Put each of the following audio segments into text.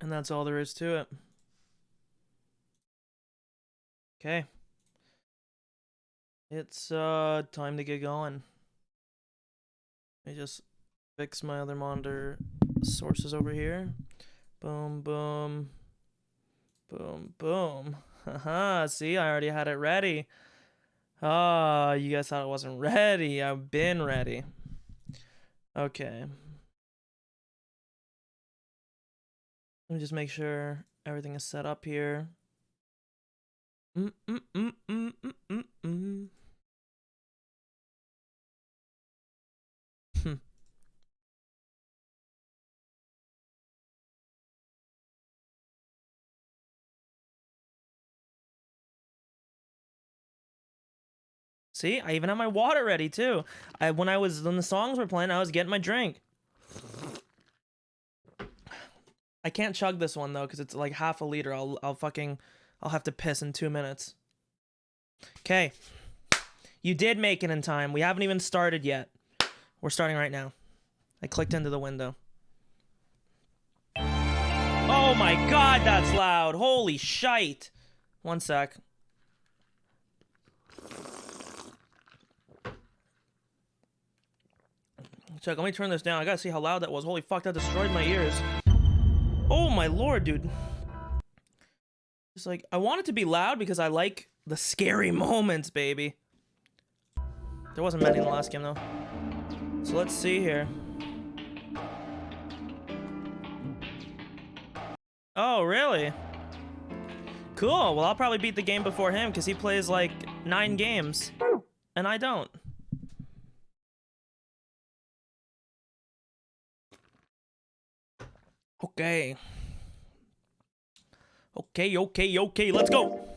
And that's all there is to it. Okay. It's time to get going. I just fix my other monitor sources over here. Boom, boom. Boom, boom. Haha, see, I already had it ready. Ah, you guys thought it wasn't ready. I've been ready. Okay. Let me just make sure everything is set up here. See, I even have my water ready too. When the songs were playing, I was getting my drink. I can't chug this one though, because it's like half a liter. I'll have to piss in 2 minutes. Okay. You did make it in time. We haven't even started yet. We're starting right now. I clicked into the window. Oh my god, that's loud. Holy shite. 1 sec. Check, let me turn this down. I gotta see how loud that was. Holy fuck, that destroyed my ears. Oh my lord, dude. It's like, I want it to be loud because I like the scary moments, baby. There wasn't many in the last game, though. So let's see here. Oh, really? Cool. Well, I'll probably beat the game before him because he plays like 9 games. And I don't. Okay. Okay, let's go.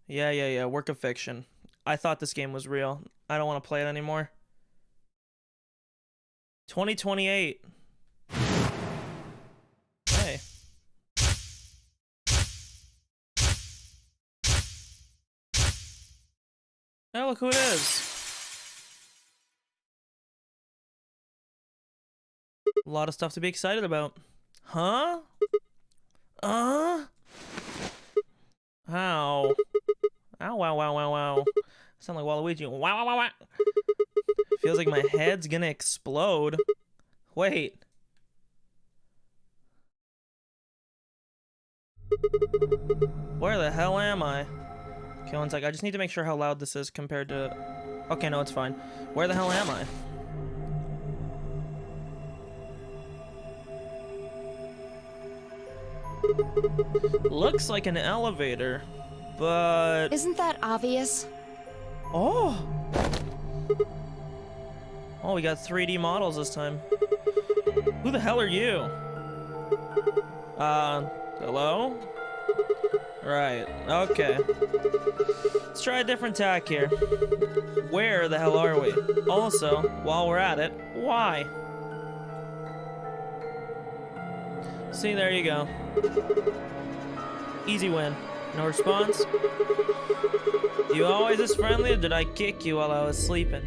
Yeah, work of fiction. I thought this game was real. I don't want to play it anymore. 2028. Hey. Oh, look who it is. A lot of stuff to be excited about. Huh? How? Ow, wow. Sound like Waluigi. Wow. Feels like my head's gonna explode. Wait. Where the hell am I? Okay, 1 sec. I just need to make sure how loud this is compared to... Okay, no, it's fine. Where the hell am I? Looks like an elevator, but... Isn't that obvious? Oh! Oh, we got 3D models this time. Who the hell are you? Hello? Right, okay. Let's try a different tack here. Where the hell are we? Also, while we're at it, why? See, there you go. Easy win. No response? You always as friendly, or did I kick you while I was sleeping?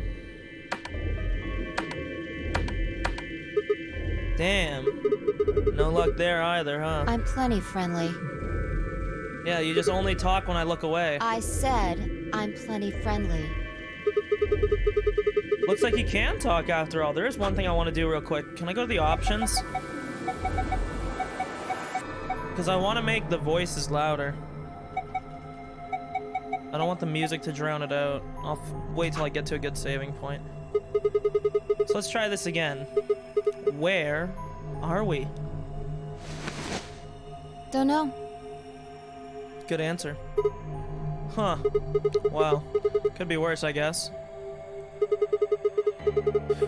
Damn. No luck there either, huh? I'm plenty friendly. Yeah, you just only talk when I look away. I said I'm plenty friendly. Looks like you can talk after all. There is one thing I want to do real quick. Can I go to the options? Because I want to make the voices louder. I don't want the music to drown it out. I'll wait till I get to a good saving point. So let's try this again. Where are we? Don't know. Good answer. Huh. Wow. Could be worse, I guess.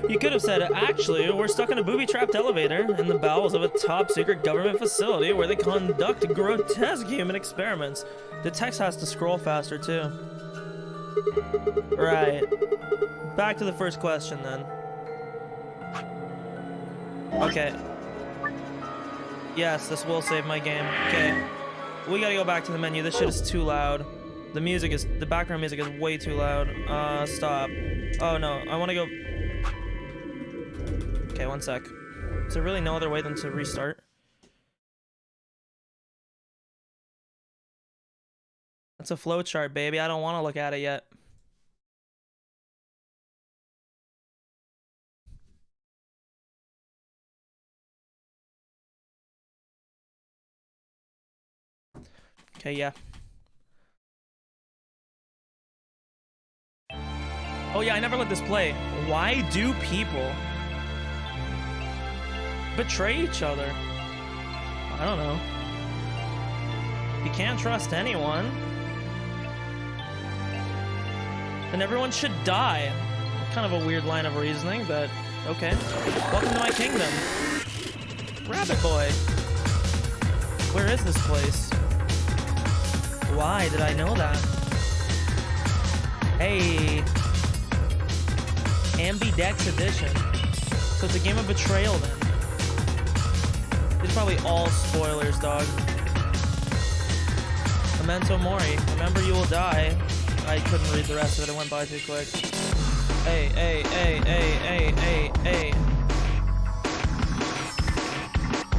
You could have said, actually, we're stuck in a booby-trapped elevator in the bowels of a top-secret government facility where they conduct grotesque human experiments. The text has to scroll faster, too. Right. Back to the first question, then. Okay. Yes, this will save my game. Okay. We gotta go back to the menu. This shit is too loud. The background music is way too loud. Stop. Oh, no. I want to go... Okay, 1 sec. Is there really no other way than to restart? That's a flowchart, baby. I don't want to look at it yet. Okay, yeah. Oh yeah, I never let this play. Why do people betray each other? I don't know. You can't trust anyone, then everyone should die. Kind of a weird line of reasoning, but okay. Welcome to my kingdom. Rabbit boy. Where is this place? Why did I know that? Hey. Ambidex edition. So it's a game of betrayal then. These are probably all spoilers, dog. Memento Mori. Remember you will die. I couldn't read the rest of it. It went by too quick. Hey, hey, hey, hey, hey, hey, hey.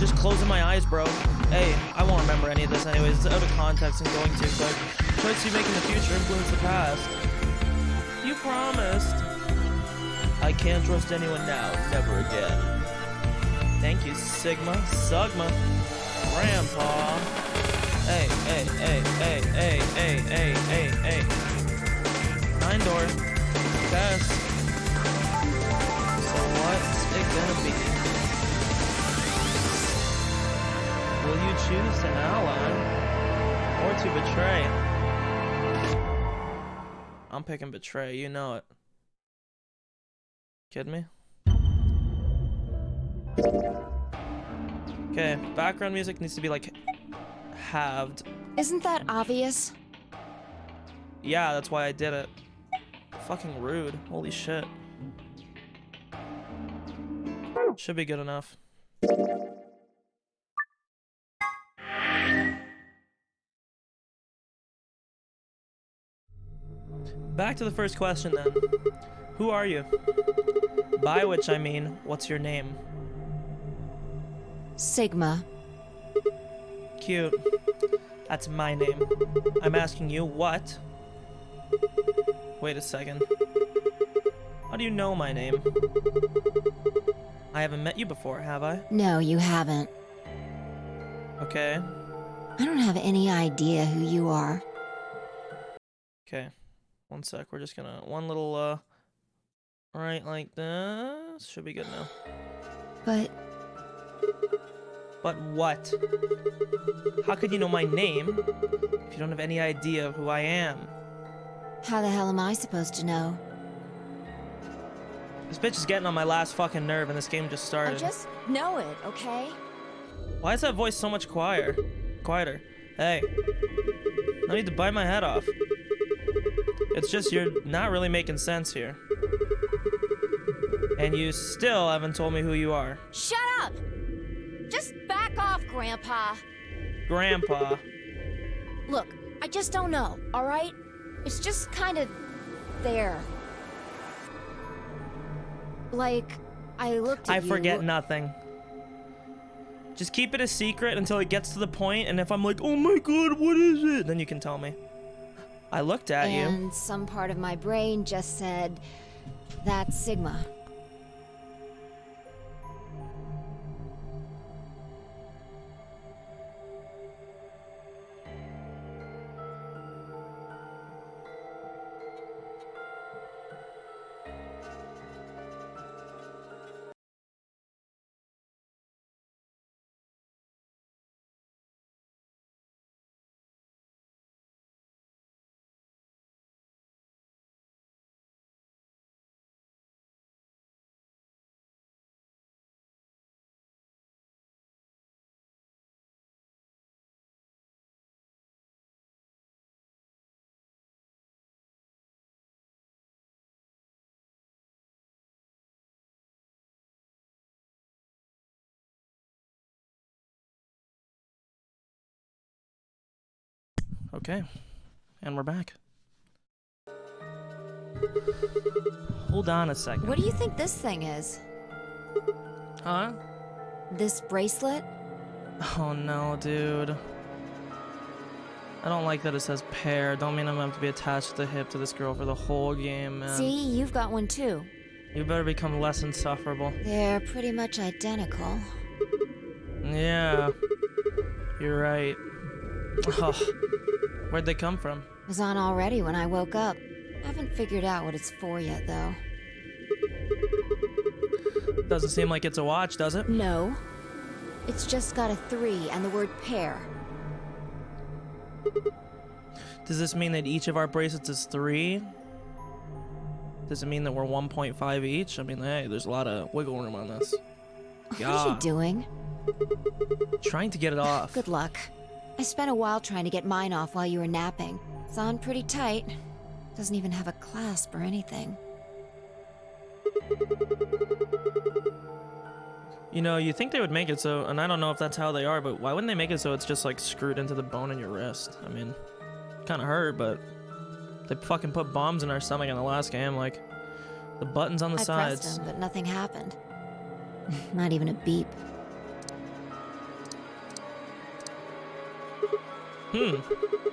Just closing my eyes, bro. Hey, I won't remember any of this anyways. It's out of context and going too quick. Choices you make in the future influence the past. You promised. I can't trust anyone now. Never again. Thank you, Sigma. Sugma. Grandpa. Hey, hey, hey, hey, hey, hey, hey, hey, hey. Nine door. Test. So what's it gonna be? Will you choose an ally or to betray? I'm picking betray, you know it. Kidding me? Okay, background music needs to be like halved. Isn't that obvious? Yeah, that's why I did it. Fucking rude. Holy shit. Should be good enough. Back to the first question then. Who are you? By which I mean, what's your name? Sigma. Cute. That's my name. I'm asking you what? Wait a second. How do you know my name? I haven't met you before, have I? No, you haven't. Okay. I don't have any idea who you are. Okay. One sec. We're just gonna... One little, right like this. Should be good now. But But what? How could you know my name if you don't have any idea of who I am? how the hell am I supposed to know? This bitch is getting on my last fucking nerve and this game just I started. just know it, okay? Why is that voice so much quieter? Hey. No need to bite my head off. It's just you're not really making sense here. And you still haven't told me who you are. Shut up! Just back off, Grandpa. Grandpa. Look, I just don't know, alright? It's just kind of there. Like, I looked at I you... forget nothing. Just keep it a secret until it gets to the point, and if I'm like, oh my god, what is it? Then you can tell me. I looked at you. And some part of my brain just said, that's Sigma. Okay. And we're back. Hold on a second. What do you think this thing is? Huh? This bracelet? Oh no, dude. I don't like that it says pair. Don't mean I'm gonna have to be attached to the hip to this girl for the whole game, man. See, you've got one too. You better become less insufferable. They're pretty much identical. Yeah. You're right. Oh, where'd they come from? It was on already when I woke up. Haven't figured out what it's for yet, though. Doesn't seem like it's a watch, does it? No. It's just got a 3 and the word pair. Does this mean that each of our bracelets is 3? Does it mean that we're 1.5 each? I mean, hey, there's a lot of wiggle room on this. What are you doing? Trying to get it off. Good luck. I spent a while trying to get mine off while you were napping. It's on pretty tight. Doesn't even have a clasp or anything. You know, you think they would make it so, and I don't know if that's how they are, but why wouldn't they make it so it's just like screwed into the bone in your wrist? I mean, kind of hurt, but they fucking put bombs in our stomach in the last game, like the buttons on the sides. I pressed them, but nothing happened. Not even a beep.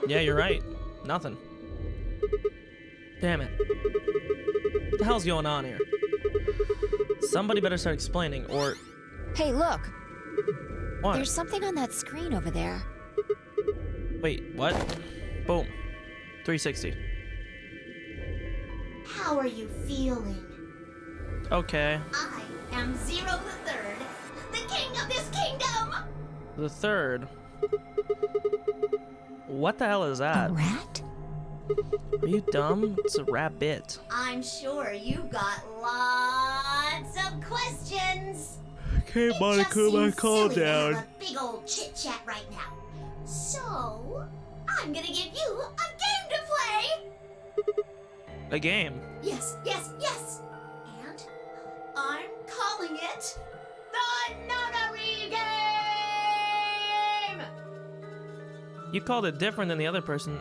Yeah, you're right. Nothing. Damn it. What the hell's going on here? Somebody better start explaining, or... Hey, look! What? There's something on that screen over there. Wait, what? Boom. 360. How are you feeling? Okay. I am Zero the Third, the king of this kingdom! The third. What the hell is that? A rat? Are you dumb? It's a rabbit. I'm sure you got lots of questions. Okay, It Monica, just seems calm silly to down. have a big old chit-chat right now. So, I'm gonna give you a game to play! A game? Yes, yes, yes! And I'm calling it the Nunnery Game! You called it different than the other person.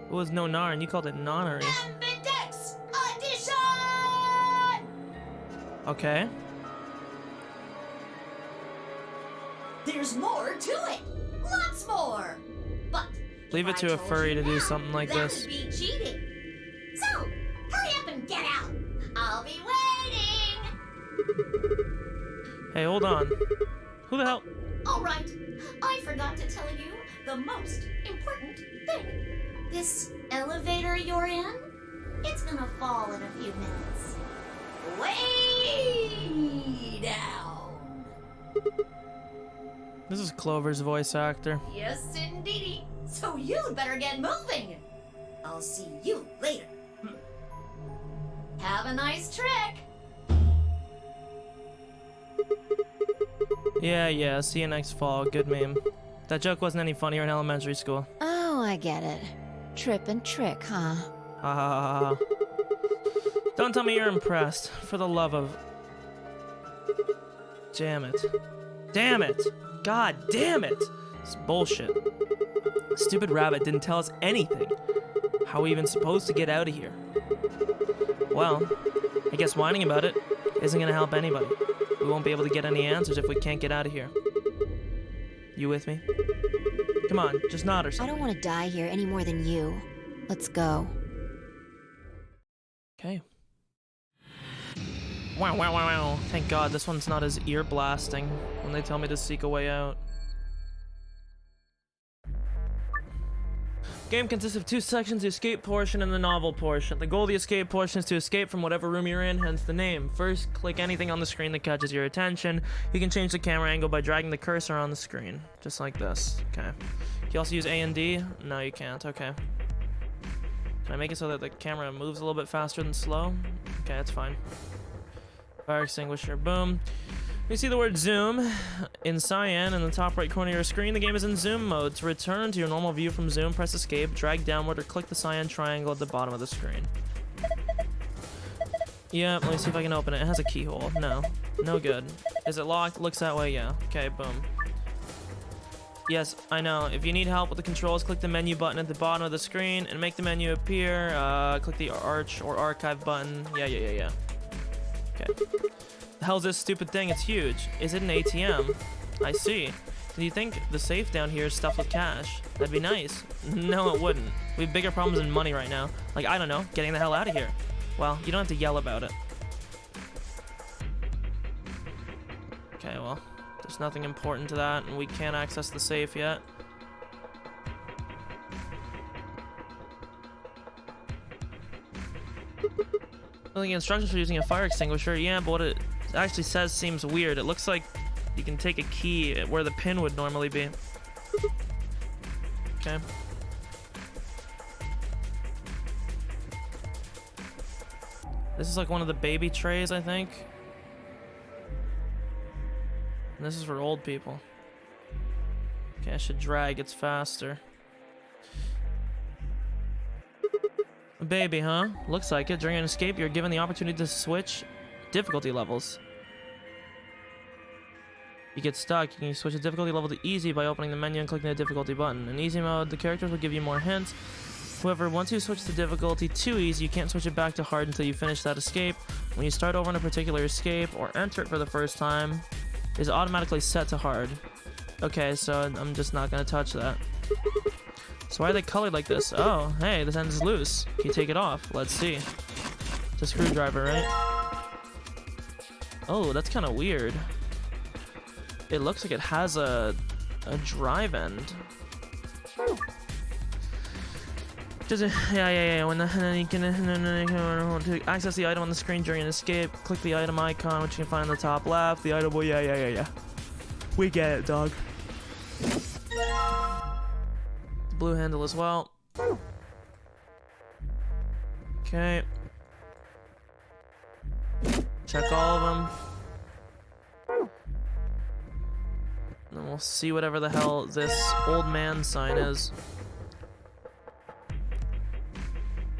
It was no nar, and you called it nonnery. Ambidex Edition! Okay. There's more to it! Lots more! But Leave it if to I a told furry you to do now, something like that this. would be cheating. So, hurry up and get out! I'll be waiting! Hey, hold on. Who the hell? Alright, I forgot to tell you the most important thing. This elevator you're in, it's gonna fall in a few minutes. Way down. This is Clover's voice actor. Yes, indeedy. So you'd better get moving. I'll see you later. Have a nice trick. Yeah, see you next fall. Good meme. That joke wasn't any funnier in elementary school. Oh, I get it. Trip and trick, huh? Ha ha ha ha. Don't tell me you're impressed. For the love of... Damn it. Damn it! God damn it! It's bullshit. Stupid rabbit didn't tell us anything. How are we even supposed to get out of here? Well, I guess whining about it isn't gonna help anybody. We won't be able to get any answers if we can't get out of here. You with me? Come on, just nod or I something. don't want to die here any more than you. Let's go. Okay. Wow, wow, wow, wow. Thank God this one's not as ear blasting when they tell me to seek a way out. Game consists of 2 sections, the escape portion and the novel portion. The goal of the escape portion is to escape from whatever room you're in, hence the name. First, click anything on the screen that catches your attention. You can change the camera angle by dragging the cursor on the screen, just like this. Okay. Can you also use A and D? No, you can't. Okay. Can I make it so that the camera moves a little bit faster than slow? Okay, that's fine. Fire extinguisher, boom. You see the word zoom in cyan in the top right corner of your screen. The game is in zoom mode. To return to your normal view from zoom, press escape, drag downward, or click the cyan triangle at the bottom of the screen. Yeah, let me see if I can open it. It has a keyhole. No. No good. Is it locked? Looks that way, yeah. Okay, boom. Yes, I know. If you need help with the controls, click the menu button at the bottom of the screen and make the menu appear. Click the arch or archive button. Yeah. Okay. hell's this stupid thing? It's huge. Is it an ATM? I see. Do you think the safe down here is stuffed with cash? That'd be nice. No, it wouldn't. We have bigger problems than money right now. Like, I don't know, getting the hell out of here. Well, you don't have to yell about it. Okay, well, there's nothing important to that, and we can't access the safe yet. Filling instructions for using a fire extinguisher. Yeah, but what it actually says seems weird. It looks like you can take a key where the pin would normally be. Okay. This is like one of the baby trays, I think. And this is for old people. Okay, I should drag. It's faster. A baby, huh? Looks like it. During an escape, you're given the opportunity to switch difficulty levels. You get stuck, you can switch the difficulty level to easy by opening the menu and clicking the difficulty button. In easy mode, the characters will give you more hints. However, once you switch the difficulty to easy, you can't switch it back to hard until you finish that escape. When you start over on a particular escape or enter it for the first time, it is automatically set to hard. Okay, so I'm just not gonna touch that. So why are they colored like this? Oh, hey, this end is loose. Can you take it off? Let's see. It's a screwdriver, right? Oh, that's kind of weird. It looks like it has a drive end. Yeah. When you can to access the item on the screen during an escape, click the item icon, which you can find on the top left. The item will, yeah. We get it, dog. The blue handle as well. Okay. Check all of them. And then we'll see whatever the hell this old man sign is.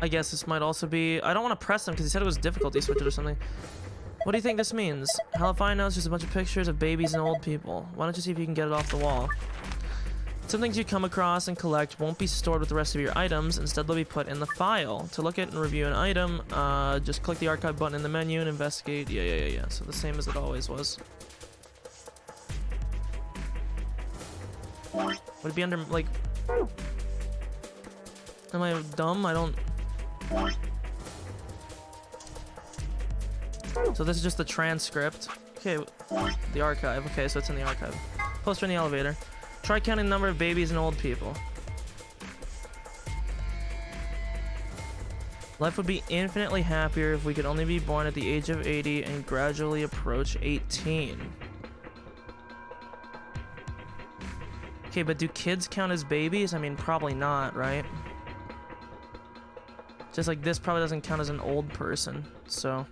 I guess this might also be... I don't want to press them because he said it was difficulty switches or something. What do you think this means? Hell if I know, it's just a bunch of pictures of babies and old people. Why don't you see if you can get it off the wall? Some things you come across and collect won't be stored with the rest of your items. Instead, they'll be put in the file. To look at and review an item, just click the archive button in the menu and investigate. Yeah. So the same as it always was. Would it be under, like... Am I dumb? I don't... So this is just the transcript. Okay, the archive. Okay, so it's in the archive. Poster in the elevator. Try counting the number of babies and old people. Life would be infinitely happier if we could only be born at the age of 80 and gradually approach 18. Okay, but do kids count as babies? I mean, probably not, right? Just like this probably doesn't count as an old person, so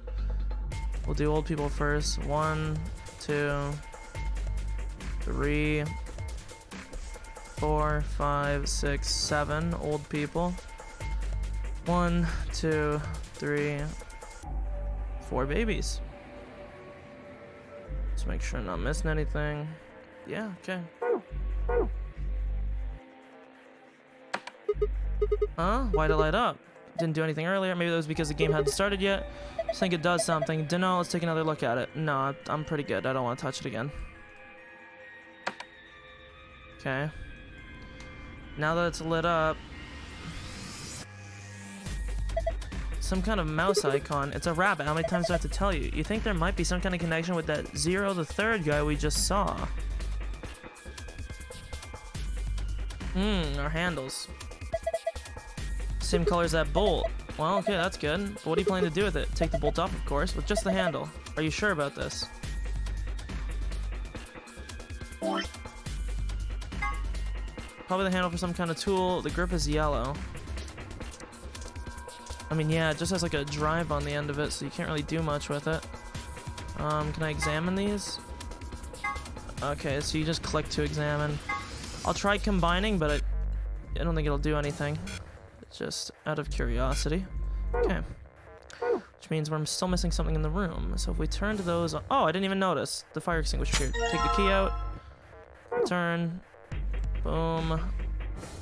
we'll do old people first. 1, 2, 3, 4, 5, 6, 7 old people. 1, 2, 3, 4 babies. Let's make sure I'm not missing anything. Yeah, okay. Huh? Why'd it light up? Didn't do anything earlier. Maybe that was because the game hadn't started yet. Just think it does something. Dunno, let's take another look at it. No, I'm pretty good. I don't want to touch it again. Okay. Now that it's lit up, some kind of mouse icon. It's a rabbit. How many times do I have to tell you? You think there might be some kind of connection with that Zero the Third guy we just saw? Our handles. Same color as that bolt. Well, okay, that's good. But what are you planning to do with it? Take the bolt off, of course, with just the handle. Are you sure about this? Probably the handle for some kind of tool. The grip is yellow. I mean, yeah, it just has like a drive on the end of it, so you can't really do much with it. Can I examine these? Okay, so you just click to examine. I'll try combining, but I don't think it'll do anything. It's just out of curiosity. Okay. Which means we're still missing something in the room. So if we turn to those... Oh, I didn't even notice. The fire extinguisher here. Take the key out. Turn. Boom.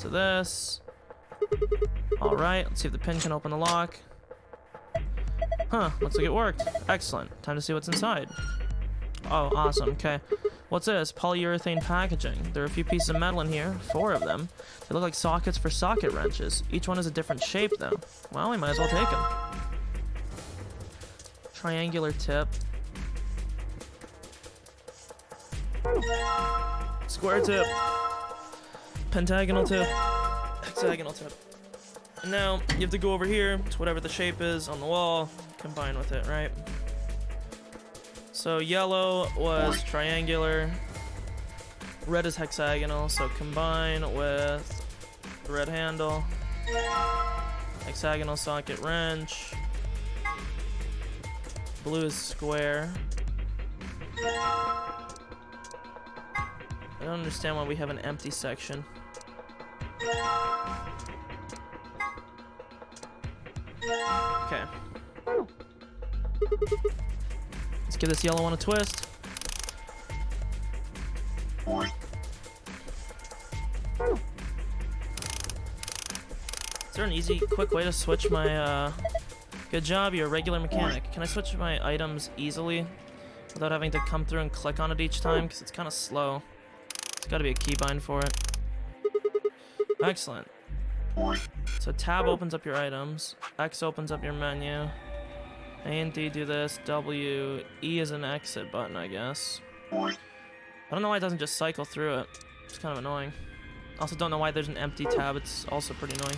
To this. Alright, let's see if the pin can open the lock. Huh, looks like it worked. Excellent. Time to see what's inside. Oh, awesome. Okay. What's this? Polyurethane packaging. There are a few pieces of metal in here. 4 of them. They look like sockets for socket wrenches. Each one is a different shape, though. Well, we might as well take them. Triangular tip. Square tip. Pentagonal tip. Hexagonal tip. And now, you have to go over here to whatever the shape is on the wall, combine with it, right? So yellow was triangular, red is hexagonal, so combine with the red handle, hexagonal socket wrench, blue is square. I don't understand why we have an empty section. Okay. Let's give this yellow one a twist. Is there an easy, quick way to switch my, Good job, you're a regular mechanic. Can I switch my items easily without having to come through and click on it each time? Because it's kind of slow. There's got to be a keybind for it. Excellent. So tab opens up your items, X opens up your menu, A and D do this, W, E is an exit button, I guess. I don't know why it doesn't just cycle through it. It's kind of annoying. Also don't know why there's an empty tab, it's also pretty annoying.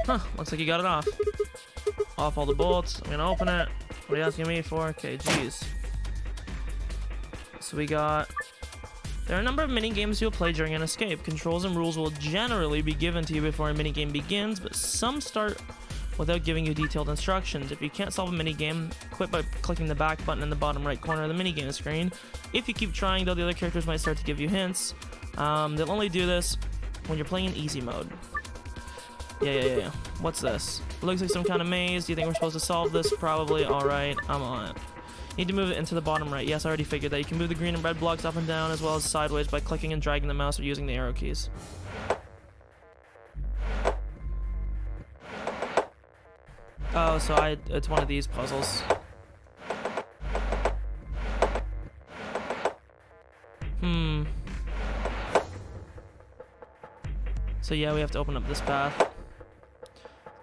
Huh, looks like you got it off. Off all the bolts, I'm gonna open it. What are you asking me for? Okay, geez. So we got... There are a number of mini-games you'll play during an escape. Controls and rules will generally be given to you before a mini-game begins, but some start without giving you detailed instructions. If you can't solve a mini-game, quit by clicking the back button in the bottom right corner of the mini-game screen. If you keep trying, though, the other characters might start to give you hints. They'll only do this when you're playing in easy mode. Yeah. What's this? It looks like some kind of maze. Do you think we're supposed to solve this? Probably. Alright, I'm on it. Need to move it into the bottom right. Yes, I already figured that. You can move the green and red blocks up and down as well as sideways by clicking and dragging the mouse or using the arrow keys. Oh, so it's one of these puzzles. So yeah, we have to open up this path.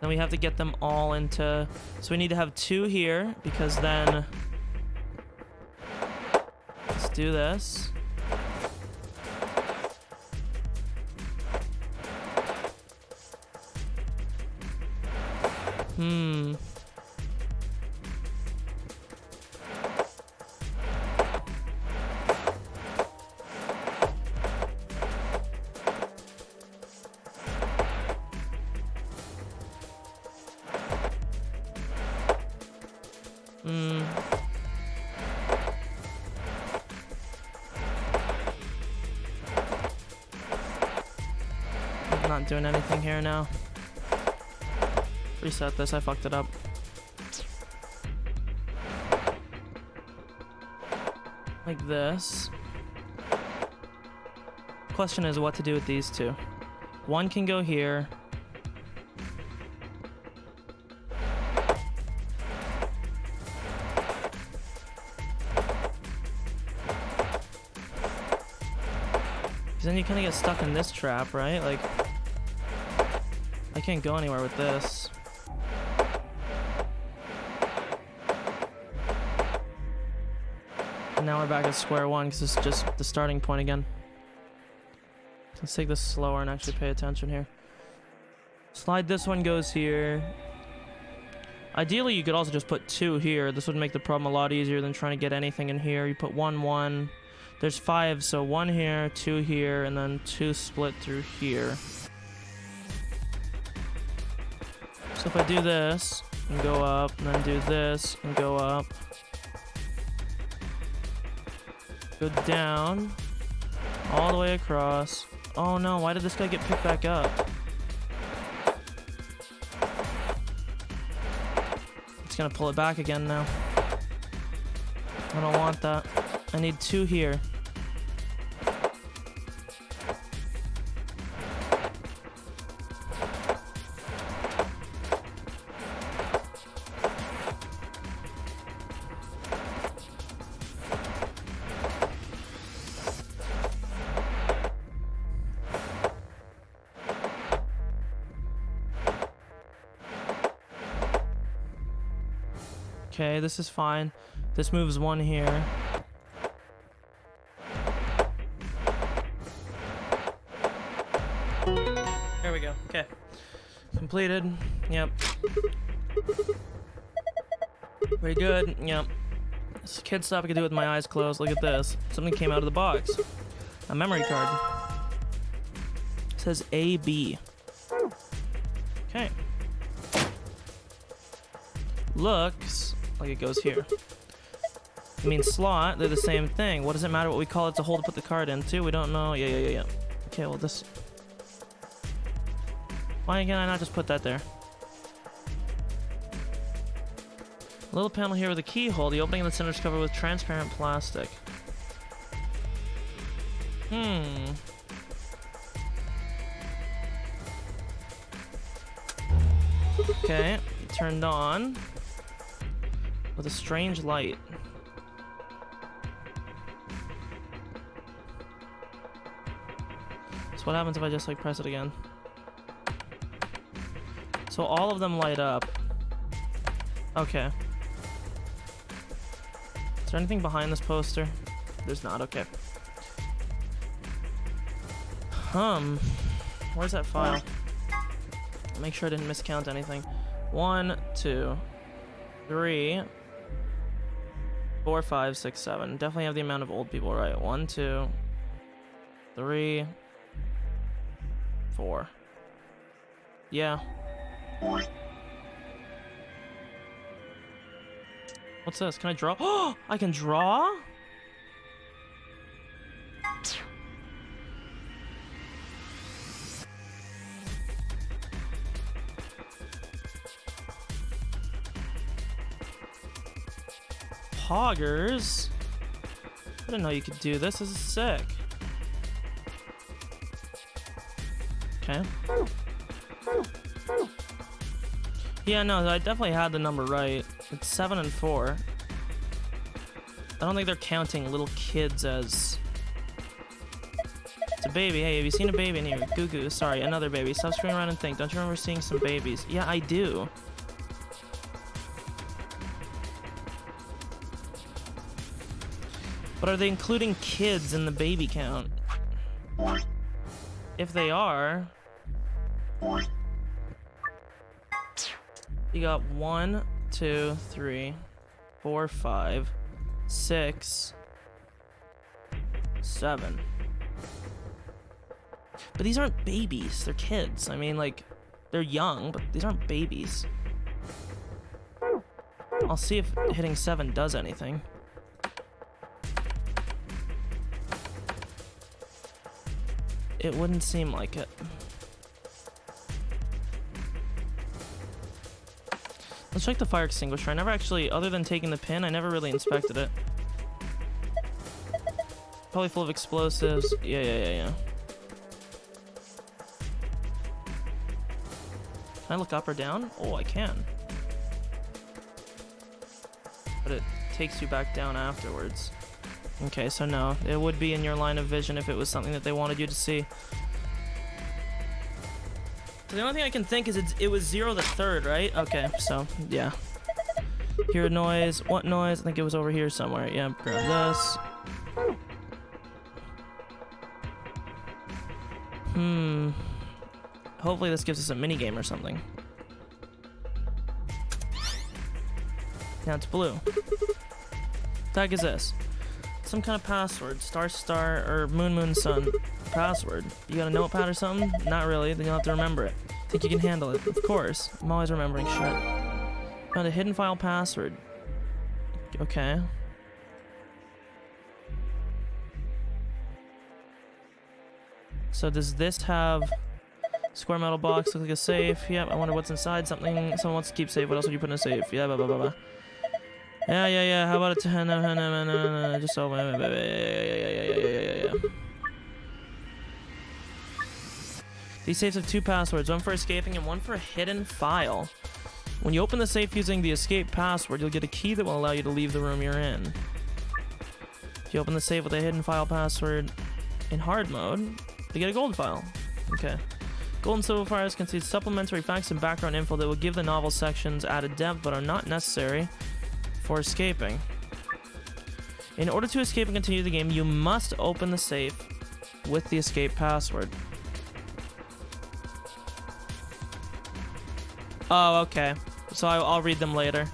Then we have to get them all into... So we need to have 2 here, because then... Let's do this. I'm not doing anything here now. Reset this, I fucked it up. Like this. Question is what to do with these 2. One can go here. Because then you kind of get stuck in this trap, right? Like, I can't go anywhere with this. And now we're back at square one because it's just the starting point again. Let's take this slower and actually pay attention here. Slide this one goes here. Ideally, you could also just put 2 here. This would make the problem a lot easier than trying to get anything in here. You put 1, 1. There's 5, so 1 here, 2 here, and then 2 split through here. So if I do this, and go up, and then do this, and go up. Go down, all the way across. Oh no, why did this guy get picked back up? It's gonna pull it back again now. I don't want that. I need 2 here. Okay, this is fine. This moves one here. There we go. Okay. Completed. Yep. Pretty good. Yep. This kid stuff I could do with my eyes closed. Look at this. Something came out of the box. A memory card. It says AB. Okay. Looks like it goes here. I mean, slot, they're the same thing. What does it matter what we call it to hold to put the card into? We don't know. Yeah. Okay, well, this... Why can I not just put that there? A little panel here with a keyhole. The opening in the center is covered with transparent plastic. Okay, turned on with a strange light. So what happens if I just like press it again? So all of them light up. Okay. Is there anything behind this poster? There's not, okay. Where's that file? Make sure I didn't miscount anything. 1, 2, 3, 4, 5, 6, 7. Definitely have the amount of old people right. 1, 2, 3, 4. Yeah. What's this? Can I draw? Oh, I can draw? Poggers. I didn't know you could do this. This is sick. Okay. Yeah, no, I definitely had the number right. It's 7 and 4. I don't think they're counting little kids as... It's a baby. Hey, have you seen a baby in here? Goo goo. Sorry, another baby. Stop screwing around and think. Don't you remember seeing some babies? Yeah, I do. But are they including kids in the baby count? If they are... You got 1, 2, 3, 4, 5, 6, 7. But these aren't babies, they're kids. I mean, like, they're young, but these aren't babies. I'll see if hitting 7 does anything. It wouldn't seem like it. Let's check the fire extinguisher. I never actually, other than taking the pin, I never really inspected it. Probably full of explosives. Yeah. Can I look up or down? Oh, I can. But it takes you back down afterwards. Okay, so no. It would be in your line of vision if it was something that they wanted you to see. So the only thing I can think is it was 0 the 3rd, right? Okay, so, yeah. Hear a noise. What noise? I think it was over here somewhere. Yeah, grab this. Hopefully this gives us a minigame or something. Now it's blue. What the heck is this? Some kind of password. Star, or moon, sun. Password. You got a notepad or something? Not really, then you'll have to remember it. Think you can handle it? Of course. I'm always remembering shit. Found a hidden file password. Okay. So does this have square metal box, look like a safe? Yep, I wonder what's inside. Something someone wants to keep safe. What else would you put in a safe? Yeah, blah blah blah blah. Yeah. How about it? No. Just so. Yeah. These safes have 2 passwords, one for escaping and one for a hidden file. When you open the safe using the escape password, you'll get a key that will allow you to leave the room you're in. If you open the safe with a hidden file password in hard mode, you get a gold file. Okay. Gold and silver files contain supplementary facts and background info that will give the novel sections added depth but are not necessary before escaping. In order to escape and continue the game, you must open the safe with the escape password. Oh, okay. So I'll read them later.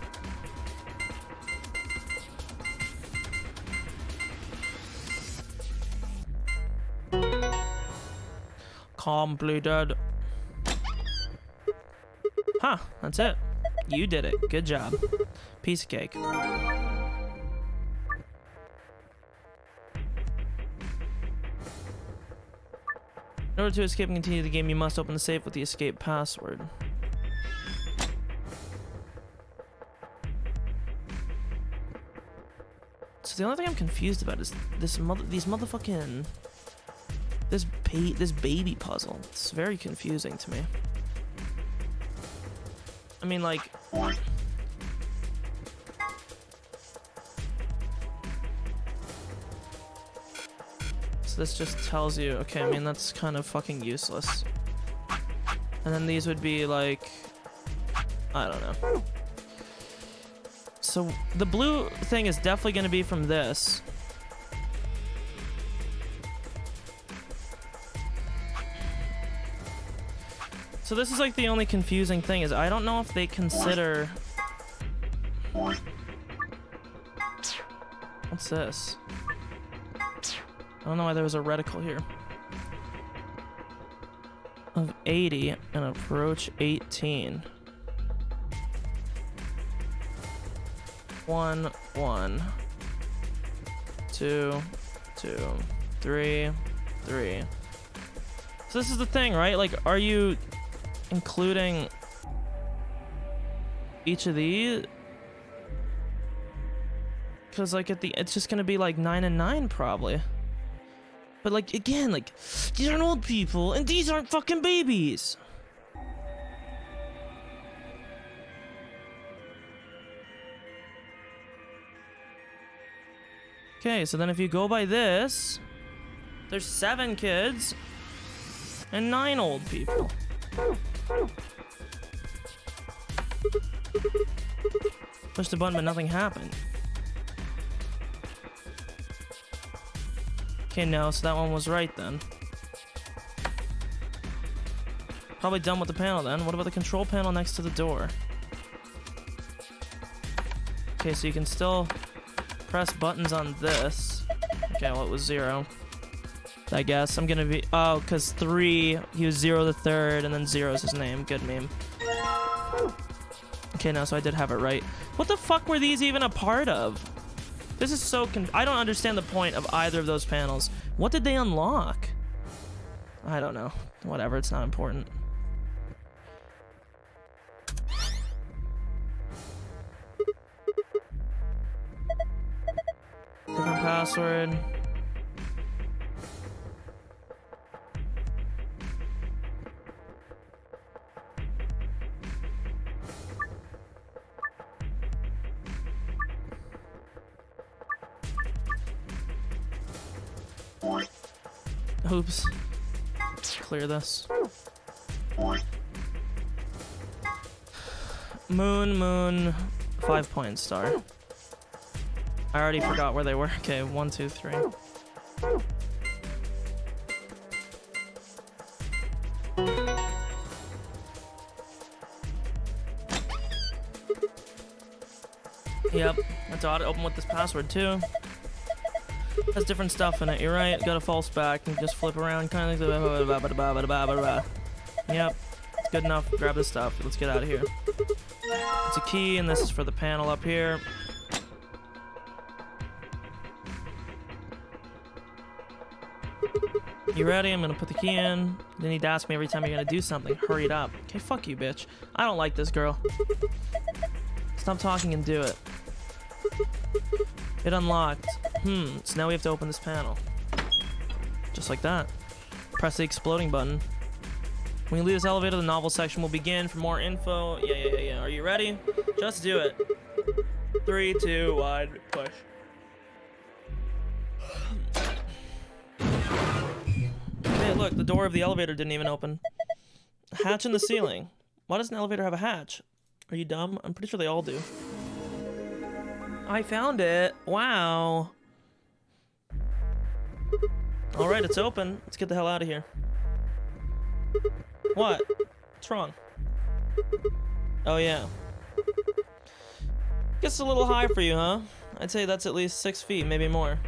Completed. Huh, that's it. You did it. Good job. Piece of cake. In order to escape and continue the game, you must open the safe with the escape password. So the only thing I'm confused about is this motherfucking this baby puzzle. It's very confusing to me. I mean, like, so this just tells you, okay, I mean, that's kind of fucking useless. And then these would be like, I don't know. So the blue thing is definitely going to be from this. So this is like the only confusing thing is I don't know if they consider... What's this? I don't know why there was a reticle here. Of 80 and approach 18. 1, 1, 2, 2, 3, 3. So this is the thing, right? Like, are you including each of these? Because like it's just gonna be like 9 and 9 probably. But like again, like these aren't old people and these aren't fucking babies. Okay, so then if you go by this, there's 7 kids and 9 old people. Pushed the button, but nothing happened. Okay, no, so that one was right then. Probably done with the panel then. What about the control panel next to the door? Okay, so you can still press buttons on this. Okay, well, it was 0. I guess I'm gonna be... Oh, because 3, he was 0 the third, and then 0 is his name. Good meme. Okay, no, so I did have it right. What the fuck were these even a part of? This is so I don't understand the point of either of those panels. What did they unlock? I don't know. Whatever, it's not important. Different password. Oops. Clear this. Moon, 5-point star. I already forgot where they were. Okay, 1, 2, 3. Yep, that's odd. Open with this password too. Has different stuff in it. You're right. Got a false back and just flip around, kind of. Yep, it's good enough. Grab this stuff. Let's get out of here. It's a key, and this is for the panel up here. You ready? I'm gonna put the key in. You need to ask me every time you're gonna do something. Hurry it up. Okay, fuck you, bitch. I don't like this girl. Stop talking and do it. It unlocked. So now we have to open this panel. Just like that. Press the exploding button. When you leave this elevator, the novel section will begin. For more info, yeah. Are you ready? Just do it. 3, 2, 1, push. Hey, look, the door of the elevator didn't even open. Hatch in the ceiling. Why does an elevator have a hatch? Are you dumb? I'm pretty sure they all do. I found it. Wow. Alright, it's open. Let's get the hell out of here. What? What's wrong? Oh, yeah. Guess a little high for you, huh? I'd say that's at least 6 feet, maybe more.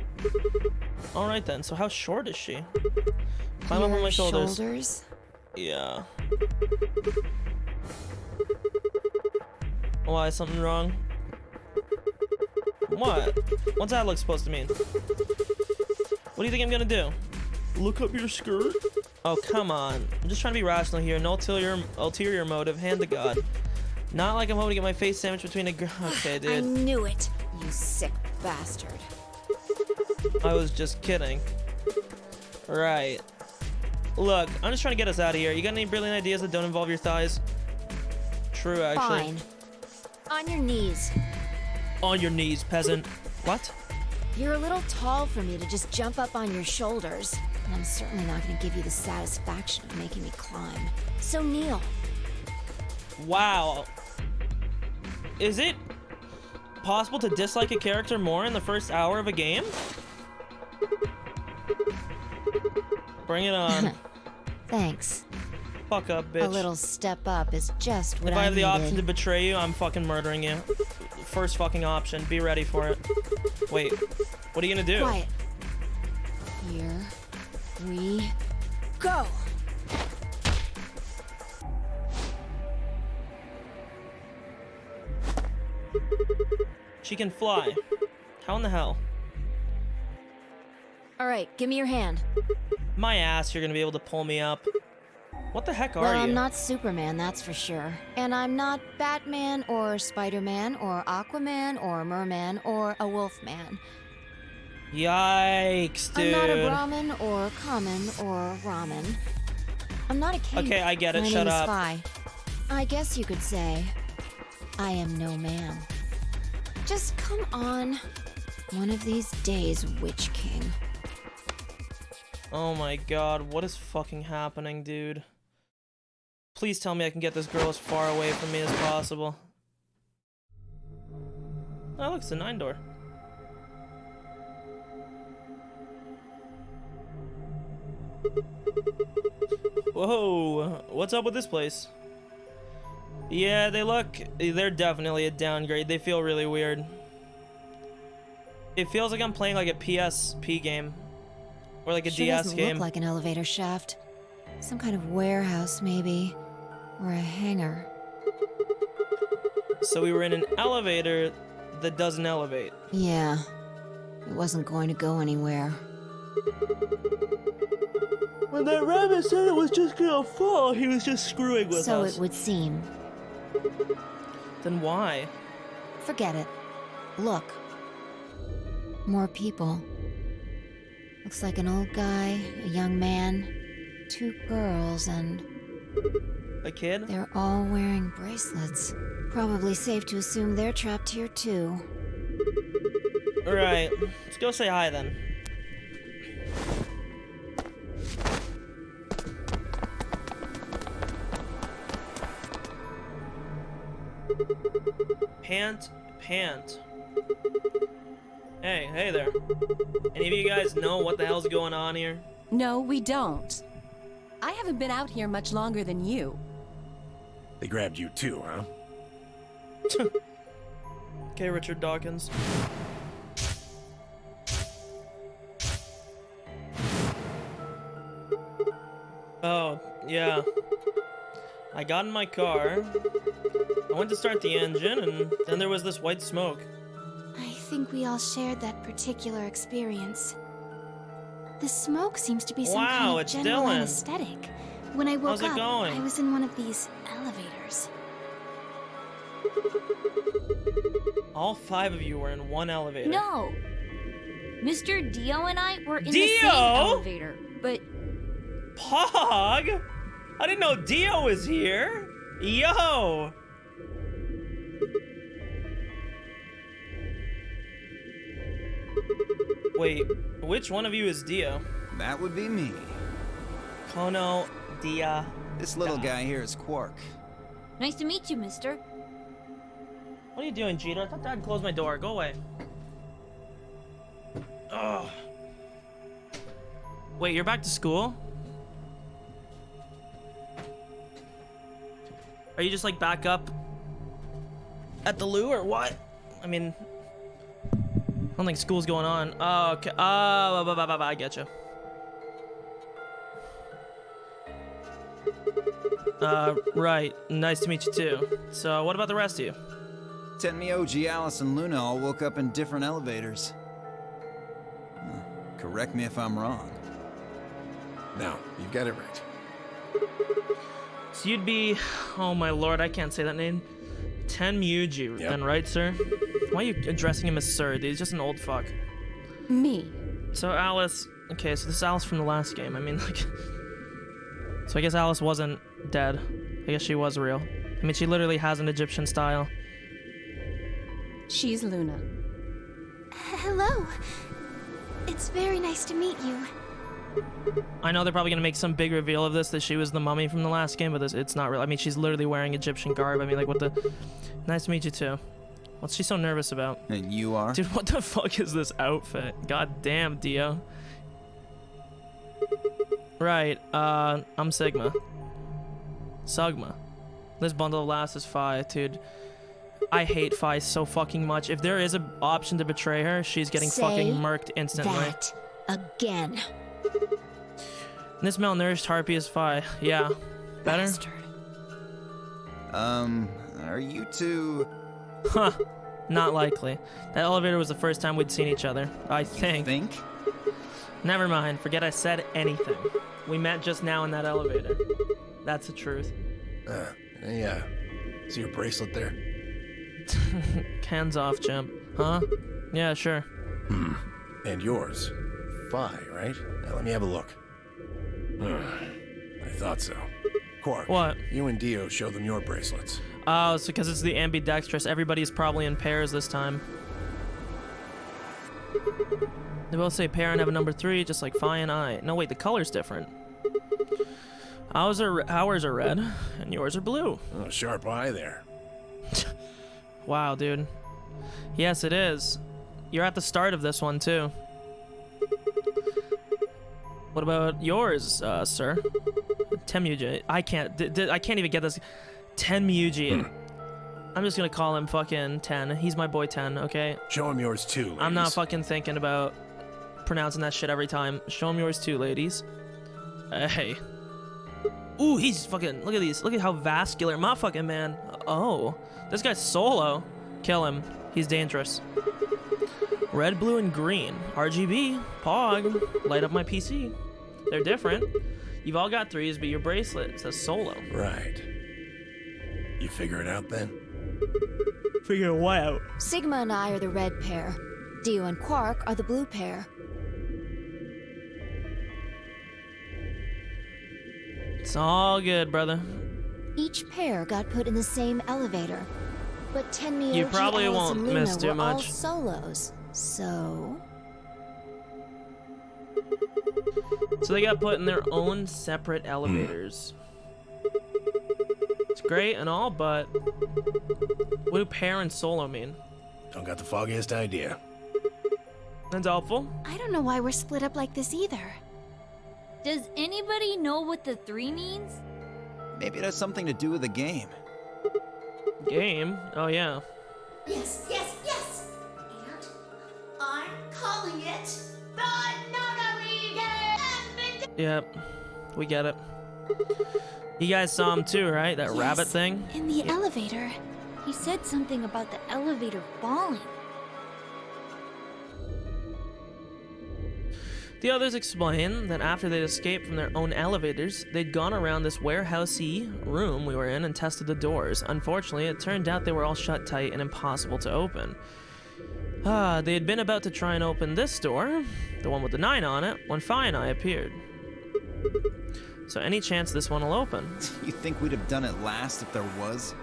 Alright then, so how short is she? Climb up on my shoulders. Yeah. Why, something wrong? What? What's that look supposed to mean? What do you think I'm gonna do? Look up your skirt? Oh, come on. I'm just trying to be rational here. No ulterior motive. Hand to God. Not like I'm hoping to get my face sandwiched between a... Okay, dude. I knew it, you sick bastard. I was just kidding. Right. Look, I'm just trying to get us out of here. You got any brilliant ideas that don't involve your thighs? True, actually. Fine. On your knees. On your knees, peasant. What? You're a little tall for me to just jump up on your shoulders. And I'm certainly not going to give you the satisfaction of making me climb. So kneel. Wow. Is it possible to dislike a character more in the first hour of a game? Bring it on. Thanks. Fuck up, bitch. A little step up is just what If I have the needed. option to betray you, I'm fucking murdering you. First fucking option. Be ready for it. Wait. What are you gonna do? Quiet. Here we go. She can fly. How in the hell? All right, give me your hand. My ass, you're gonna be able to pull me up. What the heck are Well, you? I'm not Superman, that's for sure. And I'm not Batman or Spider-Man or Aquaman or Merman or a Wolfman. Yikes, dude. I'm not a Brahmin or Common or Ramen. I'm not a king. Okay, I get it. My Shut name is up. Spy. I guess you could say I am no man. Just come on. One of these days, Witch King. Oh my god, what is fucking happening, dude? Please tell me I can get this girl as far away from me as possible. Oh, look, it's a 9-door. Whoa, what's up with this place? Yeah, they're definitely a downgrade. They feel really weird. It feels like I'm playing like a PSP game. Or like a Sure DS doesn't game. look like an elevator shaft. Some kind of warehouse, maybe. Or a hangar. So we were in an elevator that doesn't elevate. Yeah. It wasn't going to go anywhere. When that rabbit said it was just gonna fall, he was just screwing with So us. it would seem. Then why? Forget it. Look. More people. Looks like an old guy, a young man, 2 girls, and A kid? they're all wearing bracelets. Probably safe to assume they're trapped here too. Alright, let's go say hi then. Pant. Hey there. Any of you guys know what the hell's going on here? No, we don't. I haven't been out here much longer than you. They grabbed you too, huh? Okay, Richard Dawkins. Oh, yeah. I got in my car. I went to start the engine, and then there was this white smoke. I think we all shared that particular experience. The smoke seems to be some Wow, kind of it's general Dylan. anesthetic. When I woke How's it up, going? I was in one of these elevators. All 5 of you were in one elevator. No! Mr. Dio and I were in the Dio? same elevator, but Pog? I didn't know Dio was here. Yo! Wait, which one of you is Dio? That would be me. Kono Dia. This little guy here is Quark. nice to meet you, mister. What are you doing, Jeter? I thought Dad closed my door. Go away. Ugh. Wait, you're back to school? Are you just like back up at the loo or what? I mean, I don't think school's going on. Oh, okay. Oh, I get you. Right. Nice to meet you too. So, what about the rest of you? Tenmyoji, Alice, and Luna all woke up in different elevators. Correct me if I'm wrong. No, you've got it right. So you'd be, oh my lord, I can't say that name. Tenmyoji, then, right, sir? Why are you addressing him as sir? Dude, he's just an old fuck. Me. So Alice, okay, so this is Alice from the last game. I mean, like, so I guess Alice wasn't dead. I guess she was real. I mean, she literally has an Egyptian style. She's Luna. Hello. It's very nice to meet you. I know they're probably gonna make some big reveal of this, that she was the mummy from the last game, but it's not real. I mean, she's literally wearing Egyptian garb. I mean, like, what the... Nice to meet you, too. What's she so nervous about? And you are? Dude, what the fuck is this outfit? God damn, Dio. Right, I'm Sigma. Sugma. This bundle lasts is Phi, dude. I hate Phi so fucking much. If there is an option to betray her, she's getting fucking murked instantly. That again. This malnourished harpy is Phi. Yeah. Better? Bastard. Are you two... Huh. Not likely. That elevator was the first time we'd seen each other. I think. Think? Never mind. Forget I said anything. We met just now in that elevator. That's the truth. Yeah. See your bracelet there? Hands off, chimp. Huh? Yeah, sure. And yours. Phi, right? Now let me have a look. I thought so. Quark. What? You and Dio show them your bracelets. Oh, so because it's the ambidextrous, everybody's probably in pairs this time. They both say pair and have a number 3, just like Phi and I. No, wait, the color's different. Ours are red, and yours are blue. Oh, sharp eye there. Wow, dude. Yes, it is. You're at the start of this one, too. What about yours, sir? Tenmyoji. I can't even get this. Tenmyoji. I'm just gonna call him fucking 10. He's my boy 10, okay? Show him yours too, ladies. I'm not fucking thinking about pronouncing that shit every time. Show him yours too, ladies. Hey. Ooh, he's fucking, look at these. Look at how vascular. My fucking man. Oh. This guy's solo. Kill him. He's dangerous. Red, blue, and green. RGB. Pog. Light up my PC. They're different. You've all got 3s, but your bracelet says solo. Right. You figure it out then? Figure what out? Sigma and I are the red pair. Dio and Quark are the blue pair. It's all good, brother. Each pair got put in the same elevator. But Tenmyoji, You probably Alice, won't and Luna miss too were all much. solos. So... So they got put in their own separate elevators. It's great and all, but what do pair and solo mean? Don't got the foggiest idea. That's helpful. I don't know why we're split up like this either. Does anybody know what the 3 means? Maybe it has something to do with the game. Game? Oh yeah. Yes, yes, yes! And I'm calling it the Nonary Game! Yep. We get it. You guys saw him too, right? That rabbit Yes, thing? In the elevator. He said something about the elevator falling. The others explain that after they'd escaped from their own elevators, they'd gone around this warehousey room we were in and tested the doors. Unfortunately, it turned out they were all shut tight and impossible to open. They had been about to try and open this door, the one with the 9 on it, when Phi and I appeared. So any chance this one will open? You think we'd have done it last if there was?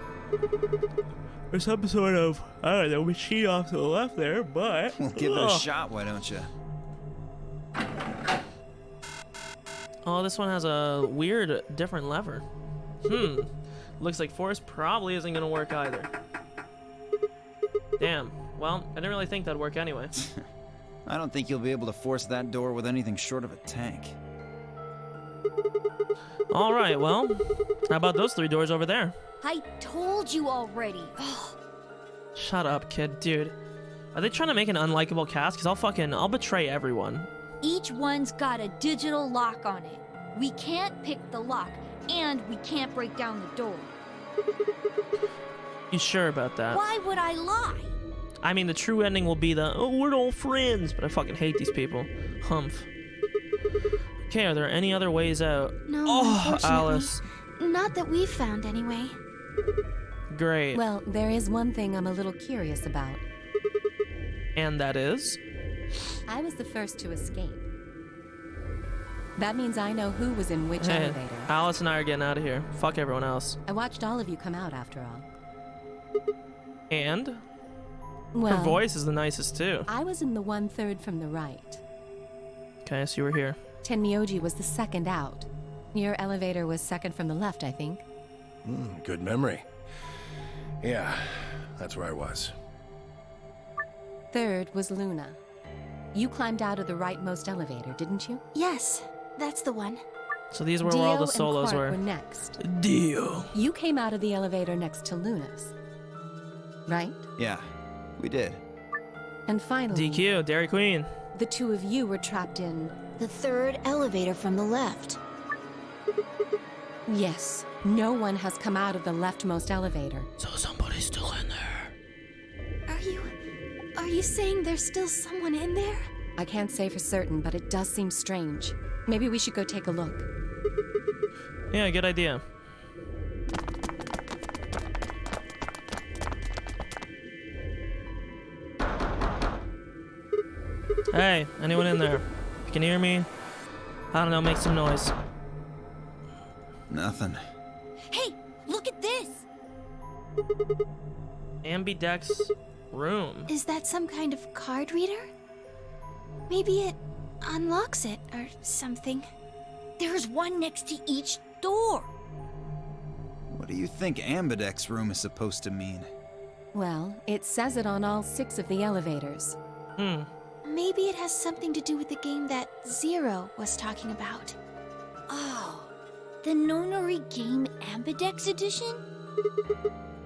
There's some sort of, I don't know, machine off to the left there, but... Well, give it a shot, why don't you? Oh, this one has a weird, different lever. Looks like force probably isn't gonna work either. Damn. Well, I didn't really think that'd work anyway. I don't think you'll be able to force that door with anything short of a tank. Alright, well, how about those 3 doors over there? I told you already. Shut up, kid. Dude. Are they trying to make an unlikable cast? Because I'll betray everyone. Each one's got a digital lock on it. We can't pick the lock, and we can't break down the door. You sure about that? Why would I lie? I mean, the true ending will be oh, we're all friends, but I fucking hate these people. Humph. Okay, are there any other ways out? No, Oh, unfortunately. Alice. Not that we've found, anyway. Great. Well, there is one thing I'm a little curious about. And that is? I was the first to escape. That means I know who was in which Hey, elevator. Alice and I are getting out of here. Fuck everyone else. I watched all of you come out after all. And? Well, Her voice is the nicest, too. I was in the 1/3 from the right. Okay, so you were here. Tenmyoji was the second out. Your elevator was second from the left, I think. Good memory. Yeah, that's where I was. Third was Luna. You climbed out of the rightmost elevator, didn't you? Yes, that's the one. So these were where all Dio the solos and Quark were. were next. Dio. You came out of the elevator next to Luna's, right? Yeah, we did. And finally, DQ, Dairy Queen. the 2 of you were trapped in... The 3rd elevator from the left. Yes, no one has come out of the leftmost elevator. So somebody's still in there. Are you saying there's still someone in there? I can't say for certain, but it does seem strange. Maybe we should go take a look. Yeah, good idea. Hey, anyone in there? If you can hear me, I don't know, make some noise. Nothing. Hey, look at this! Ambidex room. Is that some kind of card reader? Maybe it unlocks it or something. There's one next to each door. What do you think Ambidex room is supposed to mean? Well, it says it on all 6 of the elevators. Maybe it has something to do with the game that Zero was talking about. Oh, the Nonary Game Ambidex Edition?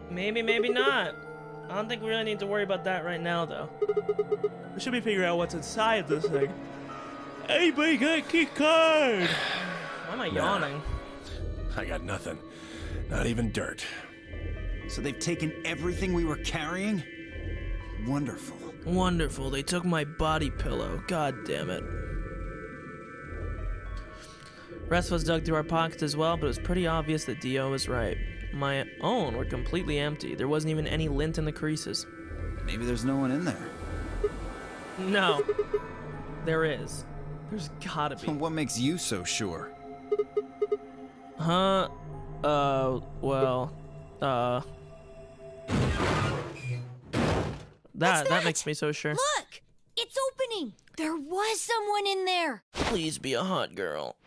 Maybe, maybe not. I don't think we really need to worry about that right now, though. We should be figuring out what's inside this thing. Anybody got a key card? Why am I yawning? I got nothing. Not even dirt. So they've taken everything we were carrying? Wonderful. Wonderful. They took my body pillow. God damn it. Rest was dug through our pockets as well, but it was pretty obvious that Dio was right. My own were completely empty. There wasn't even any lint in the creases. Maybe there's no one in there. No. There is. There's gotta be. What makes you so sure? Huh? Well, That makes me so sure. Look! It's opening! There was someone in there! Please be a hot girl.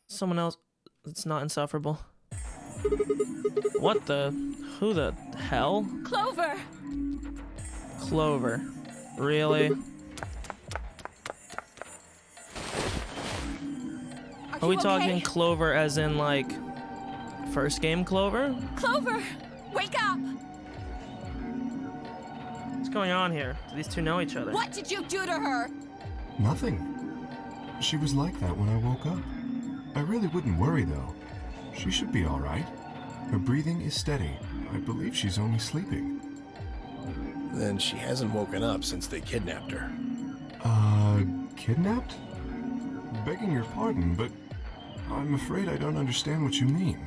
Someone else that's not insufferable. What the? Who the hell? Clover! Clover. Really? Are we talking Clover as in, like, first game Clover? Clover! Wake up! What's going on here? Do these two know each other? What did you do to her? Nothing. She was like that when I woke up. I really wouldn't worry, though. She should be all right. Her breathing is steady. I believe she's only sleeping. Then she hasn't woken up since they kidnapped her. Kidnapped? Begging your pardon, but I'm afraid I don't understand what you mean.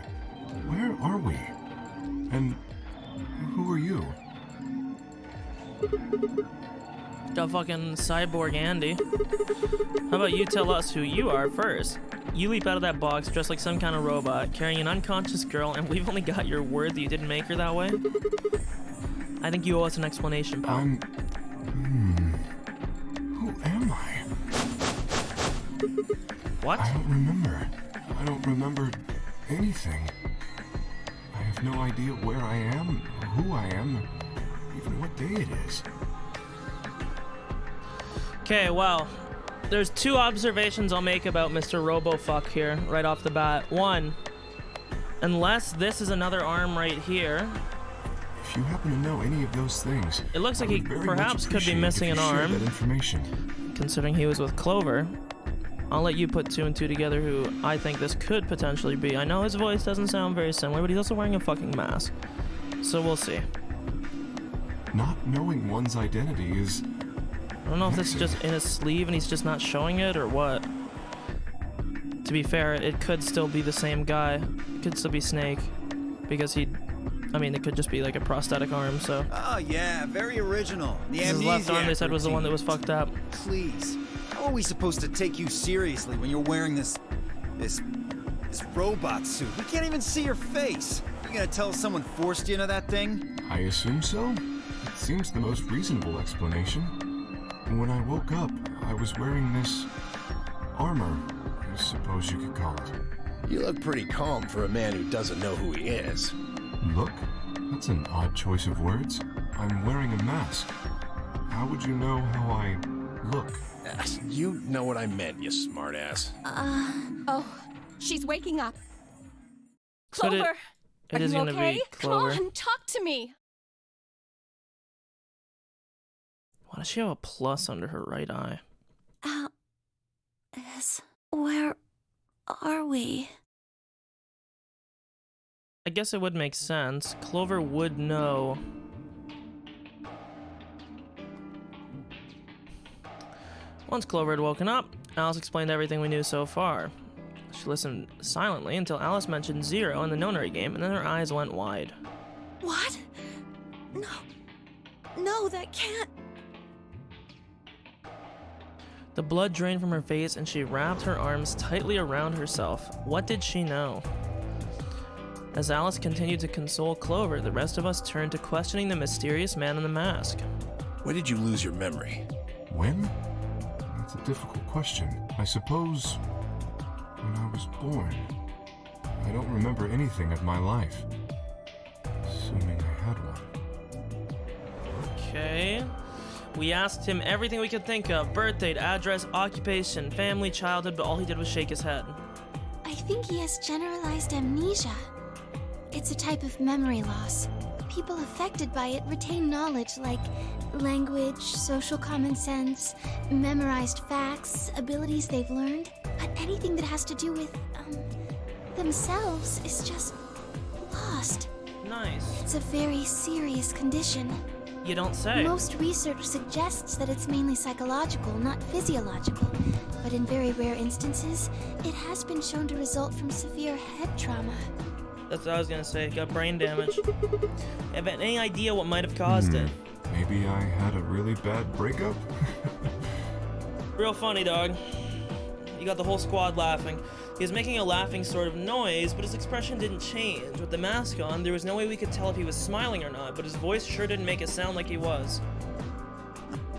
Where are we? And who are you? Got fucking Cyborg Andy. How about you tell us who you are first? You leap out of that box dressed like some kind of robot, carrying an unconscious girl, and we've only got your word that you didn't make her that way? I think you owe us an explanation, pal. Who am I? What? I don't remember. I don't remember anything. I have have no idea where I am, or who I am, or even what day it is. Okay, well, there's two observations I'll make about Mr. Robofuck here, right off the bat. One, unless this is another arm right here, If you happen to know any of those things, it looks like I he would very much perhaps could be appreciate missing if an you shared arm. that information. Considering he was with Clover. I'll let you put two and two together who I think this could potentially be. I know his voice doesn't sound very similar, but he's also wearing a fucking mask. So we'll see. Not knowing one's identity is... I don't know if this is just in his sleeve and he's just not showing it or what. To be fair, it could still be the same guy. It could still be Snake. Because I mean, it could just be like a prosthetic arm, so. Oh, yeah, very original. The His left arm, they said, amnesiac was the one that was routine. fucked up. Please, how are we supposed to take you seriously when you're wearing this robot suit? We can't even see your face. You gonna tell us someone forced you into that thing? I assume so. It seems the most reasonable explanation. When I woke up, I was wearing this... armor, I suppose you could call it. You look pretty calm for a man who doesn't know who he is. Look? That's an odd choice of words. I'm wearing a mask. How would you know how I look? You know what I meant, you smartass. Oh, she's waking up. But Clover, it are is you gonna okay? be Clover. Come on, talk to me. Why does she have a plus under her right eye? Where are we? I guess it would make sense. Clover would know. Once Clover had woken up, Alice explained everything we knew so far. She listened silently until Alice mentioned 0 in the nonary game, and then her eyes went wide. What? No. No, that can't. The blood drained from her face, and she wrapped her arms tightly around herself. What did she know? As Alice continued to console Clover, the rest of us turned to questioning the mysterious man in the mask. When did you lose your memory? When? That's a difficult question. I suppose... when I was born. I don't remember anything of my life. Assuming I had one. Okay. We asked him everything we could think of. Birth date, address, occupation, family, childhood, but all he did was shake his head. I think he has generalized amnesia. It's a type of memory loss. People affected by it retain knowledge like language, social common sense, memorized facts, abilities they've learned, but anything that has to do with, themselves is just lost. Nice. It's a very serious condition. You don't say. Most research suggests that it's mainly psychological, not physiological. But in very rare instances, it has been shown to result from severe head trauma. That's what I was gonna say. Got brain damage. Have any idea what might have caused it? Maybe I had a really bad breakup? Real funny, dog. You got the whole squad laughing. He was making a laughing sort of noise, but his expression didn't change. With the mask on, there was no way we could tell if he was smiling or not, but his voice sure didn't make it sound like he was.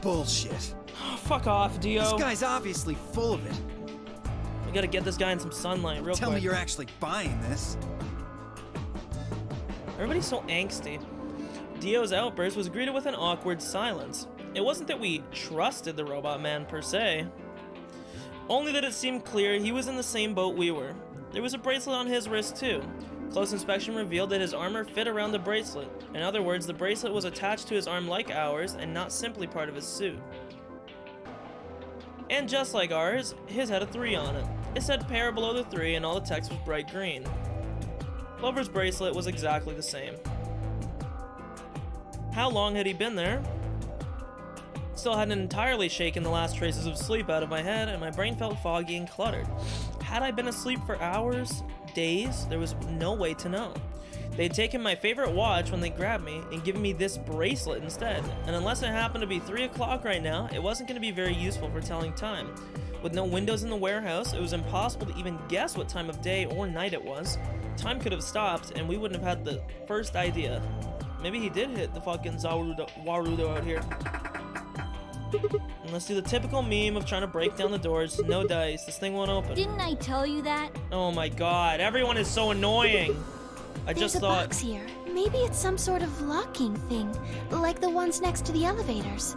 Bullshit. Fuck off, Dio. This guy's obviously full of it. We gotta get this guy in some sunlight real Tell quick. me you're actually buying this. Everybody's so angsty. Dio's outburst was greeted with an awkward silence. It wasn't that we trusted the robot man per se, only that it seemed clear he was in the same boat we were. There was a bracelet on his wrist too. Close inspection revealed that his armor fit around the bracelet. In other words, the bracelet was attached to his arm like ours and not simply part of his suit. And just like ours, his had a 3 on it. It said pair below the 3 and all the text was bright green. Clover's bracelet was exactly the same. How long had he been there? Still hadn't entirely shaken the last traces of sleep out of my head, and my brain felt foggy and cluttered. Had I been asleep for hours, days? There was no way to know. They'd taken my favorite watch when they grabbed me and given me this bracelet instead, and unless it happened to be 3 o'clock right now, it wasn't going to be very useful for telling time. With no windows in the warehouse, it was impossible to even guess what time of day or night it was. Time could have stopped, and we wouldn't have had the first idea. Maybe he did hit the fucking Warudo out here. And let's do the typical meme of trying to break down the doors. No dice. This thing won't open. Didn't I tell you that? Oh my god. Everyone is so annoying. I There's just a thought. box here. Maybe it's some sort of locking thing, like the ones next to the elevators.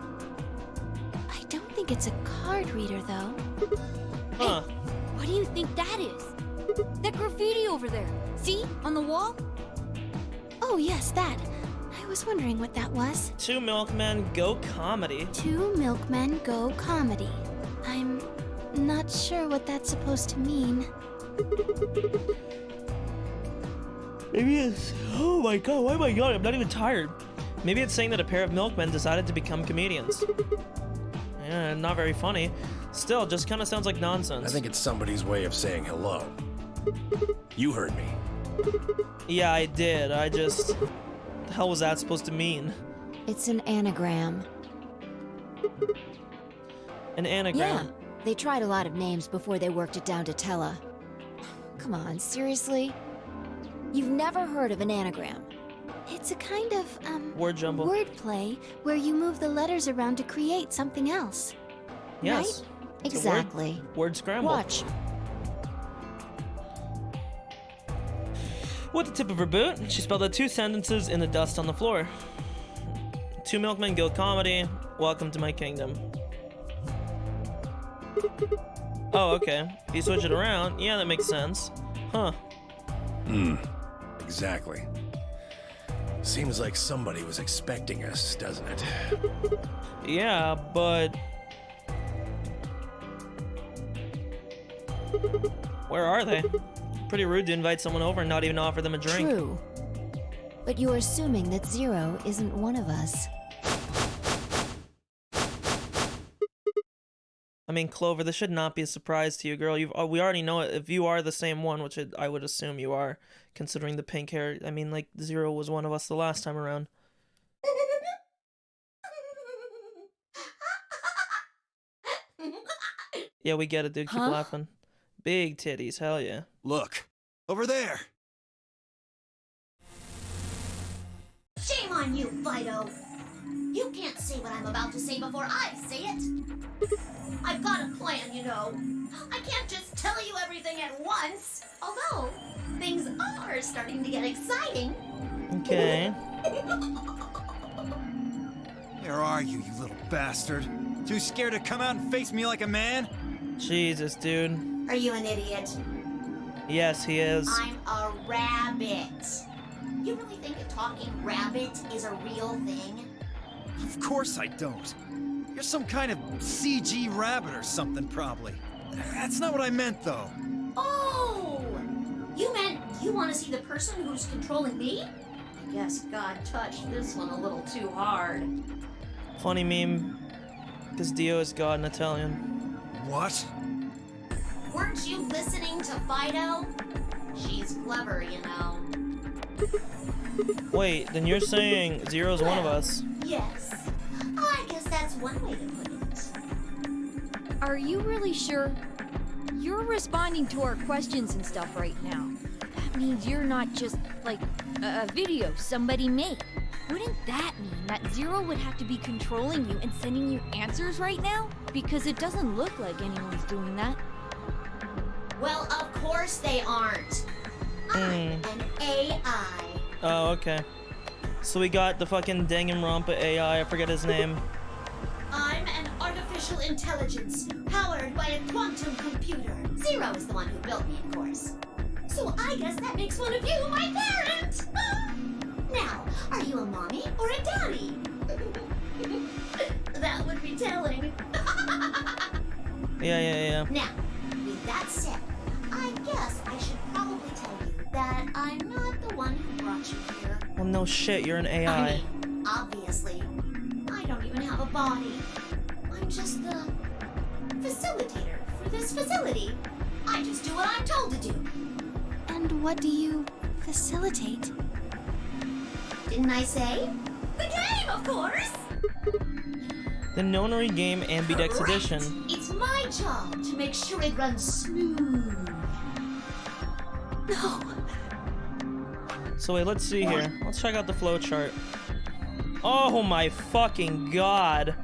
I don't think it's a card reader, though. Huh. What do you think that is? That graffiti over there. See? On the wall? Oh, yes, that. I was wondering what that was. 2 milkmen go comedy. 2 milkmen go comedy. I'm not sure what that's supposed to mean. Maybe it's. Oh my god, why am I yawning? I'm not even tired. Maybe it's saying that a pair of milkmen decided to become comedians. Yeah, not very funny. Still, just kind of sounds like nonsense. I think it's somebody's way of saying hello. You heard me. Yeah, I did. I just. The hell was that supposed to mean? It's an anagram. An anagram. Yeah, they tried a lot of names before they worked it down to Tella. Come on, seriously? You've never heard of an anagram? It's a kind of, Word jumble. wordplay where you move the letters around to create something else. Yes. It's a Exactly. Word scramble. Watch. With the tip of her boot, she spelled out 2 sentences in the dust on the floor. 2 milkmen go comedy. Welcome to my kingdom. Oh, okay. If you switch it around, yeah, that makes sense. Huh. Exactly. Seems like somebody was expecting us, doesn't it? Yeah, but... Where are they? Pretty rude to invite someone over and not even offer them a drink. True. But you're assuming that Zero isn't one of us. I mean, Clover, this should not be a surprise to you, girl. We already know it. If you are the same one, which I would assume you are, considering the pink hair. I mean, like, Zero was one of us the last time around. Yeah, we get it, dude. Keep laughing. Big titties, hell yeah. Look, over there. Shame on you, Fido. You can't say what I'm about to say before I say it. I've got a plan, you know. I can't just tell you everything at once. Although, things are starting to get exciting. Okay. Where are you, you little bastard? Too scared to come out and face me like a man? Jesus, dude. Are you an idiot? Yes, he is. I'm a rabbit. You really think a talking rabbit is a real thing? Of course I don't. You're some kind of CG rabbit or something, probably. That's not what I meant, though. Oh! You meant you want to see the person who's controlling me? I guess God touched this one a little too hard. Funny meme. Because Dio is God in Italian. What? Weren't you listening to Fido? She's clever, you know. Wait, then you're saying Zero's one of us. Yes. I guess that's one way to put it. Are you really sure? You're responding to our questions and stuff right now. That means you're not just, like, a video somebody made. Wouldn't that mean that Zero would have to be controlling you and sending you answers right now? Because it doesn't look like anyone's doing that. Well, of course they aren't. I'm an AI. Oh, okay. So we got the fucking Danganronpa AI, I forget his name. I'm an artificial intelligence powered by a quantum computer. Zero is the one who built me, of course. So I guess that makes one of you my parent. Now, are you a mommy or a daddy? That would be telling. Yeah. Now, with that said, I guess I should probably tell you that I'm not the one who brought you here. Well, no shit, you're an I AI. mean, obviously, I don't even have a body. I'm just the facilitator for this facility. I just do what I'm told to do. And what do you facilitate? Didn't I say? The game, of course! The Nonary Game Ambidex Correct. Edition. It's my job to make sure it runs smooth. No. So wait, let's see here. Let's check out the flowchart. Oh my fucking god.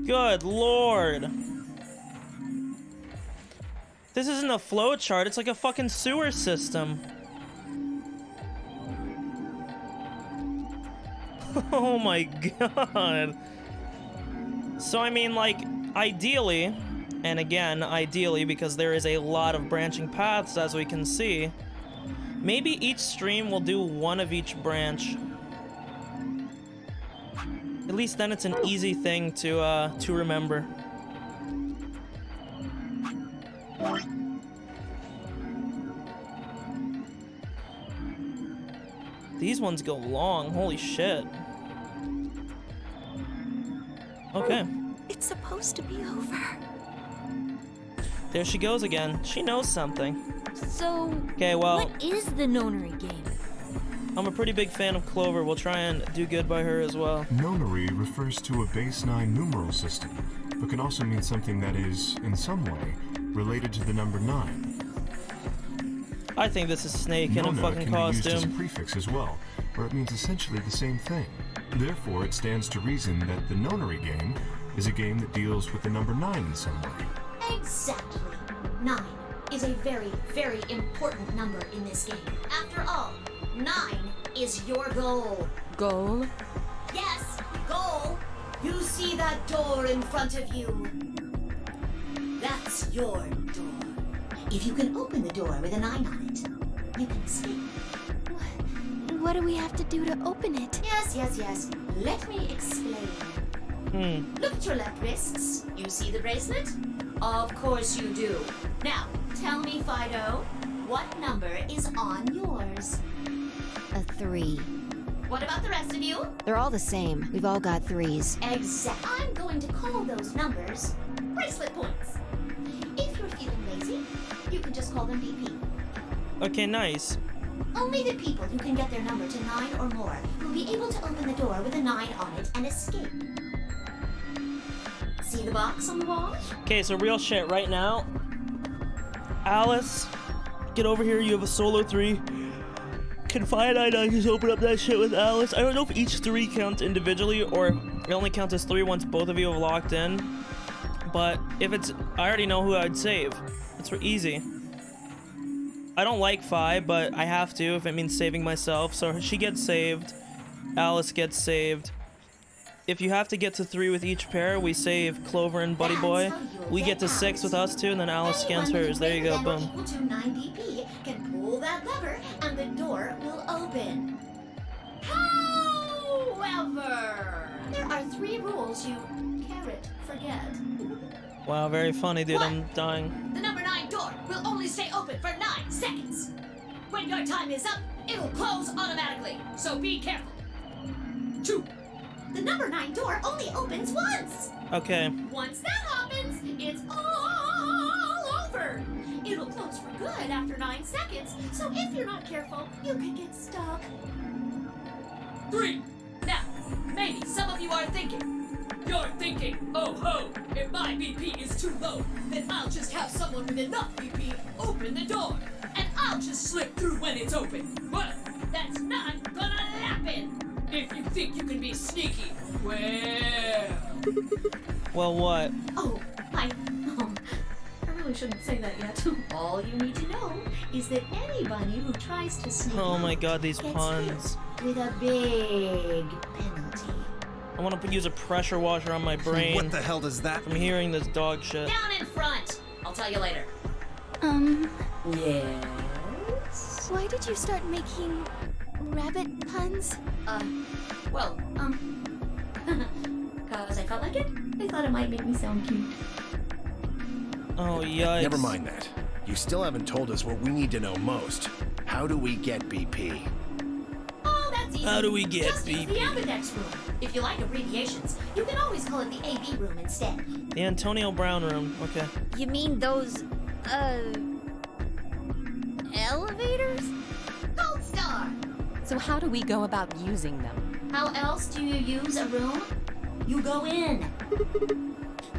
Good lord. This isn't a flow chart, it's like a fucking sewer system. Oh my god. So I mean, like, ideally, and again, ideally, because there is a lot of branching paths as we can see, maybe each stream will do one of each branch. At least then it's an easy thing to remember. These ones go long, holy shit. Okay. It's supposed to be over. There she goes again. She knows something. So, Okay, well, what is the nonary game? I'm a pretty big fan of Clover. We'll try and do good by her as well. Nonary refers to a base 9 numeral system, but can also mean something that is, in some way, related to the number 9. I think this is Snake in a Nona fucking can be used as a costume. prefix as well, where it means essentially the same thing. Therefore, it stands to reason that the nonary game is a game that deals with the number 9 in some way. Exactly. 9 is a very, very important number in this game. After all, 9 is your goal. Goal? Yes, goal. You see that door in front of you? That's your door. If you can open the door with a 9 on it, you can escape. What do we have to do to open it? Yes. Let me explain. Look at your left wrists. You see the bracelet? Of course you do. Now, tell me, Fido, what number is on yours? A 3. What about the rest of you? They're all the same. We've all got 3s. Exactly. I'm going to call those numbers bracelet points. If you're feeling lazy, you can just call them BP. Okay, nice. Only the people who can get their number to 9 or more will be able to open the door with a 9 on it and escape. See the box on the wall? Okay, so real shit right now. Alice, get over here. You have a solo 3. Can Fire 99 just open up that shit with Alice? I don't know if each 3 counts individually or it only counts as 3 once both of you have locked in. But if it's, I already know who I'd save. It's easy. I don't like 5, but I have to if it means saving myself. So she gets saved. Alice gets saved. If you have to get to 3 with each pair, we save Clover and Buddy Boy. We get to 6 with us too, and then Alice scans hers. There you go, boom. Equal to 9 BP can pull that lever and the door will open. However, there are 3 rules you carrot forget. Wow, very funny, dude. 1. I'm dying. The number 9 door will only stay open for 9 seconds. When your time is up, it'll close automatically, so be careful. 2. The number 9 door only opens once. Okay. Once that happens, it's all over. It'll close for good after 9 seconds, so if you're not careful, you can get stuck. 3. Now, maybe some of you are thinking. You're thinking, oh ho, if my BP is too low, then I'll just have someone with enough BP open the door, and I'll just slip through when it's open. Well, that's not gonna happen. If you think you can be sneaky, Well, what? Oh, I really shouldn't say that yet. All you need to know is that anybody who tries to sneak Oh my out god, these gets puns. hit with a big penalty. I want to use a pressure washer on my brain What the hell does that from hearing this dog shit. Down in front. I'll tell you later. Yes. Why did you start making rabbit puns? Cause I felt like it. I thought it might make me sound cute. Oh, yikes. Never mind that. You still haven't told us what we need to know most. How do we get BP? Oh, that's easy. How do we get Just use the BP? Ambidex room. If you like abbreviations, you can always call it the AB room instead. The Antonio Brown room. Okay. You mean those, elevators? Gold Star. So how do we go about using them? How else do you use a room? You go in.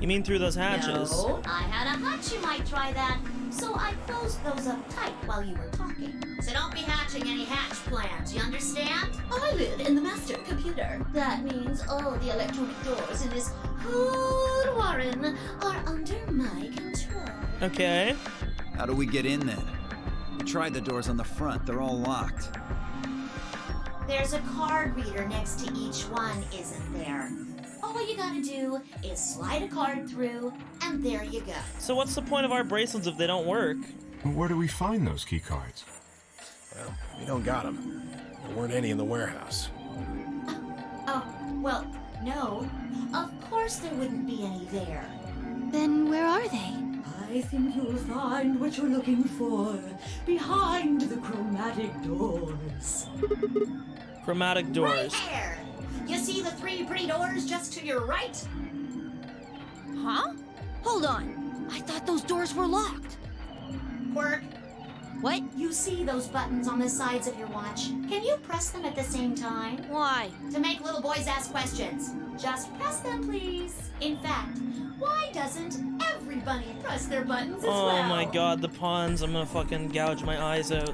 You mean through those hatches? No, I had a hunch you might try that, so I closed those up tight while you were talking. So don't be hatching any hatch plans, you understand? I live in the master computer. That means all the electronic doors in this Cold Warren are under my control. Okay. How do we get in then? We tried the doors on the front. They're all locked. There's a card reader next to each one, isn't there? All you gotta do is slide a card through, and there you go. So what's the point of our bracelets if they don't work? Where do we find those key cards? Well, we don't got them. There weren't any in the warehouse. Oh, well, no. Of course there wouldn't be any there. Then where are they? I think you'll find what you're looking for behind the chromatic doors. Chromatic Right doors. there! You see the 3 pretty doors just to your right? Huh? Hold on. I thought those doors were locked. Quirk, What? you see those buttons on the sides of your watch? Can you press them at the same time? Why? To make little boys ask questions. Just press them, please. In fact, why doesn't everybody press their buttons as well? Oh my god, the pawns. I'm gonna fucking gouge my eyes out.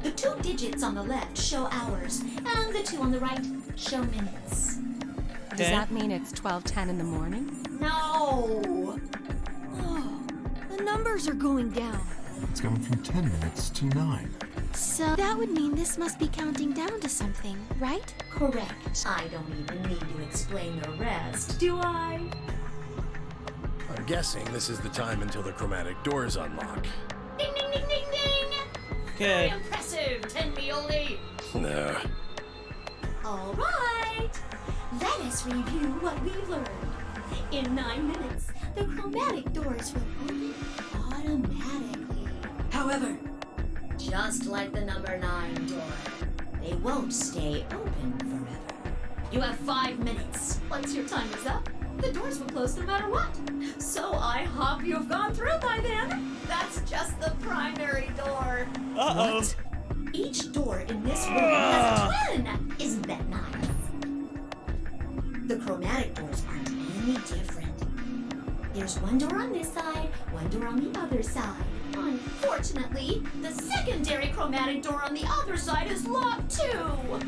The 2 digits on the left show hours, and the 2 on the right show minutes. Does Okay. that mean it's 12:10 in the morning? No! Oh, the numbers are going down. It's gone from 10 minutes to 9. So that would mean this must be counting down to something, right? Correct. I don't even need to explain the rest, do I? I'm guessing this is the time until the chromatic doors unlock. Ding, ding, ding, ding, ding! Very Okay. impressive, 10-me-oldie! Nah. All right, let us review what we've learned. In 9 minutes, the chromatic doors will open automatically. However, Just like the number 9 door, they won't stay open forever. You have 5 minutes. Once your time is up, the doors will close no matter what. So I hope you've gone through by then. That's just the primary door. Uh-oh. What? Each door in this room has a twin. Isn't that nice? The chromatic doors aren't any different. There's one door on this side, one door on the other side. Unfortunately, the secondary chromatic door on the other side is locked too.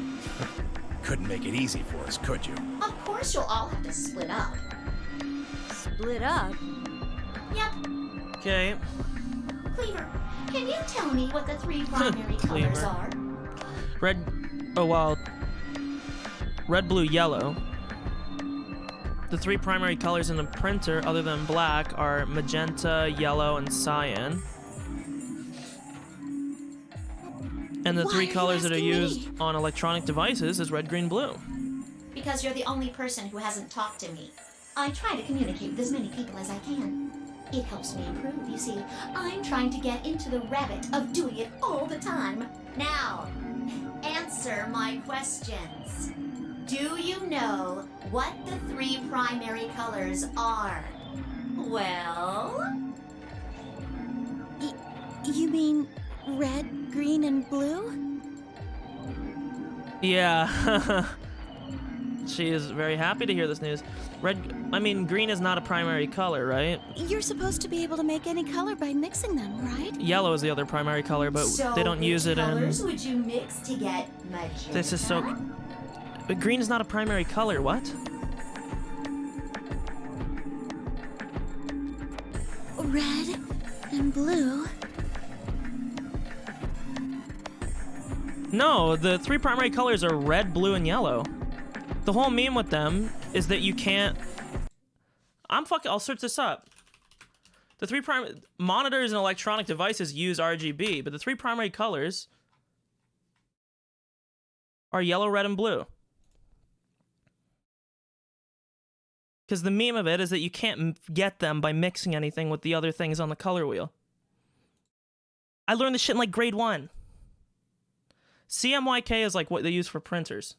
Couldn't make it easy for us, could you? Of course, you'll all have to split up. Split up? Yep. Okay. Cleaver, can you tell me what the 3 primary colors Cleaver. are? Red. Oh, wow. Red, blue, yellow. The 3 primary colors in the printer, other than black, are magenta, yellow, and cyan. And the Why 3 are you colors that are asking used me? on electronic devices is red, green, blue. Because you're the only person who hasn't talked to me. I try to communicate with as many people as I can. It helps me improve, you see. I'm trying to get into the habit of doing it all the time. Now, answer my questions. Do you know what the 3 primary colors are? Well, You mean red, green, and blue? Yeah. She is very happy to hear this news. Green is not a primary color, right? You're supposed to be able to make any color by mixing them, right? Yellow is the other primary color, but so they don't which use it in... colors would you mix to get magenta? This is so... But green is not a primary color, what? Red and blue. No, the 3 primary colors are red, blue, and yellow. The whole meme with them is that you can't... I'll search this up. The 3 monitors and electronic devices use RGB, but the 3 primary colors are yellow, red, and blue. Because the meme of it is that you can't get them by mixing anything with the other things on the color wheel. I learned this shit in like grade 1. CMYK is like what they use for printers.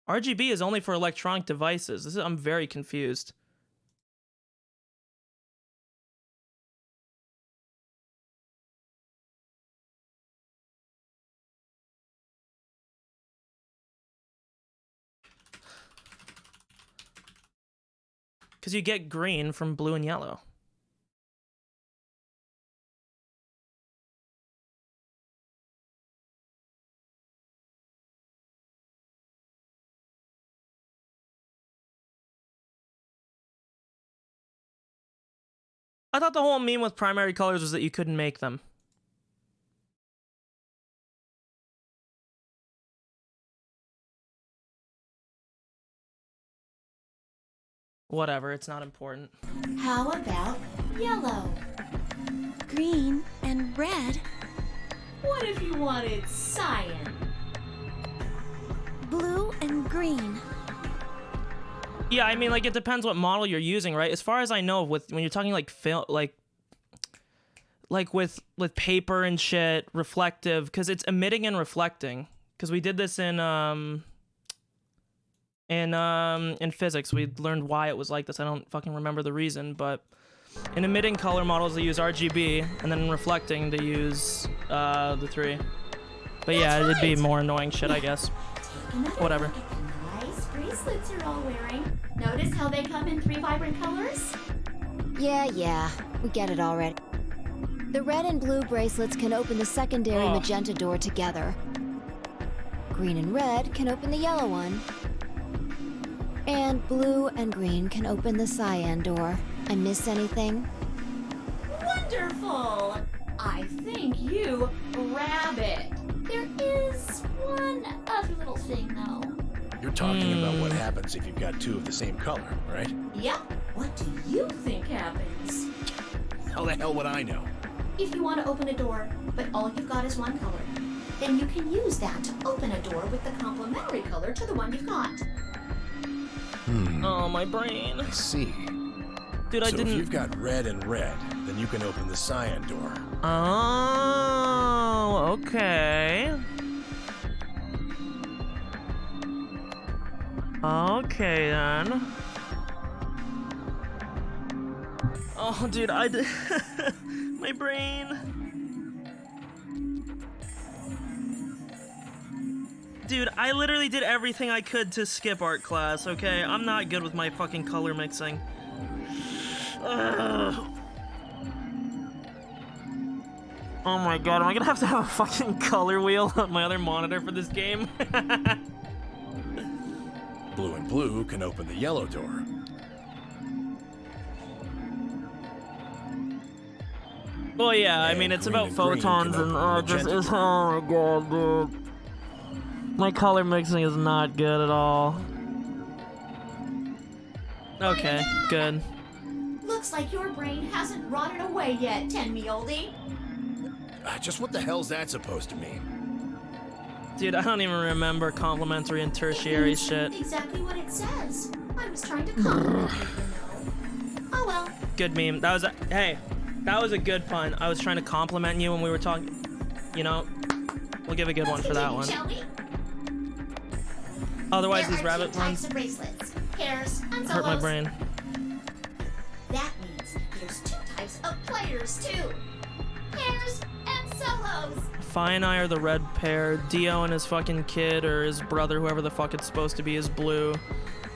RGB is only for electronic devices. I'm very confused. Because you get green from blue and yellow. I thought the whole meme with primary colors was that you couldn't make them. Whatever, it's not important. How about yellow? Green and red. What if you wanted cyan? Blue and green. Yeah, I mean, like, it depends what model you're using, right? As far as I know, when you're talking like film, like with paper and shit, reflective, because it's emitting and reflecting. Because we did this in physics. We learned why it was like this. I don't fucking remember the reason, but in emitting color models they use RGB, and then in reflecting they use the 3. But yeah, it'd be more annoying shit, I guess. Whatever. Look at the nice bracelets you're all wearing. Notice how they come in 3 vibrant colors? Yeah, we get it already. The red and blue bracelets can open the secondary magenta door together. Green and red can open the yellow one. And blue and green can open the cyan door. I miss anything? Wonderful! I think you rabbit. There is one other little thing, though. You're talking about what happens if you've got 2 of the same color, right? Yep. What do you think happens? How the hell would I know? If you want to open a door, but all you've got is one color, then you can use that to open a door with the complementary color to the one you've got. Oh, my brain. I see. Dude, So if you've got red and red, then you can open the cyan door. Oh, okay. Okay, then. Oh, dude, my brain. Dude, I literally did everything I could to skip art class, okay? I'm not good with my fucking color mixing. Ugh. Oh my god, am I gonna have to have a fucking color wheel on my other monitor for this game? Blue and blue can open the yellow door. Well, yeah, I mean, it's about photons and just is. Oh my god, dude. My color mixing is not good at all. Okay, good. Looks like your brain hasn't rotted away yet, 10-me-oldie. Just what the hell's that supposed to mean? Dude, I don't even remember complementary and tertiary shit. Exactly what it says. I was trying to compliment you, you know. Oh well. Good meme. That was hey, that was a good pun. I was trying to compliment you when we were talking. You know, we'll give a good one for that one. Shall we? Otherwise, there these are rabbit 2 ones types of bracelets. Pairs and solos. hurt my brain. That means there's 2 types of players too. Pairs and solos. Fi and I are the red pair. Dio and his fucking kid or his brother, whoever the fuck it's supposed to be, is blue.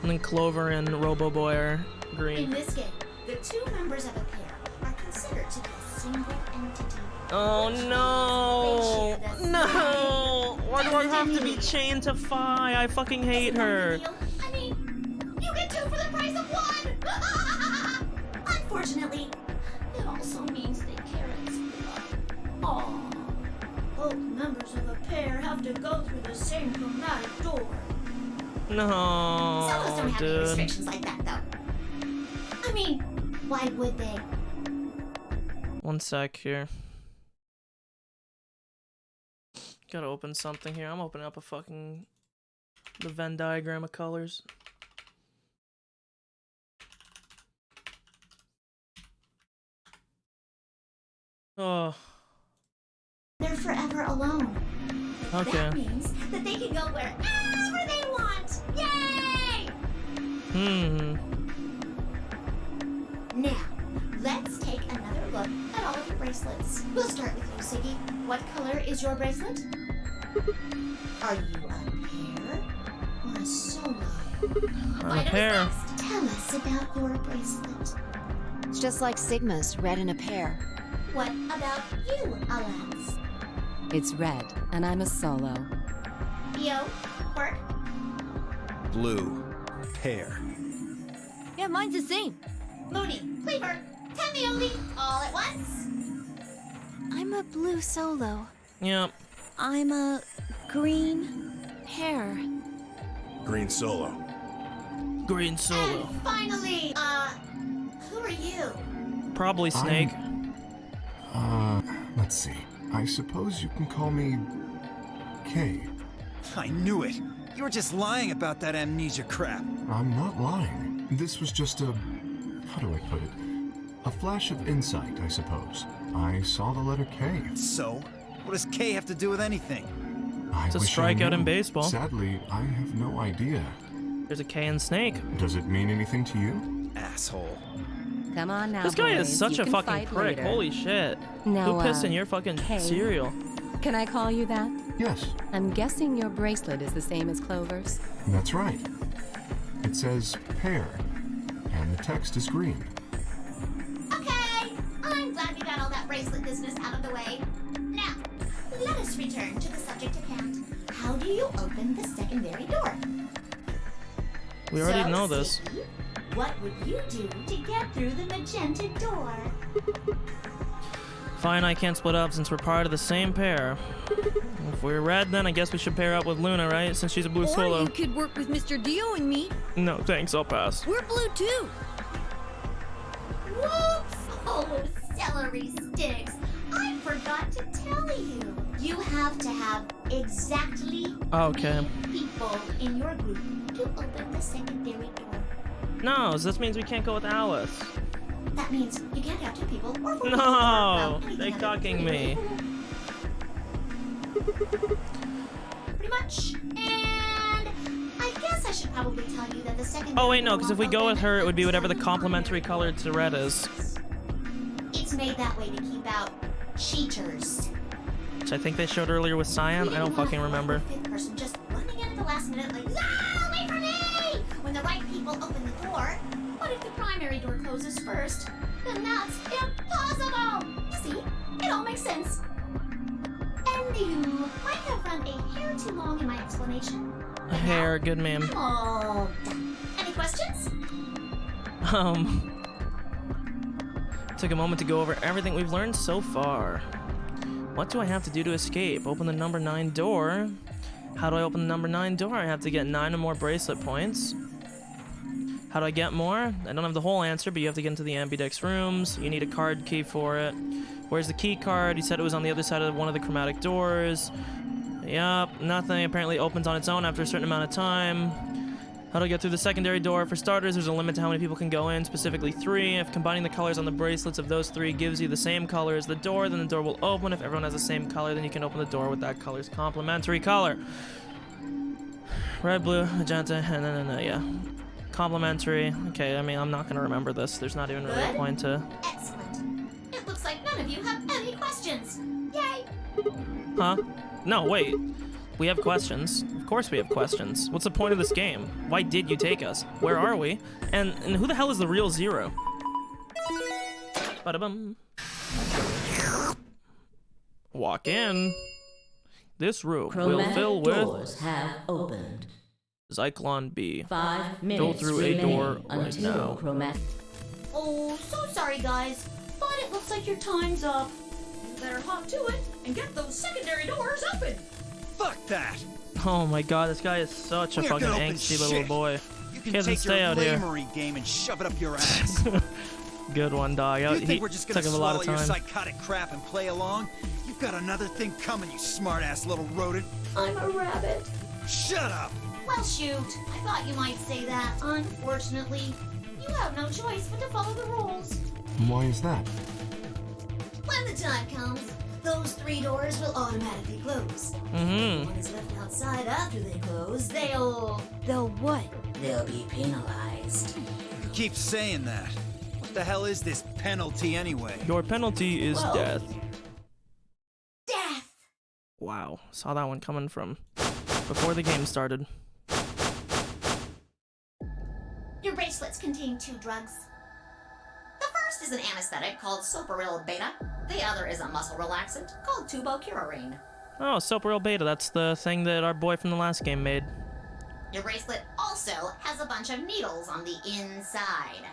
And then Clover and Robo Boy are green. In this game, the 2 members of a pair are considered to be a single entity. Oh no! No! Why do I have to be chained to Fi? I fucking hate her. I mean, you get 2 for the price of 1! Unfortunately, it also means they care and split up. Aww. Both members of a pair have to go through the same chromatic door. No, Solos don't have any dude. restrictions like that, though. I mean, why would they? One sec here. Gotta open something here. I'm opening up the Venn diagram of colors. Oh. They're forever alone. Okay. That means that they can go wherever they want. Yay! Now, let's take another look at all of your bracelets. We'll start with you, Siggy. What color is your bracelet? Are you a pair or a solo? I'm a pair. Tell us about your bracelet. It's just like Sigma's, red in a pair. What about you, Alance? It's red, and I'm a solo. Yo, Quirk? Blue. Pair. Yeah, mine's the same. Mooney, Cleaver? Tell me only all at once. I'm a blue solo. Yep. I'm a green pear. Green Solo. Green Solo. And finally, who are you? Probably Snake. Let's see. I suppose you can call me Kay. I knew it. You were just lying about that amnesia crap. I'm not lying. This was just a... how do I put it? A flash of insight, I suppose. I saw the letter K. So, what does K have to do with anything? It's a wish I strikeout knew. in baseball. Sadly, I have no idea. There's a K in Snake. Does it mean anything to you? Asshole. Come on now, This guy boys. is such You a can fucking fight prick. later. Holy shit. Now, Who pissed in your fucking Kay. cereal? Can I call you that? Yes, I'm guessing your bracelet is the same as Clover's. that's right. It says pear, and the text is green. Okay, I'm glad we got all that bracelet business out of the way. Now, let us return to the subject at hand. How do you open the secondary door? We already So, know this. Sadie, what would you do to get through the magenta door? Fine, I can't split up since we're part of the same pair. If we're red, then I guess we should pair up with Luna, right? Since she's a blue Or solo. you could work with Mr. Dio and me. No, thanks, I'll pass. We're blue too. Whoops! Oh, celery sticks. I forgot to tell you. You have to have exactly Okay. 3 people in your group to open the secondary door. No, so this means we can't go with Alice. That means you can't have 2 people or 4 people. No! Well, anything They other cucking than me. 3. Pretty much. And I guess I should probably tell you that the secondary Oh, wait, no, door because if we won't go with open her, it would be whatever the until complementary the color to red is. It's made that way to keep out cheaters. Which I think they showed earlier with Cyan. I don't fucking remember. The 5th person just running in at the last minute like, ah, wait for me! When the right people open the door. What if the primary door closes first? Then that's impossible! You see, it all makes sense. And you might have run a hair too long in my explanation. A hair, good meme. I'm all done. Any questions? Took a moment to go over everything we've learned so far. What do I have to do to escape? Open the number 9 door. How do I open the number 9 door? I have to get 9 or more bracelet points. How do I get more? I don't have the whole answer, but you have to get into the ambidex rooms. You need a card key for it. Where's the key card? He said it was on the other side of one of the chromatic doors. Yup, nothing. Apparently opens on its own after a certain amount of time. How do I get through the secondary door? For starters, there's a limit to how many people can go in, specifically 3. If combining the colors on the bracelets of those 3 gives you the same color as the door, then the door will open. If everyone has the same color, then you can open the door with that color's complementary color. Red, blue, magenta, no, yeah. Complementary. Okay, I mean, I'm not gonna remember this. There's not even really a Good. point to... Excellent. It looks like none of you have any questions. Yay! Huh? No, wait. We have questions. Of course we have questions. What's the point of this game? Why did you take us? Where are we? And who the hell is the real Zero? Bada-bum. Walk in. This room will fill with doors have opened. Zyklon B. 5 minutes Go through a remain door right until now. chromatic. Oh, so sorry, guys. But it looks like your time's up. You better hop to it and get those secondary doors open. Fuck that! Oh my god, this guy is such a We are fucking gonna open angsty little shit. boy. You can Kids, take stay your out here. lamery game and shove it up your ass. Good one, dog. You He think we're just gonna took him a lot swallow of your time. psychotic crap and play along? You've got another thing coming, you smart-ass little rodent. I'm a rabbit. Shut up! Well, shoot. I thought you might say that. Unfortunately, you have no choice but to follow the rules. Why is that? When the time comes, those 3 doors will automatically close. Mm-hmm. What is left outside after they close, they'll what? They'll be penalized. You keep saying that. What the hell is this penalty anyway? Your penalty is Well- death. death. Wow, saw that one coming from before the game started. Your bracelets contain 2 drugs. The first is an anesthetic called Soparil Beta. The other is a muscle relaxant called Tubocurarine. Oh, Soparil Beta, that's the thing that our boy from the last game made. Your bracelet also has a bunch of needles on the inside.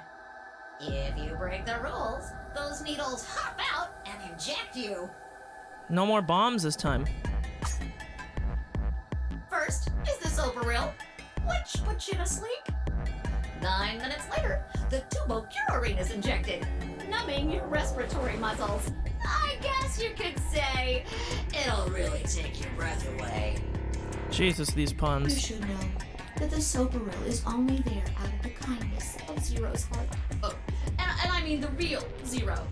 If you break the rules, those needles hop out and inject you. No more bombs this time. First is the Soparil, which puts you to sleep. 9 minutes later, the tubocurarine is injected, numbing your respiratory muscles. I guess you could say it'll really take your breath away. Jesus, these You puns. should know that the Soparil is only there out of the kindness of Zero's heart. Oh, and I mean the real Zero.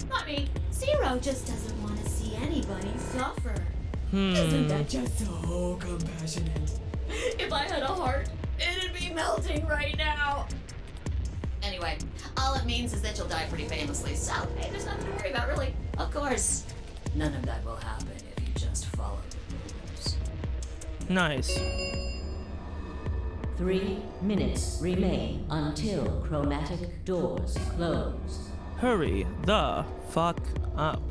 Not me. Zero just doesn't want to see anybody suffer. Isn't that just so compassionate? If I had a heart, it'd be melting right now. Anyway, all it means is that you'll die pretty painlessly, so hey, there's nothing to worry about, really. Of course, none of that will happen if you just follow the rules. Nice. 3 minutes remain until chromatic doors close. Hurry the fuck up.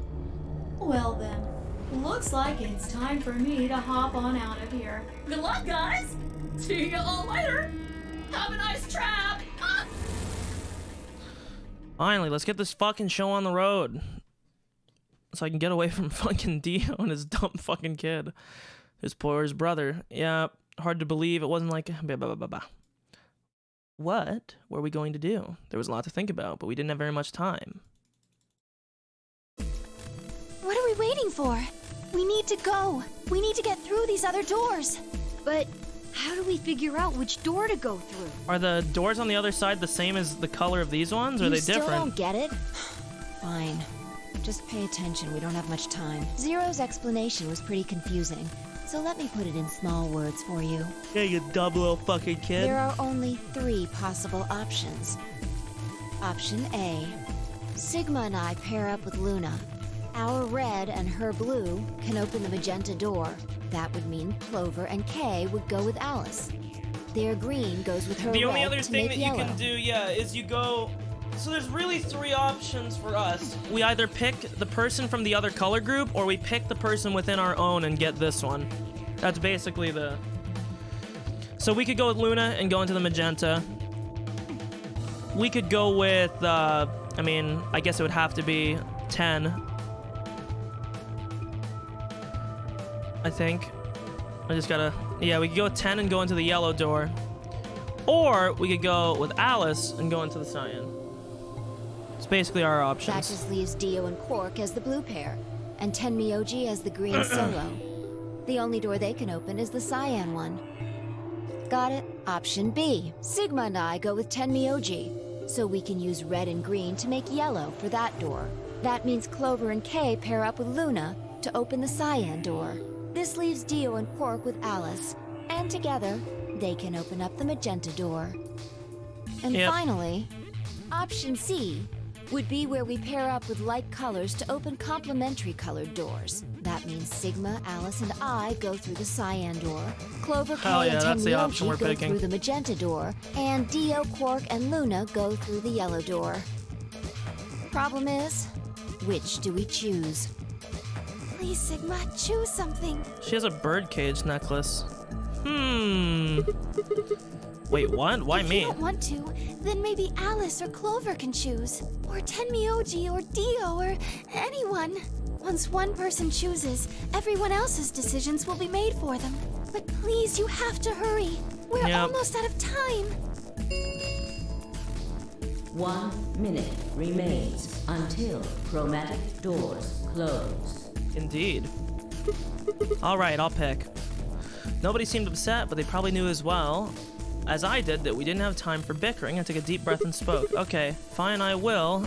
Well then, looks like it's time for me to hop on out of here. Good luck, guys! See you all later! Have a nice trap! Ah! Finally, let's get this fucking show on the road. So I can get away from fucking Dio and his dumb fucking kid. His brother. Yeah, hard to believe it wasn't like... Blah, blah, blah, blah. What were we going to do? There was a lot to think about, but we didn't have very much time. What are we waiting for? We need to go. We need to get through these other doors. But how do we figure out which door to go through? Are the doors on the other side the same as the color of these ones, or are You they still different? don't get it? Fine. Just pay attention, we don't have much time. Zero's explanation was pretty confusing, so let me put it in small words for you. Yeah, you dumb little fucking kid. There are only 3 possible options. Option A. Sigma and I pair up with Luna. Our red and her blue can open the magenta door. That would mean Clover and Kay would go with Alice. Their green goes with her The only red other to thing make that yellow. you can do, yeah, is you go... So there's really 3 options for us. We either pick the person from the other color group, or we pick the person within our own and get this one. That's basically the... So we could go with Luna and go into the magenta. We could go with, I mean, I guess it would have to be 10. I think. I just gotta... Yeah, we could go with 10 and go into the yellow door. Or we could go with Alice and go into the cyan. It's basically our That options. just leaves Dio and Quark as the blue pair, and Tenmyoji as the green solo. The only door they can open is the cyan one. Got it? Option B. Sigma and I go with Tenmyoji, so we can use red and green to make yellow for that door. That means Clover and Kay pair up with Luna to open the cyan door. This leaves Dio and Quark with Alice, and together, they can open up the magenta door. And Yep. finally, option C would be where we pair up with like colors to open complementary colored doors. That means Sigma, Alice, and I go through the cyan door, Clover, Hell Kay, yeah, and that's the option we're Tenmyoji go picking. through the magenta door, and Dio, Quark, and Luna go through the yellow door. Problem is, which do we choose? Please, Sigma, choose something. She has a birdcage necklace. Wait, what? Why If me? you don't want to, then maybe Alice or Clover can choose. Or Tenmyoji or Dio or anyone. Once one person chooses, everyone else's decisions will be made for them. But please, you have to hurry. We're Yep. almost out of time. 1 minute remains until chromatic doors close. Indeed. Alright, I'll pick. Nobody seemed upset, but they probably knew as well as I did that we didn't have time for bickering. I took a deep breath and spoke. Okay, fine, I will.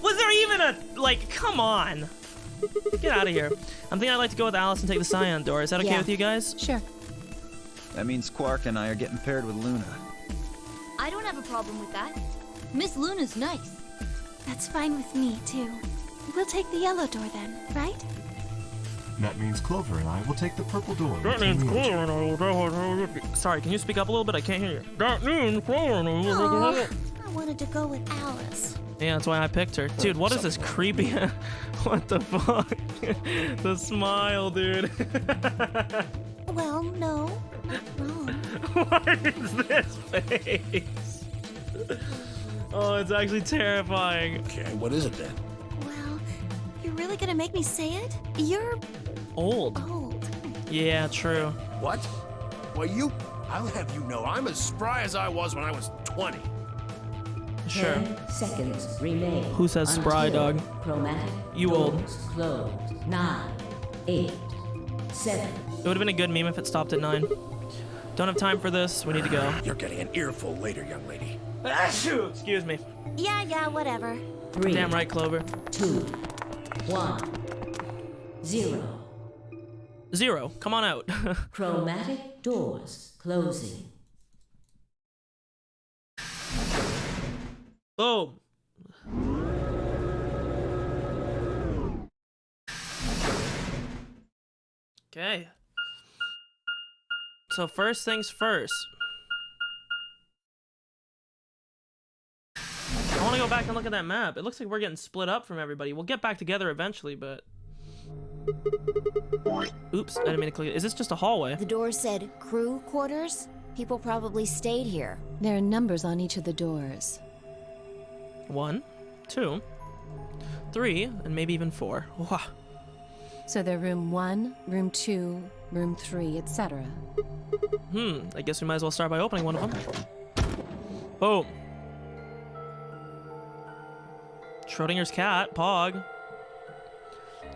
Was there even a... Like, come on. Get out of here. I'm thinking I'd like to go with Alice and take the cyan door. Is that okay Yeah. with you guys? Sure. That means Quark and I are getting paired with Luna. I don't have a problem with that. Miss Luna's nice. That's fine with me, too. We'll take the yellow door then, right? That means Clover and I will take the purple door. That means Sorry, can you speak up a little bit? I can't hear you. That means Aw, I wanted to go with Alice. Yeah, that's why I picked her. Dude, what is this creepy... What the fuck? The smile, dude. Well, no, not wrong. What is this face? Oh, it's actually terrifying. Okay, what is it then? Well, you're really gonna make me say it? You're Old. old. Yeah, true. What? Well, I'll have you know I'm as spry as I was when I was 20. Sure. 10 seconds remain. Who says spry, until dog? Chromatic You old. doors close. 9, 8, 7. It would have been a good meme if it stopped at 9. Don't have time for this. We need to go. You're getting an earful later, young lady. Excuse me. Yeah, whatever. 3, Damn right, Clover. 2, 1, 0. 0. Come on out. Chromatic doors closing. Boom. Okay. So first things first. I want to go back and look at that map. It looks like we're getting split up from everybody. We'll get back together eventually, but... Oops, I didn't mean to click it. Is this just a hallway? The door said crew quarters? People probably stayed here. There are numbers on each of the doors. 1, 2, 3, and maybe even 4. Wow. So they're room 1, room 2, room 3, etc. I guess we might as well start by opening one of them. Boom. Schrodinger's cat, Pog.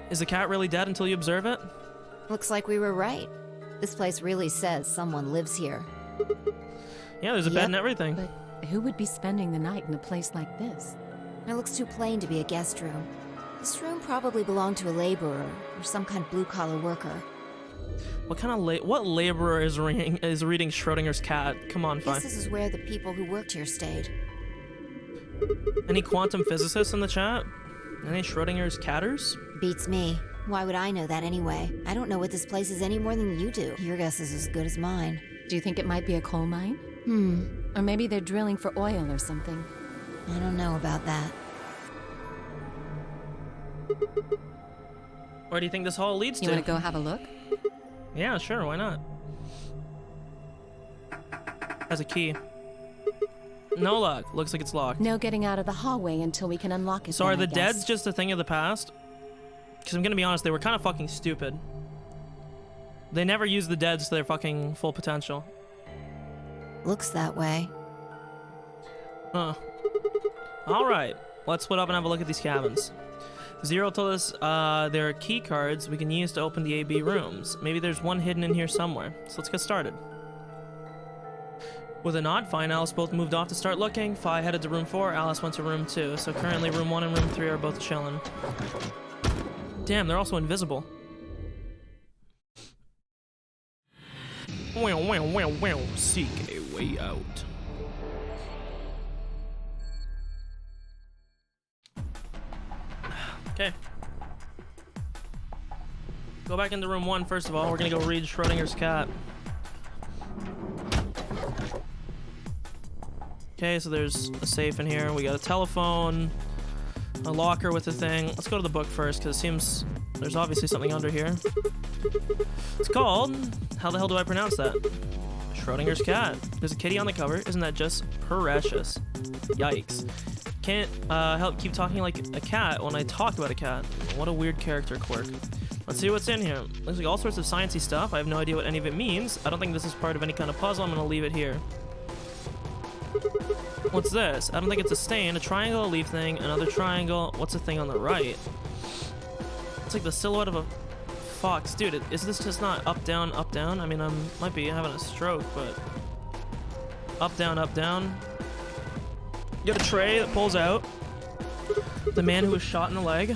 Is the cat really dead until you observe it? Looks like we were right. This place really says someone lives here. Yeah, there's a bed and everything. But who would be spending the night in a place like this? It looks too plain to be a guest room. This room probably belonged to a laborer or some kind of blue-collar worker. What kind of what laborer is reading Schrodinger's cat? Come on, I fine. guess this is where the people who worked here stayed. Any quantum physicists in the chat? Any Schrodinger's catters? Beats me. Why would I know that anyway? I don't know what this place is any more than you do. Your guess is as good as mine. Do you think it might be a coal mine? Or maybe they're drilling for oil or something. I don't know about that. Where do you think this hall leads You to? want to go have a look? Yeah, sure, why not? Has a key. No luck. Looks like it's locked. No getting out of the hallway until we can unlock it. So then, are the I guess. deads just a thing of the past? Because I'm gonna be honest, they were kind of fucking stupid. They never used the deads to their fucking full potential. Looks that way. Huh. Alright, let's split up and have a look at these cabins. Zero told us there are key cards we can use to open the AB rooms. Maybe there's one hidden in here somewhere. So let's get started. With a nod, Fi and Alice both moved off to start looking. Fi headed to room 4, Alice went to room 2. So currently room 1 and room 3 are both chilling. Damn, they're also invisible. Wow, seek a way out. Okay. Go back into room 1 first of all. We're gonna go read Schrodinger's cat. Okay, so there's a safe in here. We got a telephone, a locker with a thing. Let's go to the book first, because it seems there's obviously something under here. It's called, how the hell do I pronounce that? Schrodinger's cat. There's a kitty on the cover. Isn't that just precious? Yikes. Can't help keep talking like a cat when I talk about a cat. What a weird character quirk. Let's see what's in here. Looks like all sorts of sciencey stuff. I have no idea what any of it means. I don't think this is part of any kind of puzzle. I'm gonna leave it here. What's this? I don't think it's a stain. A triangle, a leaf thing, another triangle. What's the thing on the right? It's like the silhouette of a fox. Dude, is this just not up, down, up, down? I mean, I might be having a stroke, but... Up, down, up, down. You got a tray that pulls out. The man who was shot in the leg.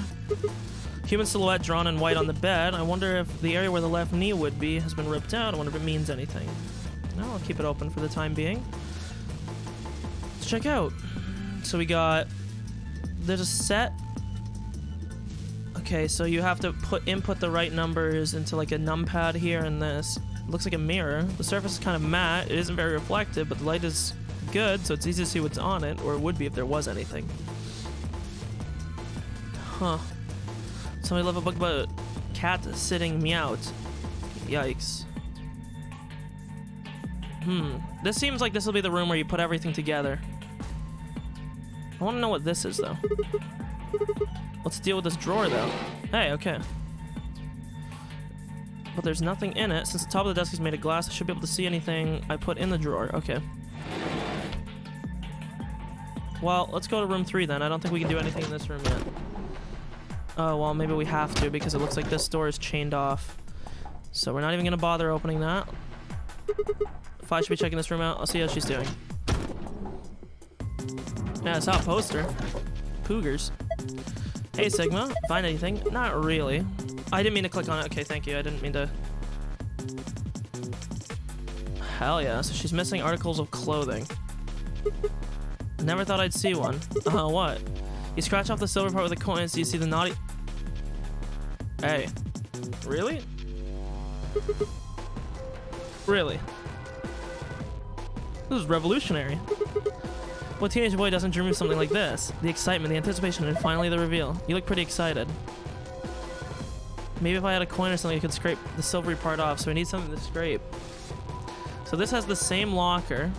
Human silhouette drawn in white on the bed. I wonder if the area where the left knee would be has been ripped out. I wonder if it means anything. No, I'll keep it open for the time being. Let's check out. So we got... There's a set... Okay, so you have to input the right numbers into like a numpad here and this. It looks like a mirror. The surface is kind of matte. It isn't very reflective, but the light is good, so it's easy to see what's on it, or it would be if there was anything. Huh. Somebody left a book about a cat sitting meowed. Yikes. This seems like this will be the room where you put everything together. I want to know what this is, though. Let's deal with this drawer, though. Hey, okay. But there's nothing in it. Since the top of the desk is made of glass, I should be able to see anything I put in the drawer. Okay. Well, let's go to room 3 then. I don't think we can do anything in this room yet. Oh, well, maybe we have to because it looks like this door is chained off. So we're not even going to bother opening that. Fi should be checking this room out. I'll see how she's doing. Yeah, I saw a poster. Cougars. Hey, Sigma. Find anything? Not really. I didn't mean to click on it. Okay, thank you. I didn't mean to... Hell yeah. So she's missing articles of clothing. Never thought I'd see one. What? You scratch off the silver part with a coin so you see the naughty... Hey. Really? Really? This is revolutionary. What teenage boy doesn't dream of something like this? The excitement, the anticipation, and finally the reveal. You look pretty excited. Maybe if I had a coin or something, I could scrape the silvery part off, so I need something to scrape. So this has the same locker.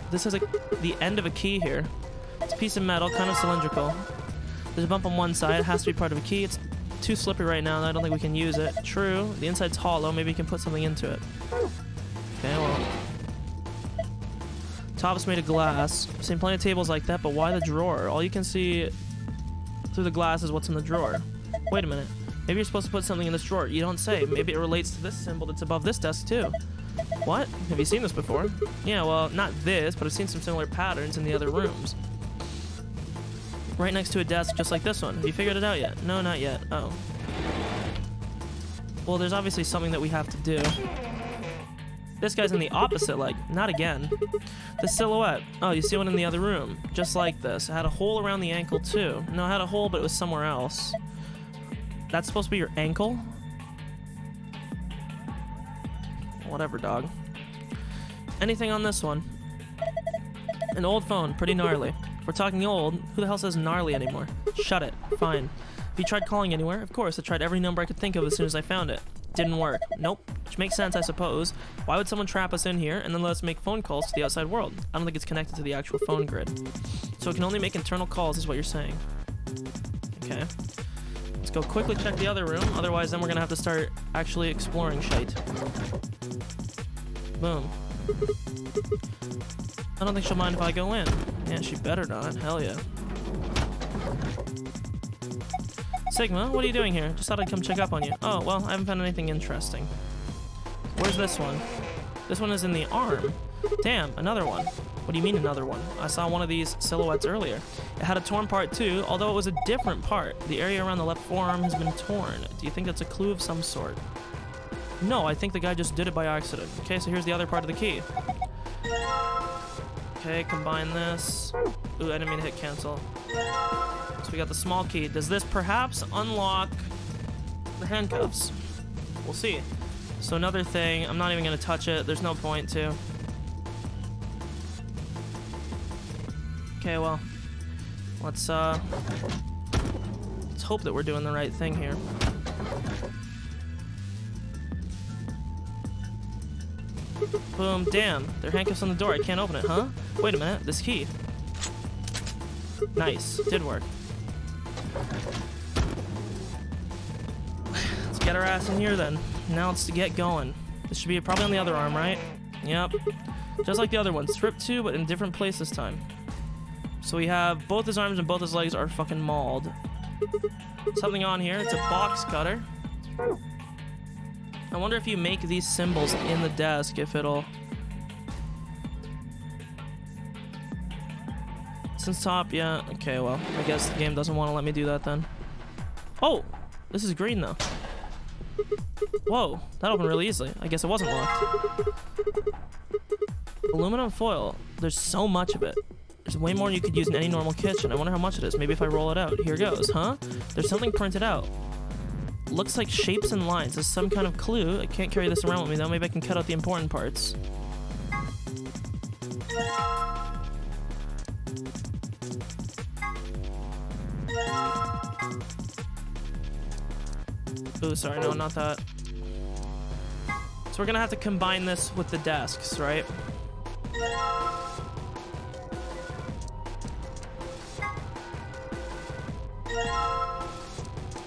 This has the end of a key here. It's a piece of metal, kind of cylindrical. There's a bump on one side. It has to be part of a key. It's too slippery right now, and I don't think we can use it. True. The inside's hollow. Maybe you can put something into it. Okay, well... Top's made of glass. I've seen plenty of tables like that, but why the drawer? All you can see through the glass is what's in the drawer. Wait a minute. Maybe you're supposed to put something in this drawer. You don't say. Maybe it relates to this symbol that's above this desk, too. What? Have you seen this before? Yeah, well, not this, but I've seen some similar patterns in the other rooms. Right next to a desk just like this one. Have you figured it out yet? No, not yet. Oh. Well, there's obviously something that we have to do. This guy's in the opposite leg. Not again. The silhouette. Oh, you see one in the other room. Just like this. It had a hole around the ankle, too. No, it had a hole, but it was somewhere else. That's supposed to be your ankle? Whatever, dog. Anything on this one? An old phone. Pretty gnarly. If we're talking old, who the hell says gnarly anymore? Shut it. Fine. Have you tried calling anywhere? Of course. I tried every number I could think of as soon as I found it. Didn't work. Nope. Which makes sense, I suppose. Why would someone trap us in here and then let us make phone calls to the outside world? I don't think it's connected to the actual phone grid. So it can only make internal calls is what you're saying. Okay. Let's go quickly check the other room. Otherwise, then we're gonna have to start actually exploring shite. Boom. I don't think she'll mind if I go in. Yeah, she better not. Hell yeah. Sigma, what are you doing here? Just thought I'd come check up on you. Oh, well, I haven't found anything interesting. Where's this one? This one is in the arm. Damn, another one. What do you mean another one? I saw one of these silhouettes earlier. It had a torn part too, although it was a different part. The area around the left forearm has been torn. Do you think that's a clue of some sort? No, I think the guy just did it by accident. Okay, so here's the other part of the key. Okay, combine this. Ooh, I didn't mean to hit cancel. So we got the small key. Does this perhaps unlock the handcuffs? We'll see. So another thing, I'm not even gonna touch it. There's no point to. Okay, well, let's hope that we're doing the right thing here. Boom, damn. There are handcuffs on the door. I can't open it, huh? Wait a minute, this key. Nice, did work. Let's get our ass in here then. Now let's get going. This should be probably on the other arm, right? Yep. Just like the other one. Stripped too, but in a different place this time. So we have both his arms and both his legs are fucking mauled. Something on here. It's a box cutter. I wonder if you make these symbols in the desk, if it'll... Since top, yeah. Okay, well, I guess the game doesn't want to let me do that then. Oh! This is green, though. Whoa, that opened really easily. I guess it wasn't locked. Aluminum foil. There's so much of it. There's way more than you could use in any normal kitchen. I wonder how much it is. Maybe if I roll it out. Here goes, huh? There's something printed out. Looks like shapes and lines. There's some kind of clue. I can't carry this around with me, though. Maybe I can cut out the important parts. Ooh, sorry, no, not that. So we're gonna have to combine this with the desks, right?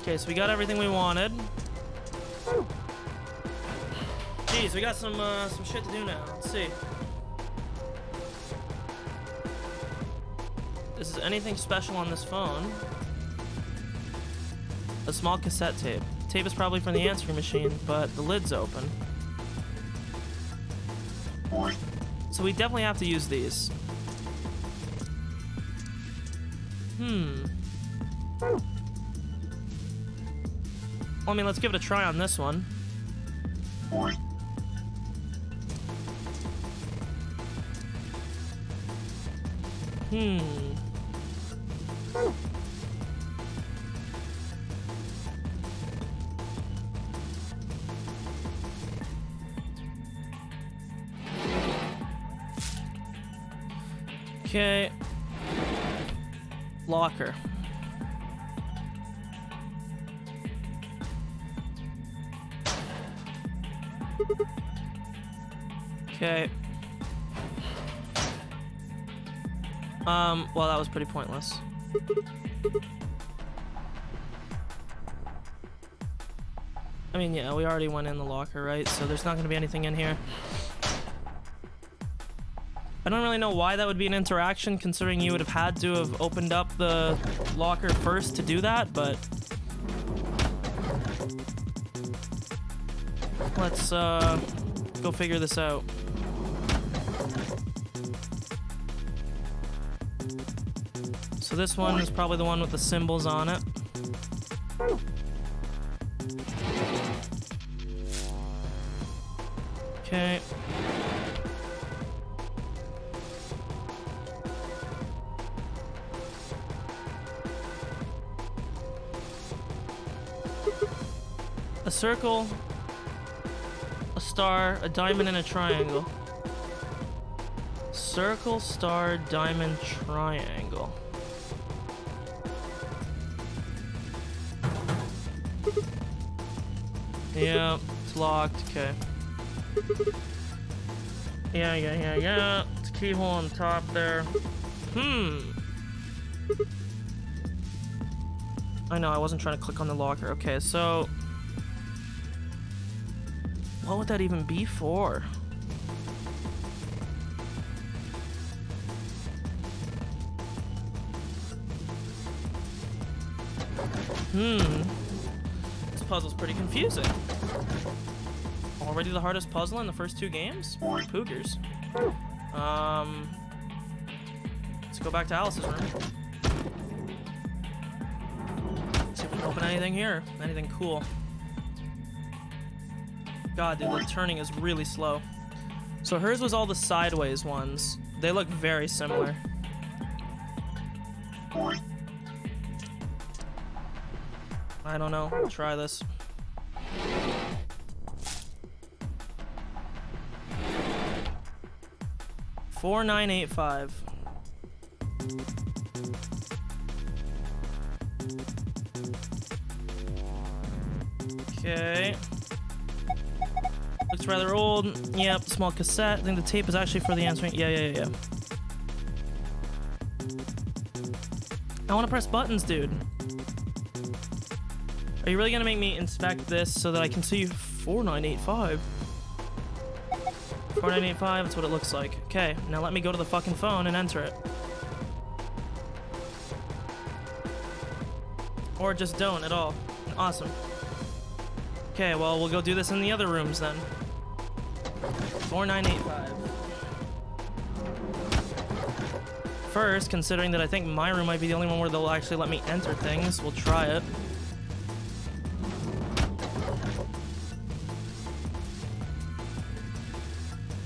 Okay, so we got everything we wanted. Jeez, we got some shit to do now. Let's see. Is anything special on this phone? A small cassette tape. Tape is probably from the answering machine, but the lid's open. So we definitely have to use these. I mean, let's give it a try on this one. Okay. Locker. Okay. Well, that was pretty pointless. I mean, yeah, we already went in the locker, right? So there's not gonna be anything in here. I don't really know why that would be an interaction, considering you would have had to have opened up the locker first to do that, but... let's, go figure this out. So this one is probably the one with the symbols on it. Okay. A circle, a star, a diamond, and a triangle. Circle, star, diamond, triangle. Yeah, it's locked. Okay. Yeah. It's a keyhole on top there. I know, I wasn't trying to click on the locker. Okay, so... what would that even be for? This puzzle's pretty confusing. Already the hardest puzzle in the first 2 games? Poogers. Let's go back to Alice's room. See if we can open anything here. Anything cool. God, dude, the turning is really slow. So hers was all the sideways ones. They look very similar. I don't know. We'll try this. $4985. Okay. Looks rather old. Yep, small cassette. I think the tape is actually for the answering. Yeah. I want to press buttons, dude. Are you really gonna make me inspect this so that I can see $4985? $4985, that's what it looks like. Okay, now let me go to the fucking phone and enter it. Or just don't at all. Awesome. Okay, well, we'll go do this in the other rooms then. $4985. First, considering that I think my room might be the only one where they'll actually let me enter things, we'll try it.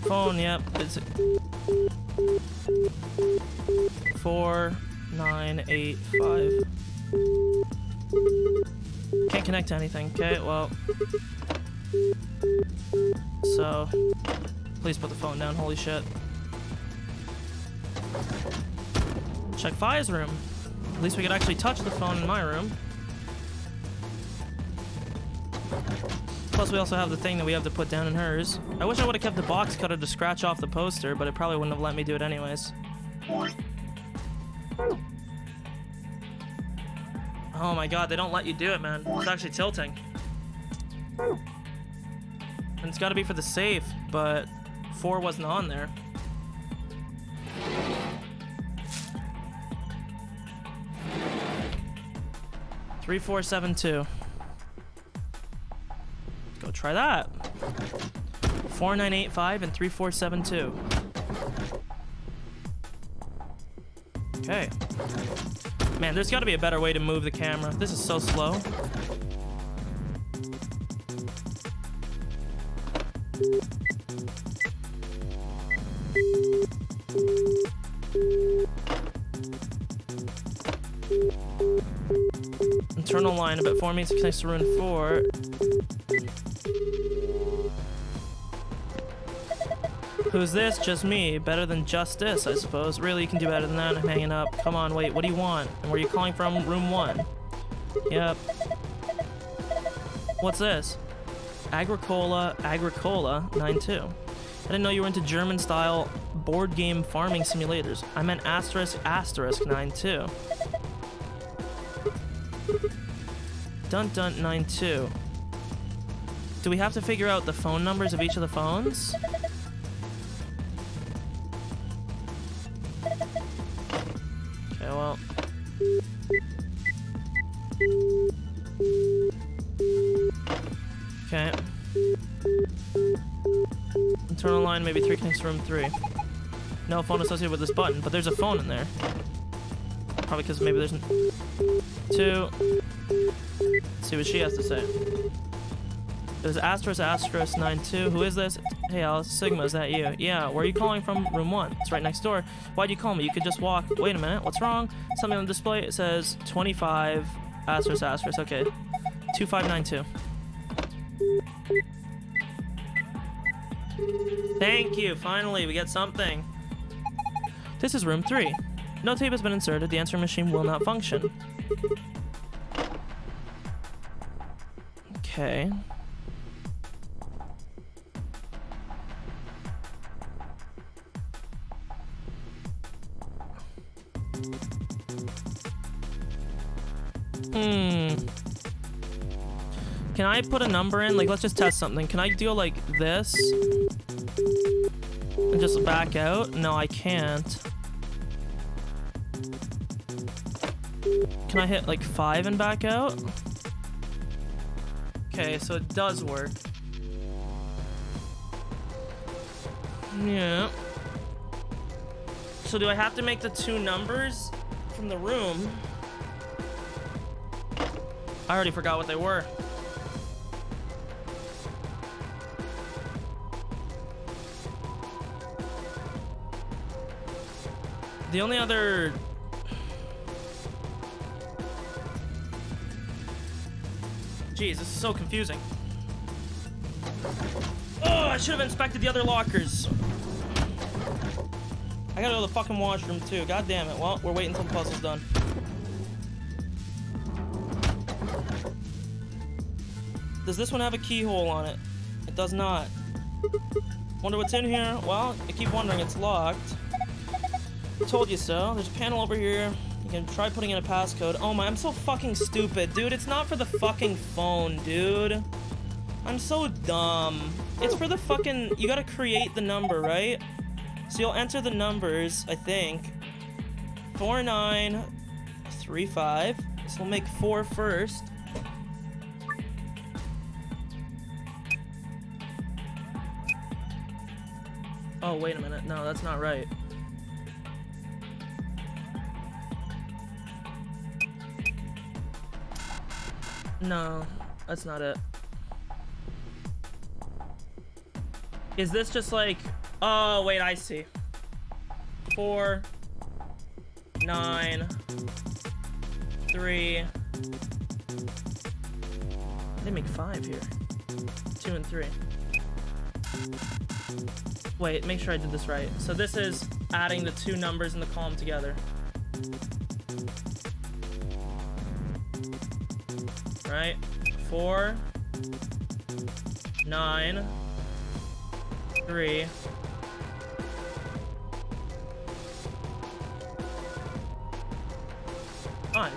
Phone, yep, it's 4985. Can't connect to anything. Okay, well. So, please put the phone down. Holy shit. Check Fi's room. At least we could actually touch the phone in my room. Plus, we also have the thing that we have to put down in hers. I wish I would have kept the box cutter to scratch off the poster, but it probably wouldn't have let me do it anyways. Oh my god, they don't let you do it, man. It's actually tilting. And it's gotta be for the safe, but 4 wasn't on there. Three, 4, 7, 2. Let's go try that. 4, 9, 8, 5 and 3, 4, 7, 2. Okay. Man, there's got to be a better way to move the camera. This is so slow. Internal line about 4 means it connects to rune 4. Who's this? Just me. Better than justice, I suppose. Really, you can do better than that. I'm hanging up. Come on, wait. What do you want? And where are you calling from? Room 1. Yep. What's this? Agricola 92. I didn't know you were into German-style board game farming simulators. I meant asterisk 92. Dun 92. Do we have to figure out the phone numbers of each of the phones? Okay, well. Okay. Internal line, maybe 3 connects to room 3. No phone associated with this button, but there's a phone in there. Probably because maybe there's 2. Let's see what she has to say. There's asterisk 92. Who is this? Hey Alice, Sigma, is that you? Yeah, where are you calling from? Room 1. It's right next door. Why'd you call me? You could just walk. Wait a minute, what's wrong? Something on the display. It says 25 asterisk. Okay. 2592. Thank you. Finally, we get something. This is room 3. No tape has been inserted. The answering machine will not function. Okay. Can I put a number in? Like, let's just test something. Can I do like this? And just back out? No, I can't. Can I hit like 5 and back out? Okay, so it does work. Yeah. So do I have to make the 2 numbers from the room? I already forgot what they were. The only other... Jeez, this is so confusing. Oh, I should have inspected the other lockers. I gotta go to the fucking washroom too. God damn it. Well, we're waiting until the puzzle's done. Does this one have a keyhole on it? It does not. Wonder what's in here? Well, I keep wondering. It's locked. Told you so. There's a panel over here. You can try putting in a passcode. Oh my, I'm so fucking stupid, dude. It's not for the fucking phone, dude. I'm so dumb. It's for the fucking... You gotta create the number, right? So you'll enter the numbers, I think. 4935. So we'll make 4 first. Oh, wait a minute. No, that's not right. No, that's not it. Is this just like... Oh, wait, I see. 4, 9, 3. I didn't make 5 here. 2 and 3. Wait, make sure I did this right. So this is adding the 2 numbers in the column together. Right? 4, 9, 3. Fine.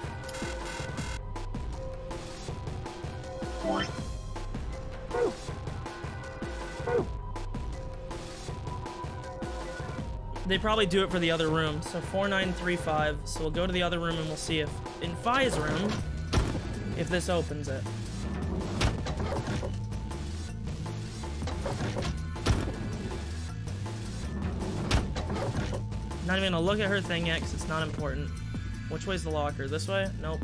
They probably do it for the other room. So 4935. So we'll go to the other room and we'll see if in Phi's room, if this opens it. Not even gonna look at her thing yet because it's not important. Which way's the locker? This way? Nope.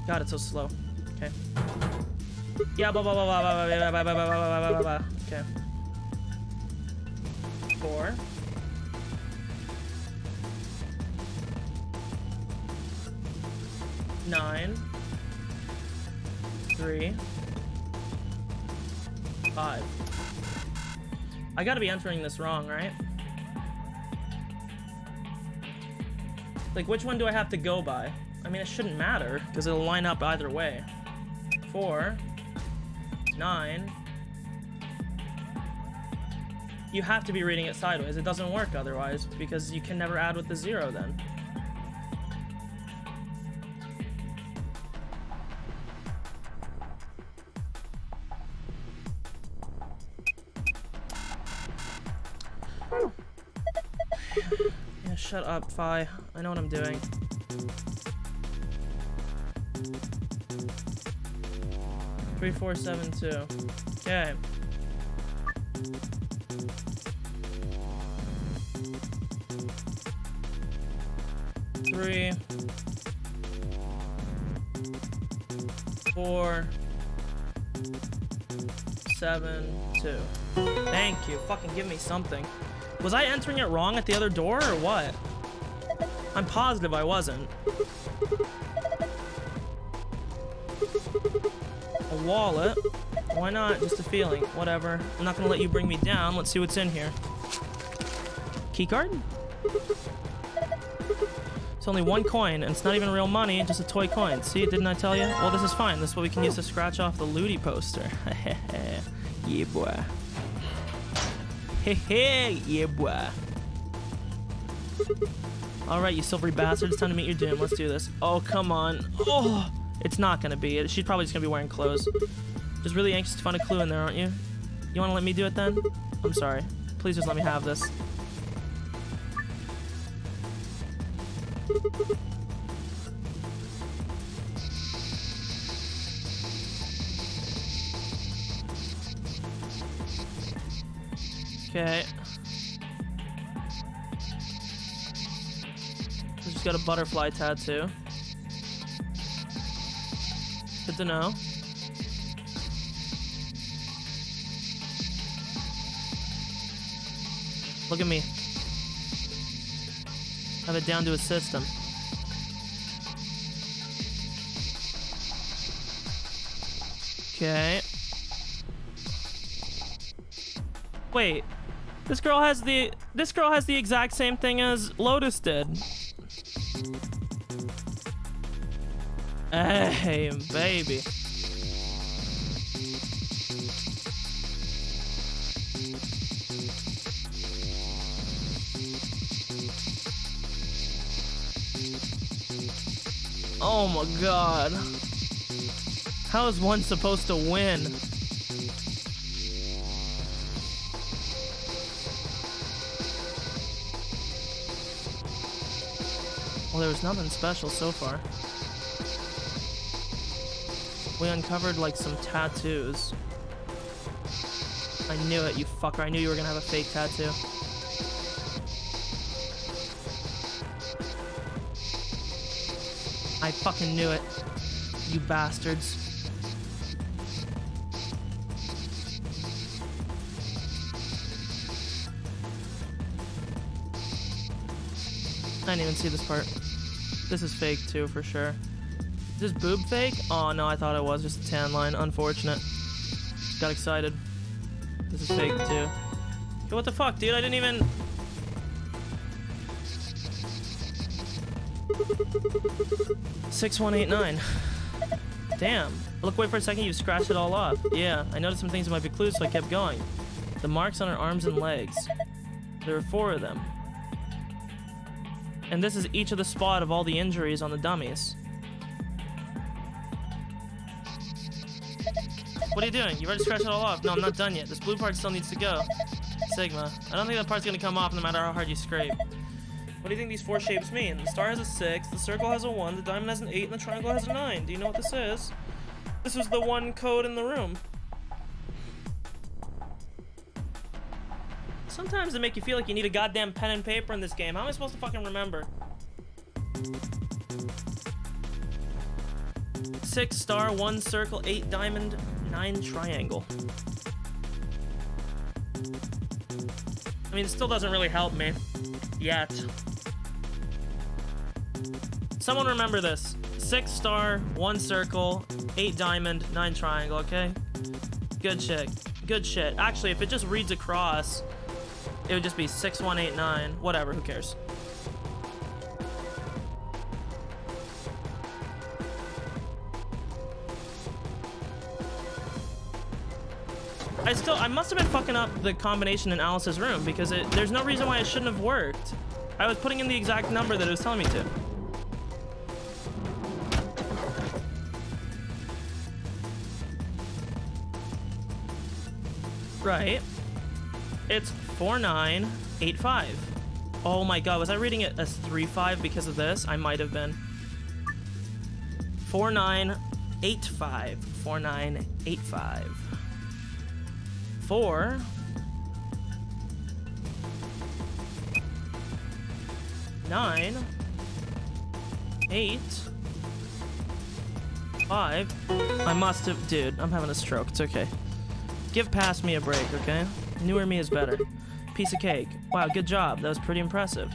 God, it's so slow. Okay. Yeah, blah, blah, blah, blah, blah, blah, blah, blah, blah, blah, blah, blah. Okay. 4. 9. 3. 5. I gotta be entering this wrong, right? Like, which one do I have to go by? I mean, it shouldn't matter, because it'll line up either way. 4. 9. You have to be reading it sideways. It doesn't work otherwise, because you can never add with the 0 then. Yeah, shut up, Phi. I know what I'm doing. Three, 4, 7, 2. Okay. Three, 4, 7, 2. Thank you. Fucking give me something. Was I entering it wrong at the other door or what? I'm positive I wasn't. A wallet? Why not? Just a feeling. Whatever. I'm not gonna let you bring me down. Let's see what's in here. Keycard? It's only 1 coin, and it's not even real money, just a toy coin. See, didn't I tell you? Well, this is fine. This is what we can use to scratch off the Looty poster. Yeah, boy. Hey, yeah, boy. Alright, you silvery bastards, time to meet your doom. Let's do this. Oh, come on. Oh, it's not gonna be it. She's probably just gonna be wearing clothes. Just really anxious to find a clue in there, aren't you? You wanna let me do it then? I'm sorry. Please just let me have this. Okay. She's got a butterfly tattoo. Good to know. Look at me. Have it down to a system. Okay. Wait. This girl has the exact same thing as Lotus did. Hey, baby. Oh my god. How is one supposed to win? Well, there was nothing special so far. We uncovered like some tattoos. I knew it, you fucker. I knew you were gonna have a fake tattoo. I fucking knew it. You bastards. I didn't even see this part. This is fake too, for sure. Is this boob fake? Oh no, I thought it was just a tan line. Unfortunate. Got excited. This is fake too. Yo, what the fuck, dude? I didn't even... $6189. Damn. Look, wait for a second, you scratched it all off. Yeah, I noticed some things that might be clues, so I kept going. The marks on her arms and legs. There were 4 of them. And this is each of the spot of all the injuries on the dummies. What are you doing? You've already scratched it all off. No, I'm not done yet. This blue part still needs to go. Sigma. I don't think that part's gonna come off no matter how hard you scrape. What do you think these 4 shapes mean? The star has a 6, the circle has a 1, the diamond has an 8, and the triangle has a 9. Do you know what this is? This was the one code in the room. Sometimes they make you feel like you need a goddamn pen and paper in this game. How am I supposed to fucking remember? 6 star, 1 circle, 8 diamond, 9 triangle. I mean, it still doesn't really help me. Yet. Someone remember this. 6 star, 1 circle, 8 diamond, 9 triangle, okay? Good shit. Good shit. Actually, if it just reads across, it would just be 6189. Whatever, who cares? I must have been fucking up the combination in Alice's room because there's no reason why it shouldn't have worked. I was putting in the exact number that it was telling me to. Right. It's 4985. Oh my god, was I reading it as 35 because of this? I might have been. 4985. 4985. 4 9 8 5. I must have, dude, I'm having a stroke. It's okay. Give past me a break, okay? Newer me is better. Piece of cake. Wow, good job. That was pretty impressive.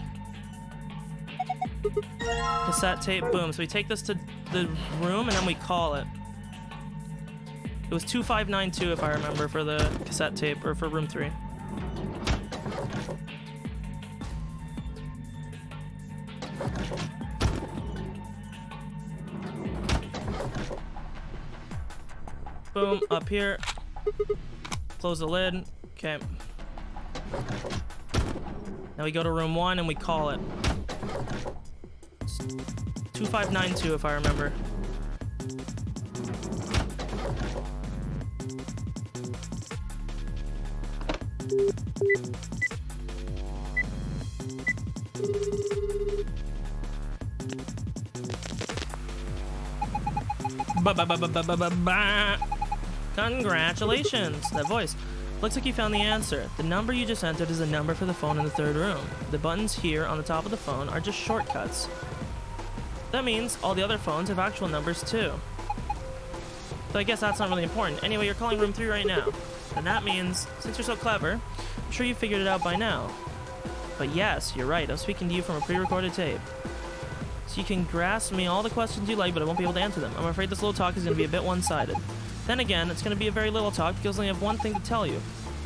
Cassette tape, boom. So we take this to the room and then we call it. It was 2592 if I remember for the cassette tape, or for room 3. Boom, up here. Close the lid. Okay. Now we go to room 1 and we call it. 2592 if I remember. Congratulations! That voice. Looks like you found the answer. The number you just entered is a number for the phone in the 3rd room. The buttons here on the top of the phone are just shortcuts. That means all the other phones have actual numbers too. But I guess that's not really important. Anyway, you're calling room 3 right now. And that means, since you're so clever, I'm sure you figured it out by now. But yes, you're right. I'm speaking to you from a pre-recorded tape. So you can grasp me all the questions you like, but I won't be able to answer them. I'm afraid this little talk is going to be a bit one-sided. Then again, it's going to be a very little talk because I only have one thing to tell you.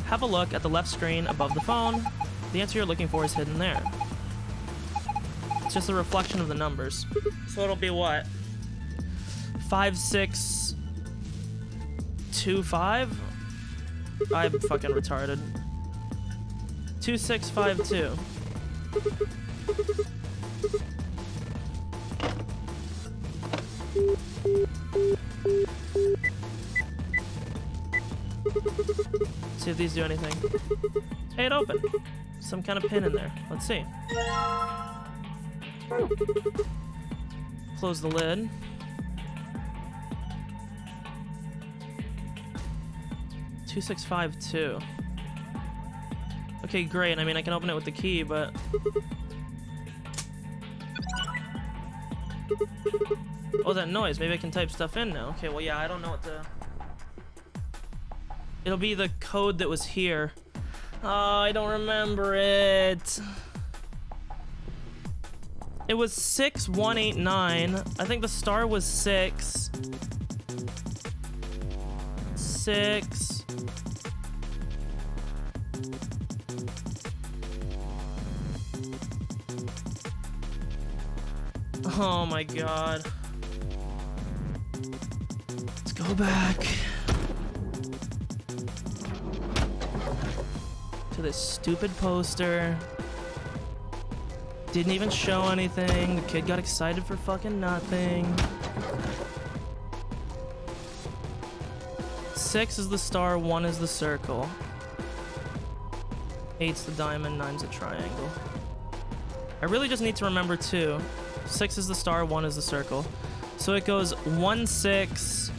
Have a look at the left screen above the phone. The answer you're looking for is hidden there. It's just a reflection of the numbers. So it'll be what? 5625? I'm fucking retarded. 2652. See if these do anything. Hey, it opened. Some kind of pin in there. Let's see. Close the lid. $2652. Okay, great. I mean, I can open it with the key, but... Oh, that noise. Maybe I can type stuff in now. Okay, well, yeah, I don't know what to... It'll be the code that was here. Oh, I don't remember it. It was 6189. I think the star was 6. 6. Oh my god. Let's go back to this stupid poster. Didn't even show anything. The kid got excited for fucking nothing. 6 is the star, 1 is the circle. 8's the diamond, 9's the triangle. I really just need to remember 2. 6 is the star, 1 is the circle. So it goes 1, 6,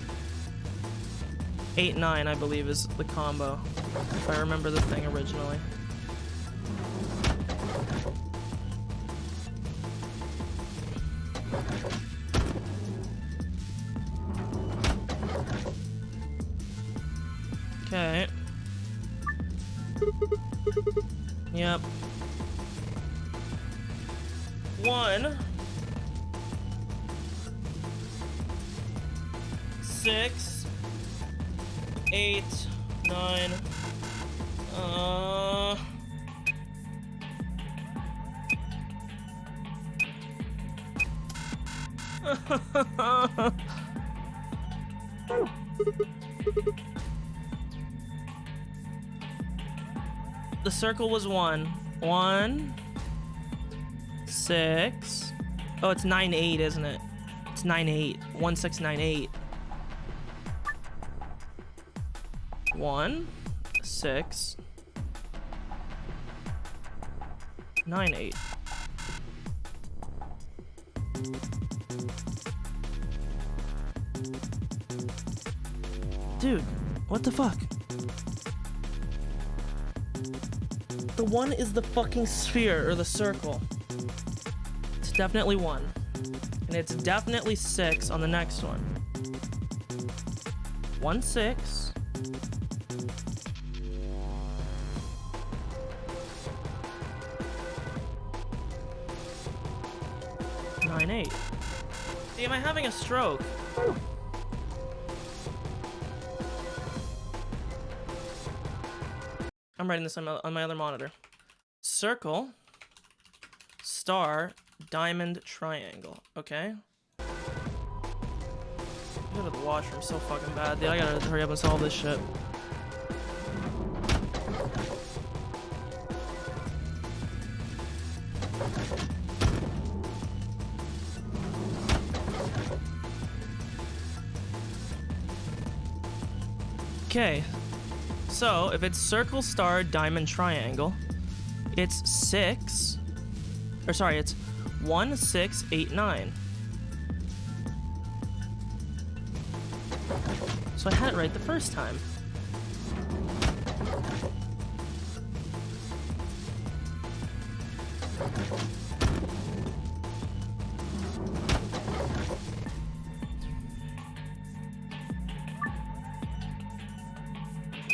8, 9, I believe is the combo. If I remember the thing originally. Okay. Yep. 1, 6, 8, 9. The circle was 1. 1, 6. Oh, it's 9, 8, isn't it? It's 9, 8. 1, 6, 9, 8. 1, 6, 9, 8. Dude, what the fuck? The 1 is the fucking sphere or the circle. It's definitely 1. And it's definitely 6 on the next one. 1, 6. 9, 8. See, am I having a stroke? I'm writing this on my other monitor. Circle, star, diamond, triangle. Okay. Go to the washroom so fucking bad, dude. I gotta hurry up and solve this shit. Okay. So, if it's circle, star, diamond, triangle, it's 6. Or sorry, it's 1, 6, 8, 9. So I had it right the first time.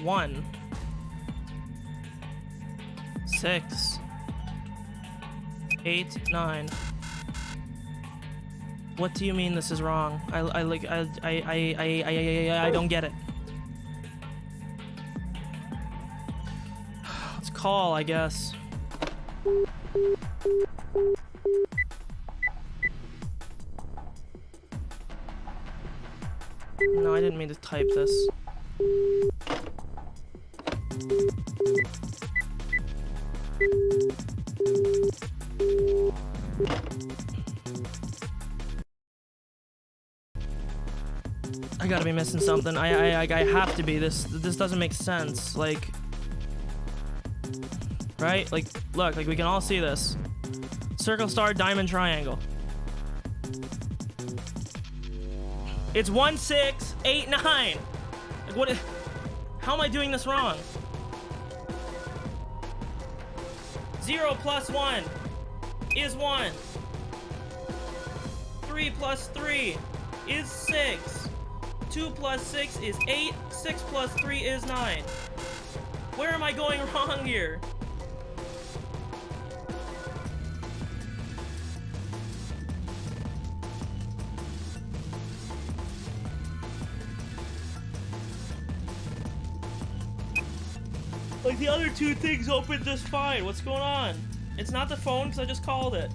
One, 6, 8, 9. What do you mean this is wrong? I don't get it. Let's call, I guess. No, I didn't mean to type this. I gotta be missing something. I have to be. This doesn't make sense. Like, right? Like, look, like we can all see this. Circle, star, diamond, triangle. It's 1, 6, 8, 9. Like, what? How am I doing this wrong? 0 plus 1 is 1. 3 plus 3 is 6. 2 plus 6 is 8. 6 plus 3 is 9. Where am I going wrong here? Like, the other two things open just fine. What's going on? It's not the phone because I just called it.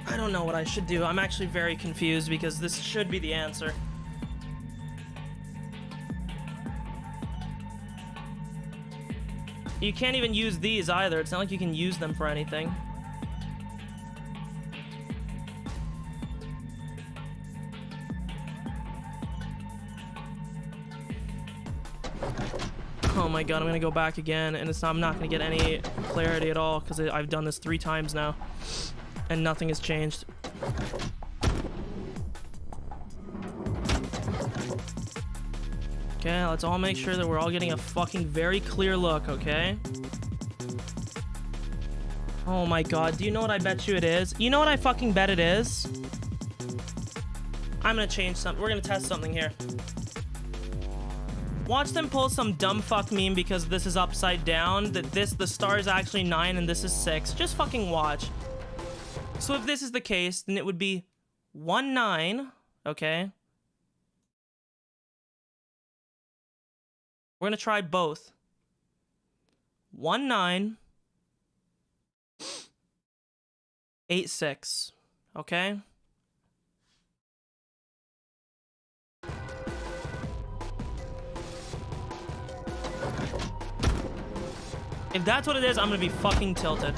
I don't know what I should do. I'm actually very confused because this should be the answer. You can't even use these either. It's not like you can use them for anything. Oh my god, I'm gonna go back again, and I'm not gonna get any clarity at all because I've done this 3 times now, and nothing has changed. Okay, let's all make sure that we're all getting a fucking very clear look, okay? Oh my god, do you know what I bet you it is? You know what I fucking bet it is? I'm gonna change something. We're gonna test something here. Watch them pull some dumb fuck meme because this is upside down, that the star is actually 9 and this is 6. Just fucking watch. So if this is the case, then it would be 1 9, okay? We're gonna try both. 1 9 8 6, okay? If that's what it is, I'm gonna be fucking tilted.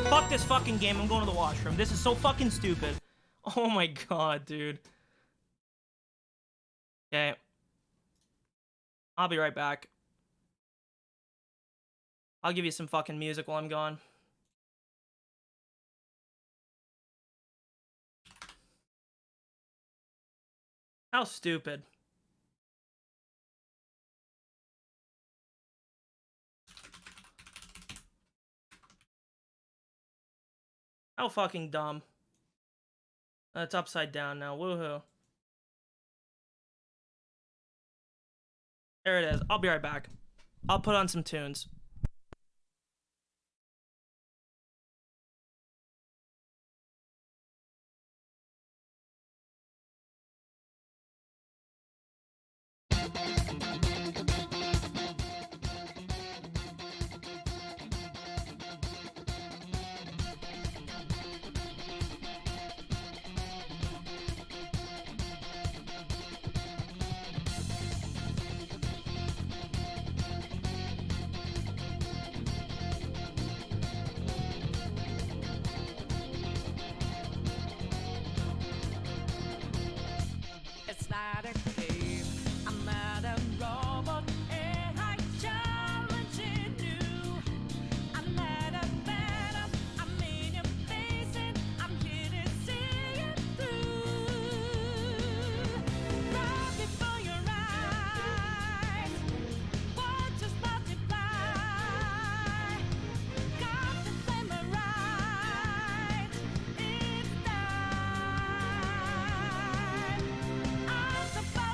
Fuck this fucking game. I'm going to the washroom. This is so fucking stupid. Oh my god, dude. Okay. I'll be right back. I'll give you some fucking music while I'm gone. How stupid. How fucking dumb. It's upside down now. Woohoo. There it is. I'll be right back. I'll put on some tunes. It's not a game, I'm not a robot, and I challenge you. I'm not a phantom, I'm in your face, and I'm here to see it through. Right before your eyes, words just multiply. Got the flame right, it's time. I'm supposed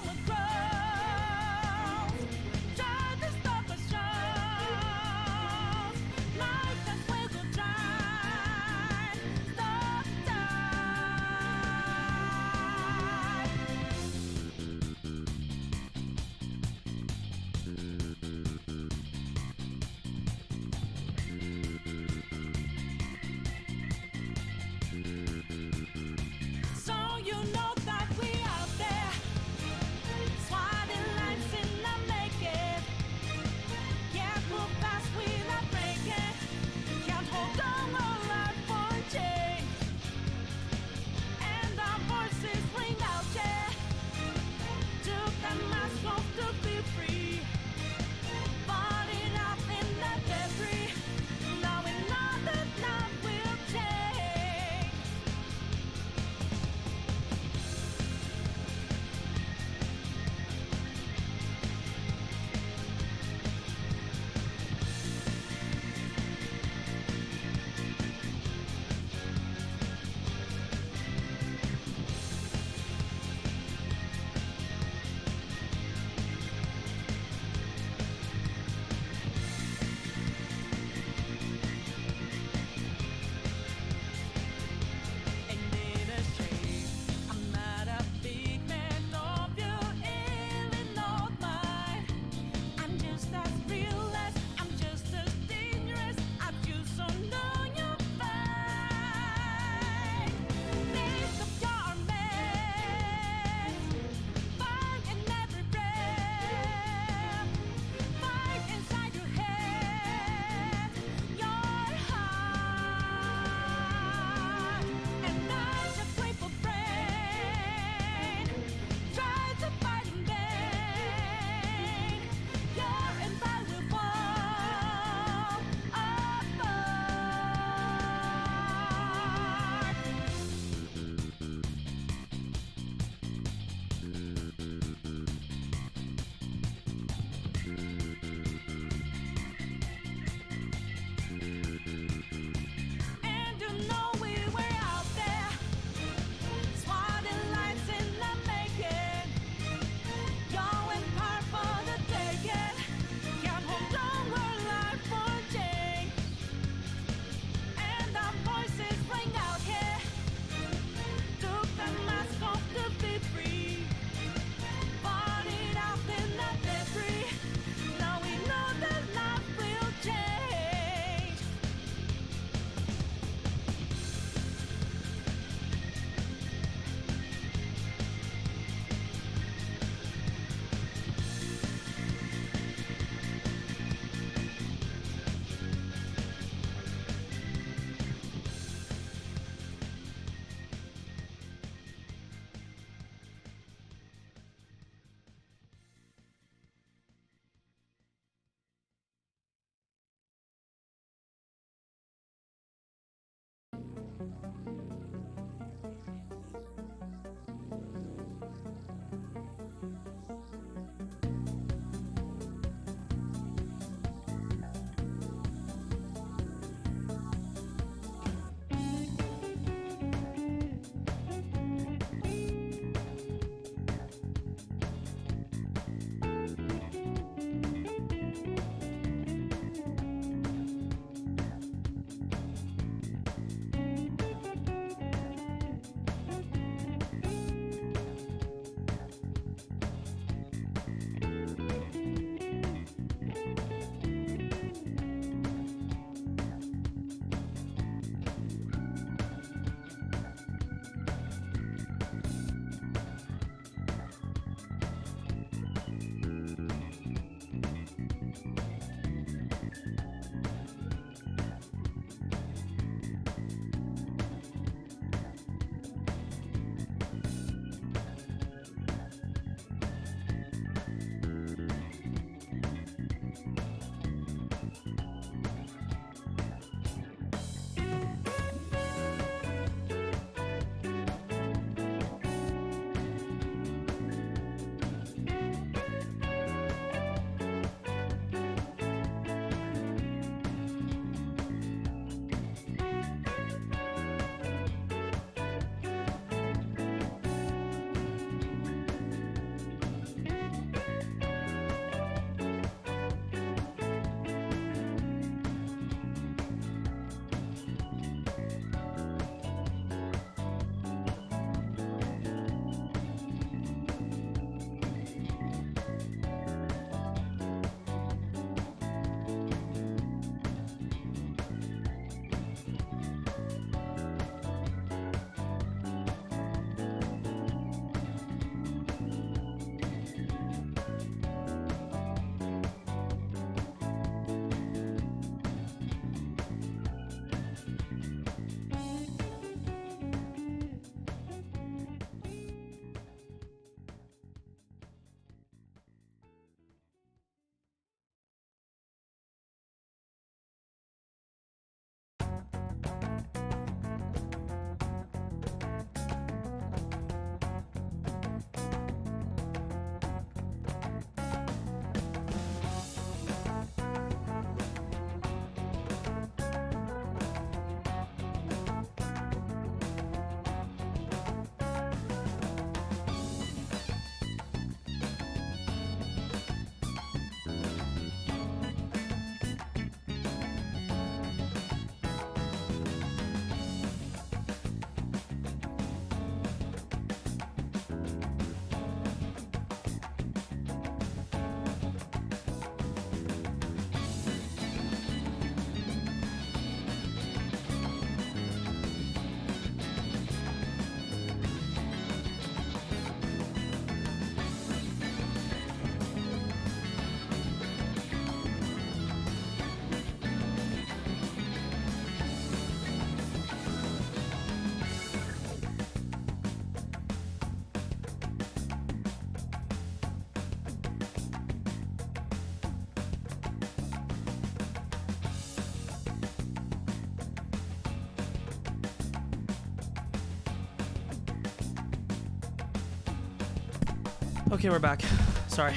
Okay, we're back. Sorry.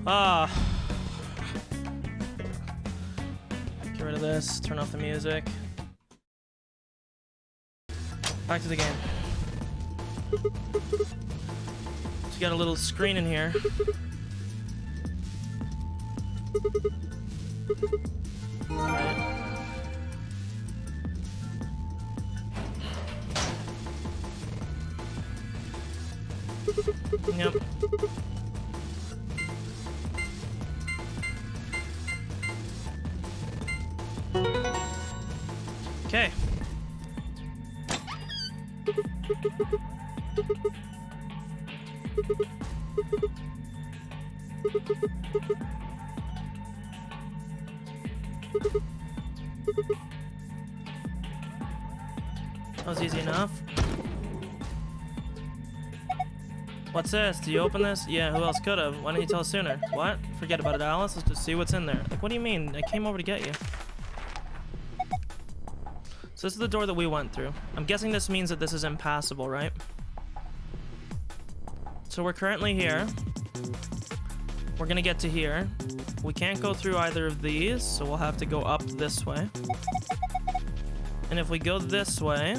Ah. Get rid of this. Turn off the music. Back to the game. So you got a little screen in here. Yep. Okay. That was easy enough. What's this? Did you open this? Yeah, who else could have? Why didn't you tell us sooner? What? Forget about it, Alice. Let's just see what's in there. Like, what do you mean? I came over to get you. So this is the door that we went through. I'm guessing this means that this is impassable, right? So we're currently here. We're gonna get to here. We can't go through either of these, so we'll have to go up this way. And if we go this way,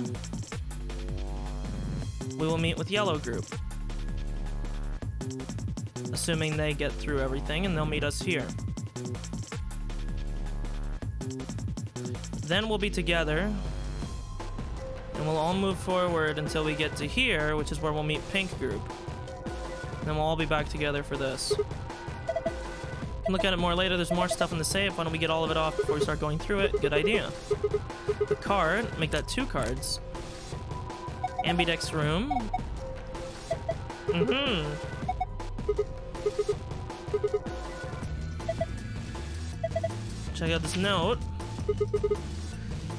we will meet with Yellow Group. Assuming they get through everything, and they'll meet us here. Then we'll be together, and we'll all move forward until we get to here, which is where we'll meet Pink Group. And then we'll all be back together for this. We can look at it more later. There's more stuff in the safe. Why don't we get all of it off before we start going through it? Good idea. The card, make that 2 cards. Ambidex room. Check out this note.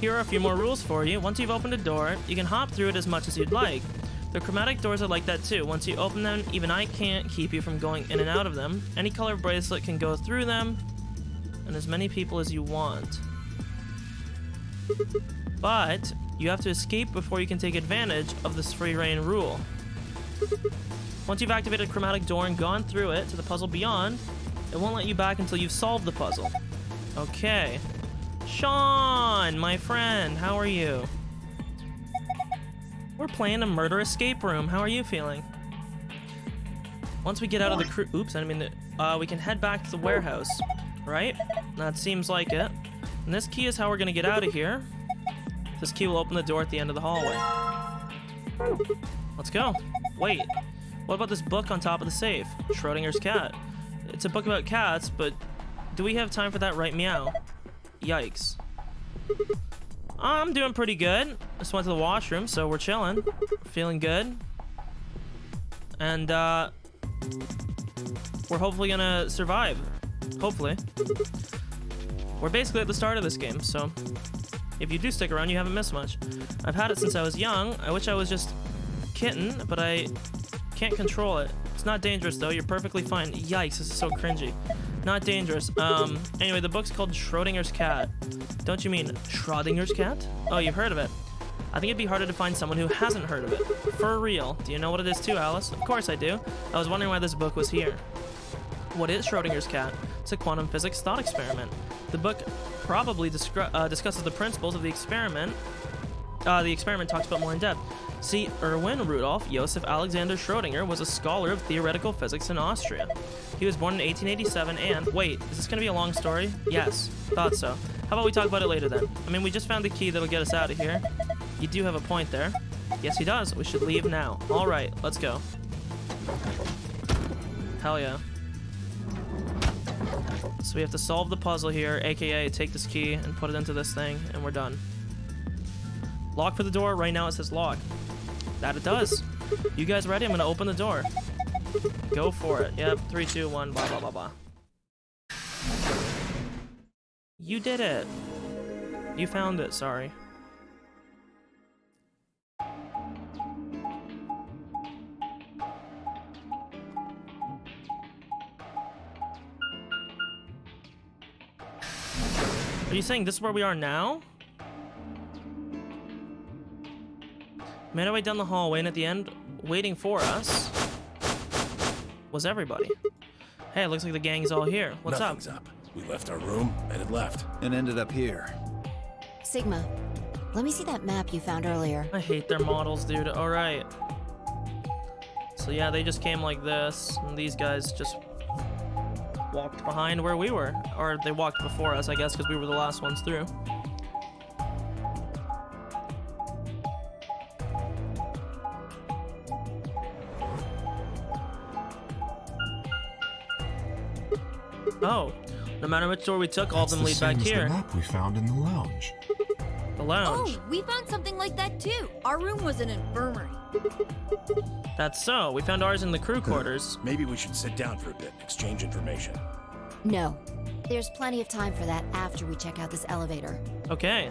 Here are a few more rules for you. Once you've opened a door, you can hop through it as much as you'd like. The chromatic doors are like that too. Once you open them, even I can't keep you from going in and out of them. Any color bracelet can go through them, and as many people as you want. But you have to escape before you can take advantage of this free reign rule. Once you've activated a chromatic door and gone through it to the puzzle beyond, it won't let you back until you've solved the puzzle. Okay. Sean, my friend, how are you? We're playing a murder escape room. How are you feeling? Once we get out of the crew... Oops, I didn't mean to... we can head back to the warehouse, right? That seems like it. And this key is how we're gonna get out of here. This key will open the door at the end of the hallway. Let's go. Wait, what about this book on top of the safe? Schrodinger's cat. It's a book about cats, but do we have time for that right meow? Yikes. I'm doing pretty good. Just went to the washroom, so we're chilling. Feeling good. And, we're hopefully gonna survive. Hopefully. We're basically at the start of this game, so if you do stick around, you haven't missed much. I've had it since I was young. I wish I was just kitten, but I can't control it. It's not dangerous, though. You're perfectly fine. Yikes, this is so cringy. Not dangerous. Anyway, the book's called Schrodinger's Cat. Don't you mean Schrodinger's cat? Oh, you've heard of it. I think it'd be harder to find someone who hasn't heard of it. For real. Do you know what it is too, Alice? Of course I do. I was wondering why this book was here. What is Schrodinger's cat? It's a quantum physics thought experiment. The book probably discusses the principles of the experiment. The experiment talks about more in depth. See, Erwin Rudolf Joseph Alexander Schrödinger was a scholar of theoretical physics in Austria. He was born in 1887 and... Wait, is this going to be a long story? Yes, thought so. How about we talk about it later then? I mean, we just found the key that'll get us out of here. You do have a point there. Yes, he does. We should leave now. All right, let's go. Hell yeah. So we have to solve the puzzle here, aka take this key and put it into this thing, and we're done. Lock for the door. Right now it says lock. That it does. You guys ready? I'm gonna open the door. Go for it. Yep, 3, 2, 1, blah, blah, blah, blah. You did it. You found it, sorry. Are you saying this is where we are now? Made our way down the hallway, and at the end, waiting for us, was everybody. Hey, it looks like the gang's all here. What's Nothing's up? We left our room and it left. And ended up here. Sigma, let me see that map you found earlier. I hate their models, dude. Alright. So yeah, they just came like this, and these guys just walked behind where we were. Or they walked before us, I guess, because we were the last ones through. Oh, no matter which door we took, all of them lead back here. The map we found in the lounge. The lounge. Oh, we found something like that too. Our room was an infirmary. That's so. We found ours in the crew quarters. Maybe we should sit down for a bit and exchange information. No. There's plenty of time for that after we check out this elevator. Okay.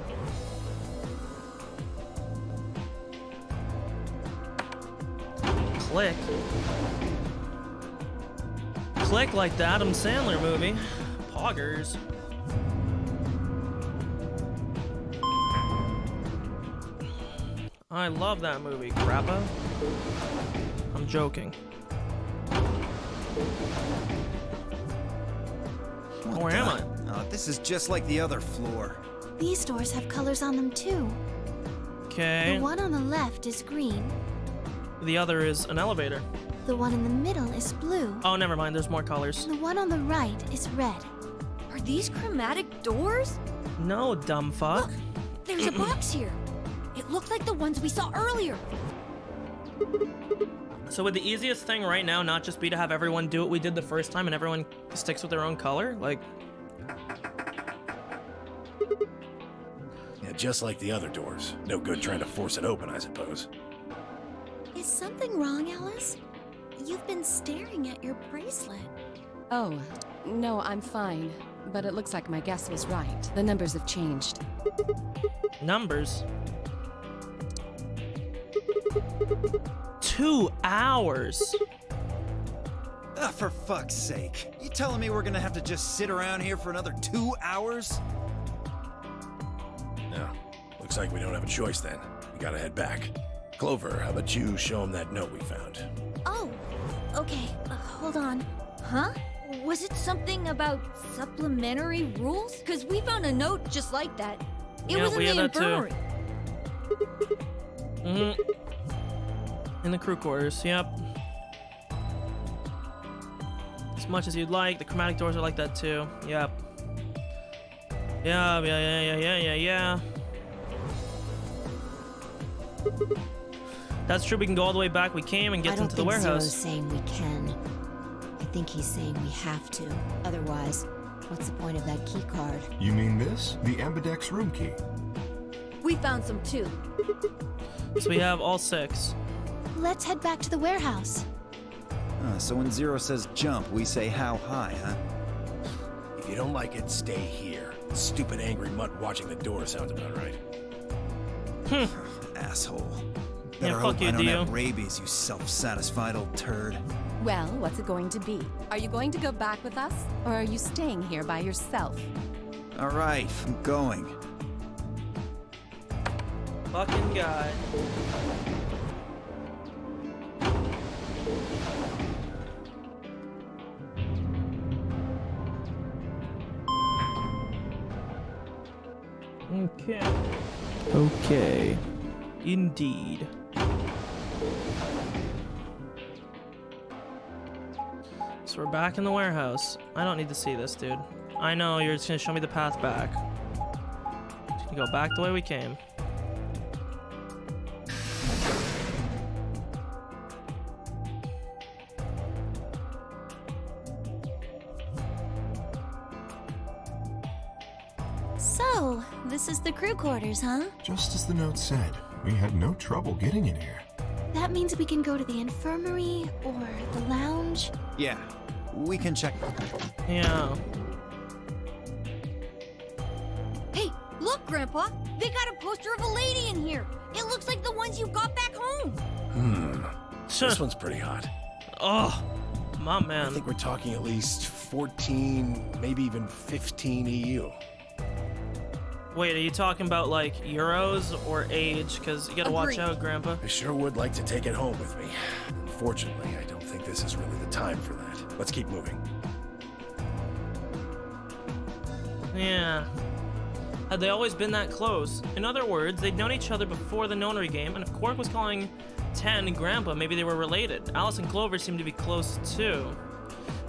Click. Click like the Adam Sandler movie. Poggers. I love that movie, Grappa. I'm joking. Where am I? Oh, this is just like the other floor. These doors have colors on them too. Okay. The one on the left is green. The other is an elevator. The one in the middle is blue. Oh, never mind. There's more colors. The one on the right is red. Are these chromatic doors? No, dumb fuck. Look, there's a box here. It looked like the ones we saw earlier. So would the easiest thing right now not just be to have everyone do what we did the first time and everyone sticks with their own color? Like... Yeah, just like the other doors. No good trying to force it open, I suppose. Is something wrong, Alice? You've been staring at your bracelet. Oh, no, I'm fine. But it looks like my guess was right. The numbers have changed. Numbers? 2 hours. Ah, for fuck's sake. You telling me we're gonna have to just sit around here for another 2 hours? No. Looks like we don't have a choice then. We gotta head back. Clover, how about you show him that note we found? Oh, okay. Hold on. Huh? Was it something about supplementary rules? Because we found a note just like that. It Yeah, was in we the had that too. infirmary. In the crew quarters, yep. As much as you'd like, the chromatic doors are like that too. Yep. Yeah. That's true, we can go all the way back we came and get into the warehouse. I don't think Zero's saying we can. I think he's saying we have to. Otherwise, what's the point of that key card? You mean this? The Ambidex room key? We found some too. So we have all 6. Let's head back to the warehouse. So when Zero says jump, we say how high, huh? If you don't like it, stay here. Stupid angry mutt watching the door sounds about right. Asshole. Yeah, Better fuck hope you, I don't Dio. have rabies, you self-satisfied old turd. Well, what's it going to be? Are you going to go back with us? Or are you staying here by yourself? All right, I'm going. Fucking guy. Okay. Indeed. So we're back in the warehouse. I don't need to see this, dude. I know you're just gonna show me the path back. Just gonna go back the way we came. So, this is the crew quarters, huh? Just as the note said, we had no trouble getting in here. That means we can go to the infirmary or the lounge. Yeah, we can check. Yeah. Hey, look, Grandpa. They got a poster of a lady in here. It looks like the ones you got back home. This one's pretty hot. Oh, my I man. think we're talking at least 14, maybe even 15 EU. Wait, are you talking about like euros or age? Because you gotta watch Agreed. out, Grandpa. I sure would like to take it home with me. Unfortunately, I don't think this is really the time for that. Let's keep moving. Yeah. Had they always been that close? In other words, they'd known each other before the nonary game, and if Quark was calling 10 Grandpa, maybe they were related. Alice and Clover seem to be close too.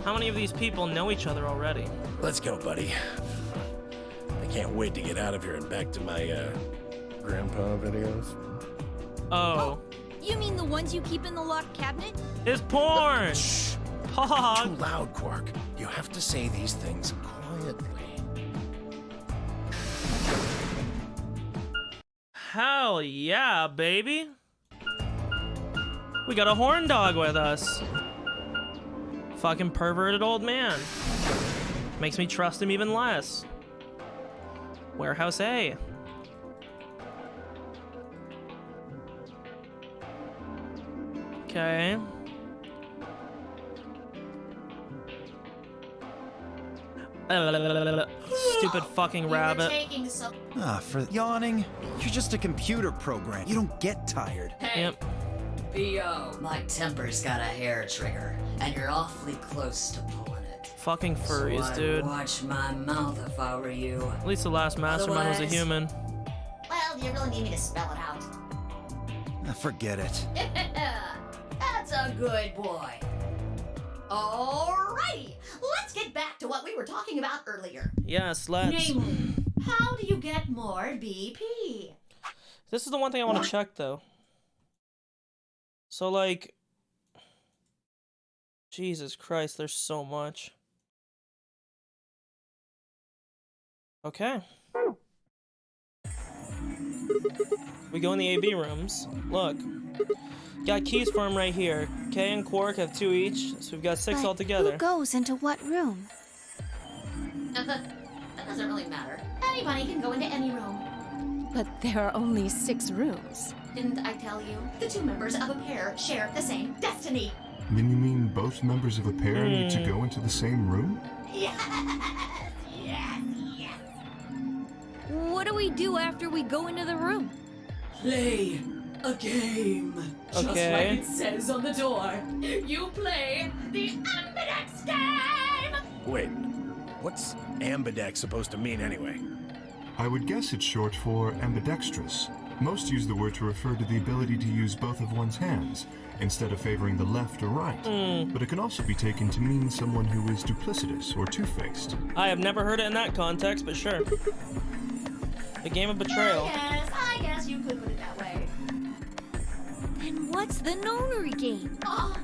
How many of these people know each other already? Let's go, buddy. I can't wait to get out of here and back to my, Grandpa videos. Oh. You mean the ones you keep in the locked cabinet? It's porn! Shh! Ha Too loud, Quark. You have to say these things quietly. Hell yeah, baby! We got a horn dog with us. Fucking perverted old man. Makes me trust him even less. Warehouse A. Okay. Stupid fucking You were rabbit. taking so. For yawning? You're just a computer program. You don't get tired. Hey, Yep. B.O. My temper's got a hair trigger, and you're awfully close to pulling it. Fucking furries, so I'd dude. watch my mouth if I were you. At least the last mastermind was a Otherwise- human. Well, you really need me to spell it out. Forget it. That's a good boy. Alrighty, let's get back to what we were talking about earlier. Yes, let's. Namely, how do you get more BP? This is the one thing I want to check, though. So, like... Jesus Christ, there's so much. Okay. We go in the AB rooms. Look. Got keys for them right here. Kay and Quark have 2 each, so we've got 6 But altogether. who goes into what room? That doesn't really matter. Anybody can go into any room. But there are only 6 rooms. Didn't I tell you? The 2 members of a pair share the same destiny. Then you mean both members of a pair need to go into the same room? Yes, yes, yes. What do we do after we go into the room? Play a game. Just Okay. like it says on the door. You play the Ambidex game! Wait, what's ambidex supposed to mean anyway? I would guess it's short for ambidextrous. Most use the word to refer to the ability to use both of one's hands, instead of favoring the left or right. But it can also be taken to mean someone who is duplicitous or two-faced. I have never heard it in that context, but sure. The game of betrayal. Yes, I guess you could put it that way. Then what's the nonary game? Oh,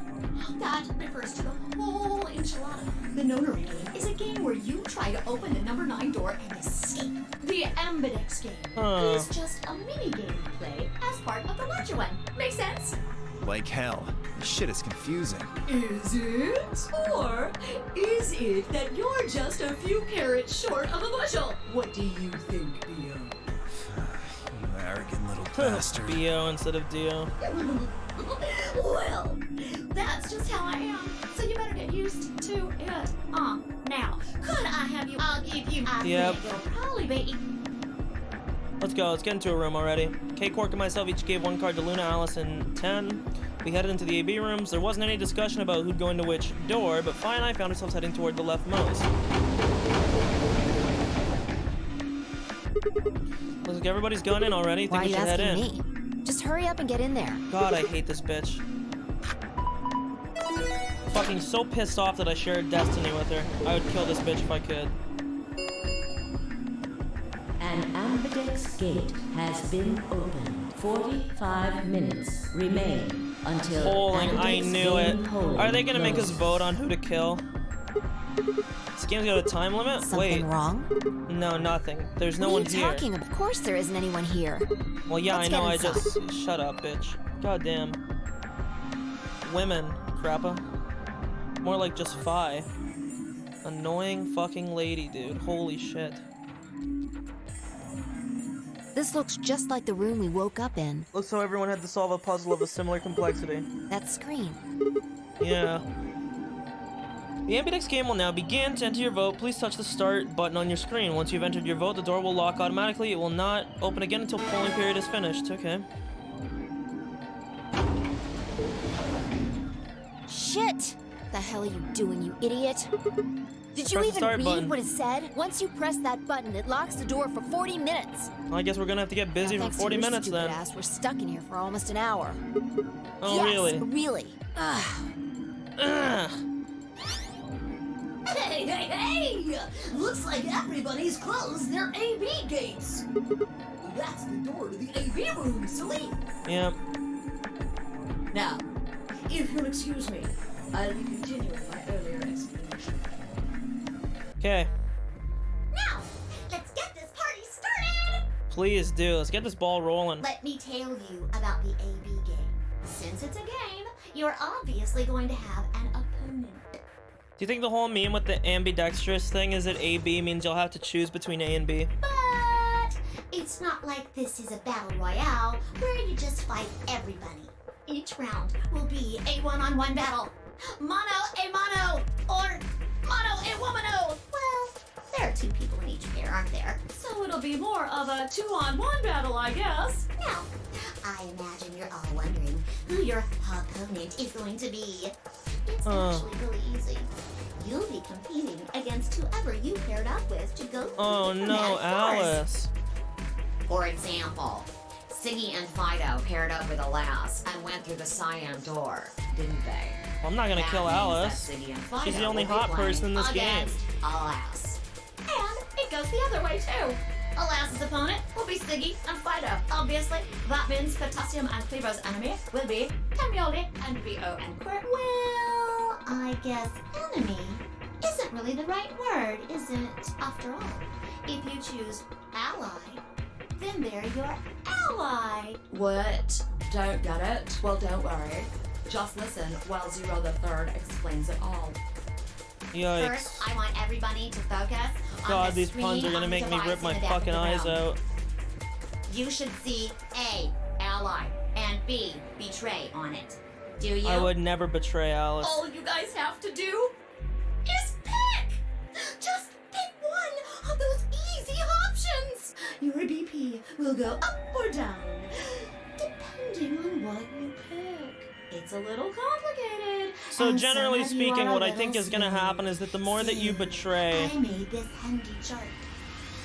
that refers to the whole enchilada. The nonary game is a game where you try to open the number 9 door and escape. The Ambidex game is just a mini game you play as part of the larger one. Makes sense? Like hell. This shit is confusing. Is it? Or is it that you're just a few carrots short of a bushel? What do you think, B.O.? You arrogant little bastard. B.O. instead of D.O. Well, that's just how I am. So you better get used to it. Now, could I have you? I'll give you. I Yep. think you'll probably be. Let's go. Let's get into a room already. Kay, Quark, and myself each gave 1 card to Luna, Alice, and 10. We headed into the AB rooms. There wasn't any discussion about who'd go into which door, but Fi and I found ourselves heading toward the leftmost. Looks like everybody's gone in already. Why Think are we you should head asking in. me? Just hurry up and get in there. God, I hate this bitch. Fucking so pissed off that I shared destiny with her. I would kill this bitch if I could. An ambidex gate has been opened. 45 minutes remain until Polling, I ambidex knew it. game polling Are they gonna make us closes. vote on who to kill? This game's got a time limit? Something Wait. wrong? No, nothing. There's no what one are you here. talking about? Of course there isn't anyone here. Well, yeah, Let's I know. I get just inside. shut up, bitch. Goddamn. Women, crappa. More like just Fi. Annoying fucking lady, dude. Holy shit. This looks just like the room we woke up in. Looks how everyone had to solve a puzzle of a similar complexity. That screen. Yeah. The Ambidex game will now begin. To enter your vote, please touch the start button on your screen. Once you've entered your vote, the door will lock automatically. It will not open again until polling period is finished. Okay. Shit! The hell are you doing, you idiot? Did you Press the even start read button. what it said? Once you press that button, it locks the door for 40 minutes. Well, I guess we're gonna have to get busy for Thanks 40 to your minutes stupid then. ass, we're stuck in here for almost an hour. Oh, yes, really? Really. Ugh. Ugh. Hey, hey, hey! Looks like everybody's closed their AV gates. That's the door to the AV room, silly. Yep. Now, if you'll excuse me, I'll be continuing my earlier explanation. Okay. Now, let's get this party started! Please do. Let's get this ball rolling. Let me tell you about the AB game. Since it's a game, you're obviously going to have an opponent. Do you think the whole meme with the ambidextrous thing is that AB means you'll have to choose between A and B? But it's not like this is a battle royale where you just fight everybody. Each round will be a one-on-one battle. Mono a mono, or mono a womano. Well, there are two people in each pair, aren't there? So it'll be more of a 2-on-1 battle, I guess. Now, I imagine you're all wondering who your opponent is going to be. It's actually really easy. You'll be competing against whoever you paired up with to go through Oh the no, dramatic Alice. For example, Siggy and Fido paired up with Alas and went through the cyan door, didn't they? Well, I'm not gonna That kill means that Alice. Siggy and Fido She's the only will be hot playing person in this game. against Alas. And it goes the other way too. Alas's opponent will be Siggy and Fido. Obviously, that means Potassium and Cleaver's enemy will be Camioli and Bo and Quirt. Well, I guess enemy isn't really the right word, is it? After all, if you choose ally, then they're your ally. What? Don't get it? Well, don't worry. Just listen while Zero the Third explains it all. Yikes. First, I want everybody to focus on God, the these puns screen are gonna on the make me device rip in my the back of fucking the eyes room. out. You should see A, ally, and B, betray on it. Do you? I would never betray Alice. All you guys have to do is pick! Just pick one of those easy options! Your BP will go up or down, depending on what you pick. It's a little complicated. So and generally some of you speaking, are a what I little think is gonna slow. happen is that the more that you betray, I made this handy chart.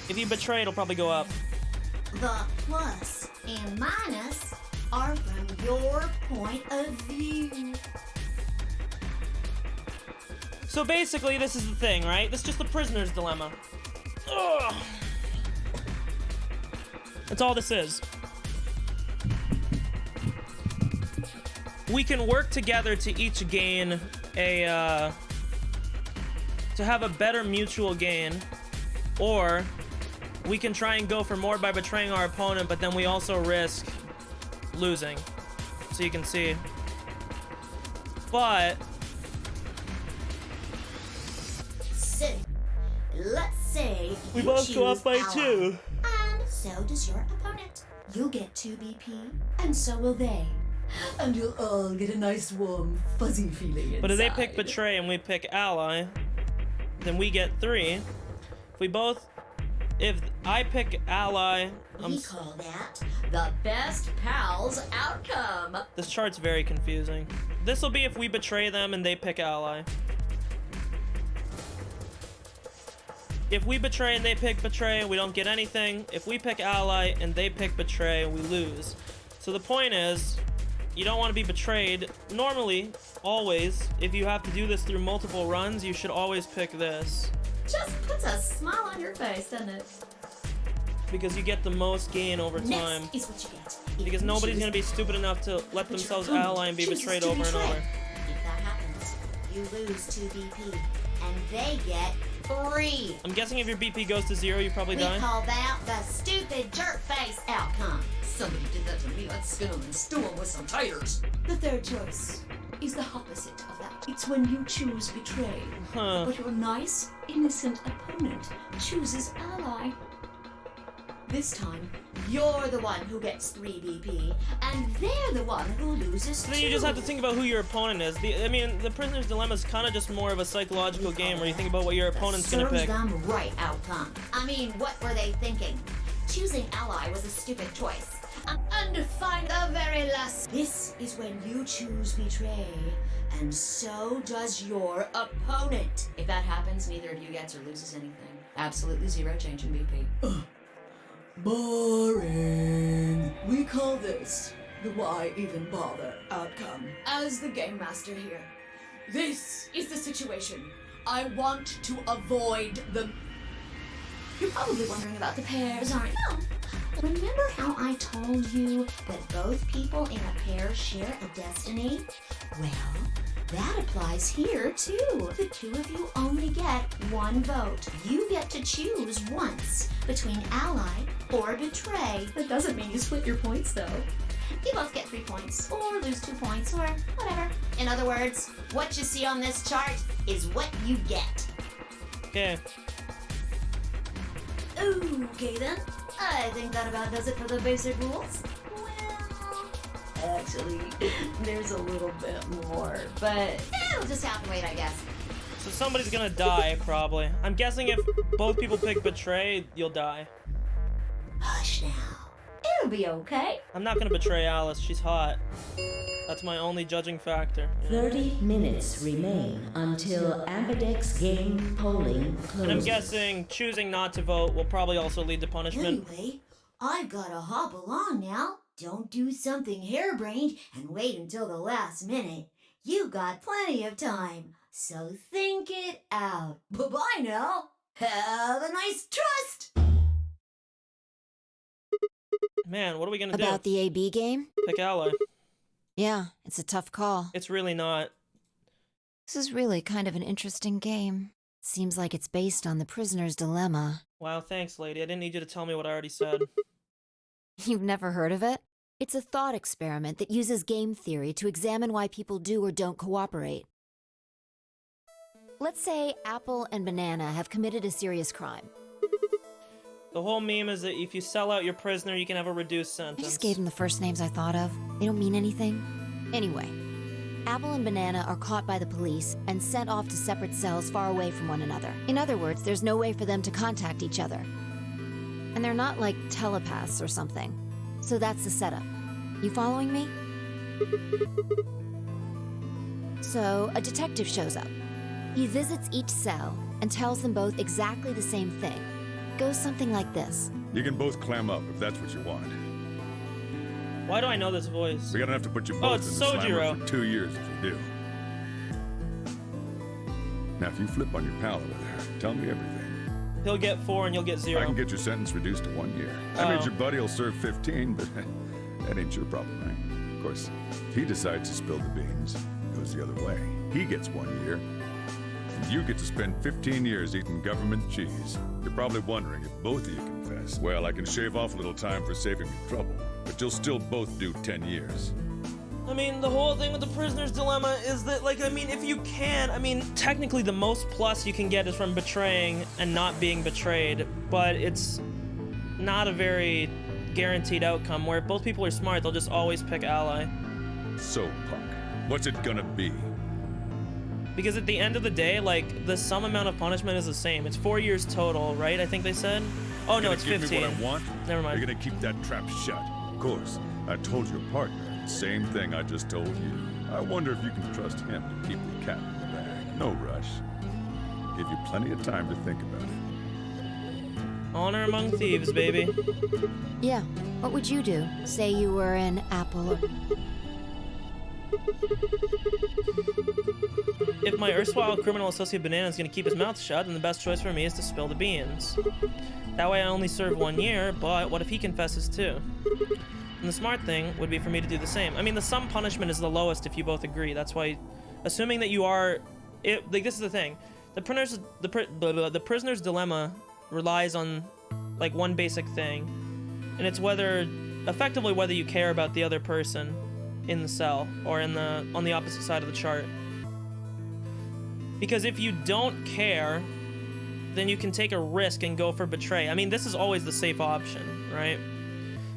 if you betray, it'll probably go up. The plus and minus are from your point of view. So basically, this is the thing, right? This is just the prisoner's dilemma. Ugh. That's all this is. We can work together to each gain a, to have a better mutual gain, or we can try and go for more by betraying our opponent, but then we also risk losing. So you can see. But So, let's say we you both go up choose by ally, 2. and so does your opponent. You'll get 2 BP, and so will they. And you'll all get a nice, warm, fuzzy feeling inside. But if they pick betray and we pick ally, then we get 3. If I pick ally, We call that the best pals outcome. this chart's very confusing. This will be if we betray them and they pick ally. If we betray and they pick betray, we don't get anything. If we pick ally and they pick betray, we lose. So the point is, you don't want to be betrayed. Normally, always, if you have to do this through multiple runs, you should always pick this. just puts a smile on your face, doesn't it? Because you get the most gain over time. Next is what you get. If Because you nobody's choose gonna be stupid enough to let but your themselves opponent ally and be chooses betrayed to over and betray. over. If that happens, you lose 2 BP, and they get 3. I'm guessing if your BP goes to 0, you probably We die. call that the stupid jerk face outcome. Somebody did that to me. I'd skin them and stew them with some taters. The third choice is the opposite of that. It's when you choose betray, Huh. but your nice, innocent opponent chooses ally. This time, you're the one who gets 3 BP, and they're the one who loses 2. Then you just have to think about who your opponent is. I mean, the prisoner's dilemma is kind of just more of a psychological game where you think about what your opponent's gonna Serves pick. them right outcome. I mean, what were they thinking? Choosing ally was a stupid choice. And find the very last. This is when you choose betray, and so does your opponent. If that happens, neither of you gets or loses anything. Absolutely zero change in BP. Boring. We call this the why even bother outcome. As the game master here, this is the situation I want to avoid. You're probably wondering about the pairs, aren't you? Remember how I told you that both people in a pair share a destiny? Well, that applies here too. The two of you only get one vote. You get to choose once between ally or betray. That doesn't mean you split your points though. You both get 3 points, or lose 2 points, or whatever. In other words, what you see on this chart is what you get. Okay. Okay then. I think that about does it for the basic rules. Well, actually, there's a little bit more, but we'll just have to wait, I guess. So somebody's gonna die, probably. I'm guessing if both people pick betray, you'll die. Hush now. It'll be okay. I'm not gonna betray Alice. She's hot. That's my only judging factor. You know? 30 minutes remain until Ambidex game polling closes. And I'm guessing choosing not to vote will probably also lead to punishment. Anyway, I've gotta hop along now. Don't do something harebrained and wait until the last minute. You got plenty of time, so think it out. Bye-bye now. Have a nice trust. Man, what are we gonna do? About the AB game? Pick ally. Yeah, it's a tough call. It's really not. This is really kind of an interesting game. Seems like it's based on the prisoner's dilemma. Wow, thanks, lady. I didn't need you to tell me what I already said. You've never heard of it? It's a thought experiment that uses game theory to examine why people do or don't cooperate. Let's say Apple and Banana have committed a serious crime. The whole meme is that if you sell out your prisoner, you can have a reduced sentence. I just gave them the first names I thought of. They don't mean anything. Anyway, Apple and Banana are caught by the police and sent off to separate cells far away from one another. In other words, there's no way for them to contact each other. And they're not like telepaths or something. So that's the setup. You following me? So, a detective shows up. He visits each cell and tells them both exactly the same thing. Goes something like this. You can both clam up if that's what you want. Why do I know this voice? We're gonna have to put you Oh, both it's in the slammer Sojiro. for 2 years if you do. Now, if you flip on your pal over there, tell me everything. He'll get 4 and you'll get 0. I can get your sentence reduced to 1 year. That means your buddy will serve 15, but that ain't your problem, right? Of course, if he decides to spill the beans, it goes the other way. He gets 1 year. And you get to spend 15 years eating government cheese. You're probably wondering if both of you confess. Well, I can shave off a little time for saving me trouble, but you'll still both do 10 years. I mean, the whole thing with the prisoner's dilemma is that, like, I mean, if you can, I mean, technically the most plus you can get is from betraying and not being betrayed, but it's not a very guaranteed outcome, where if both people are smart, they'll just always pick ally. So, punk, what's it gonna be? Because at the end of the day, like, the sum amount of punishment is the same. It's 4 years total, right? I think they said? Oh, no, it's 15. Give me what I want? Never mind. You're gonna keep that trap shut. Of course, I told your partner the same thing I just told you. I wonder if you can trust him to keep the cat in the bag. No rush. Give you plenty of time to think about it. Honor among thieves, baby. Yeah, what would you do? Say you were an Apple or... If my erstwhile criminal associate Banana is gonna keep his mouth shut, then the best choice for me is to spill the beans. That way I only serve 1 year, but what if he confesses too? And the smart thing would be for me to do the same. I mean, the sum punishment is the lowest if you both agree. That's why, assuming that you are, like, this is the thing. The prisoner's dilemma relies on, like, one basic thing, and it's effectively whether you care about the other person in the cell or on the opposite side of the chart. Because if you don't care, then you can take a risk and go for betray. I mean, this is always the safe option, right?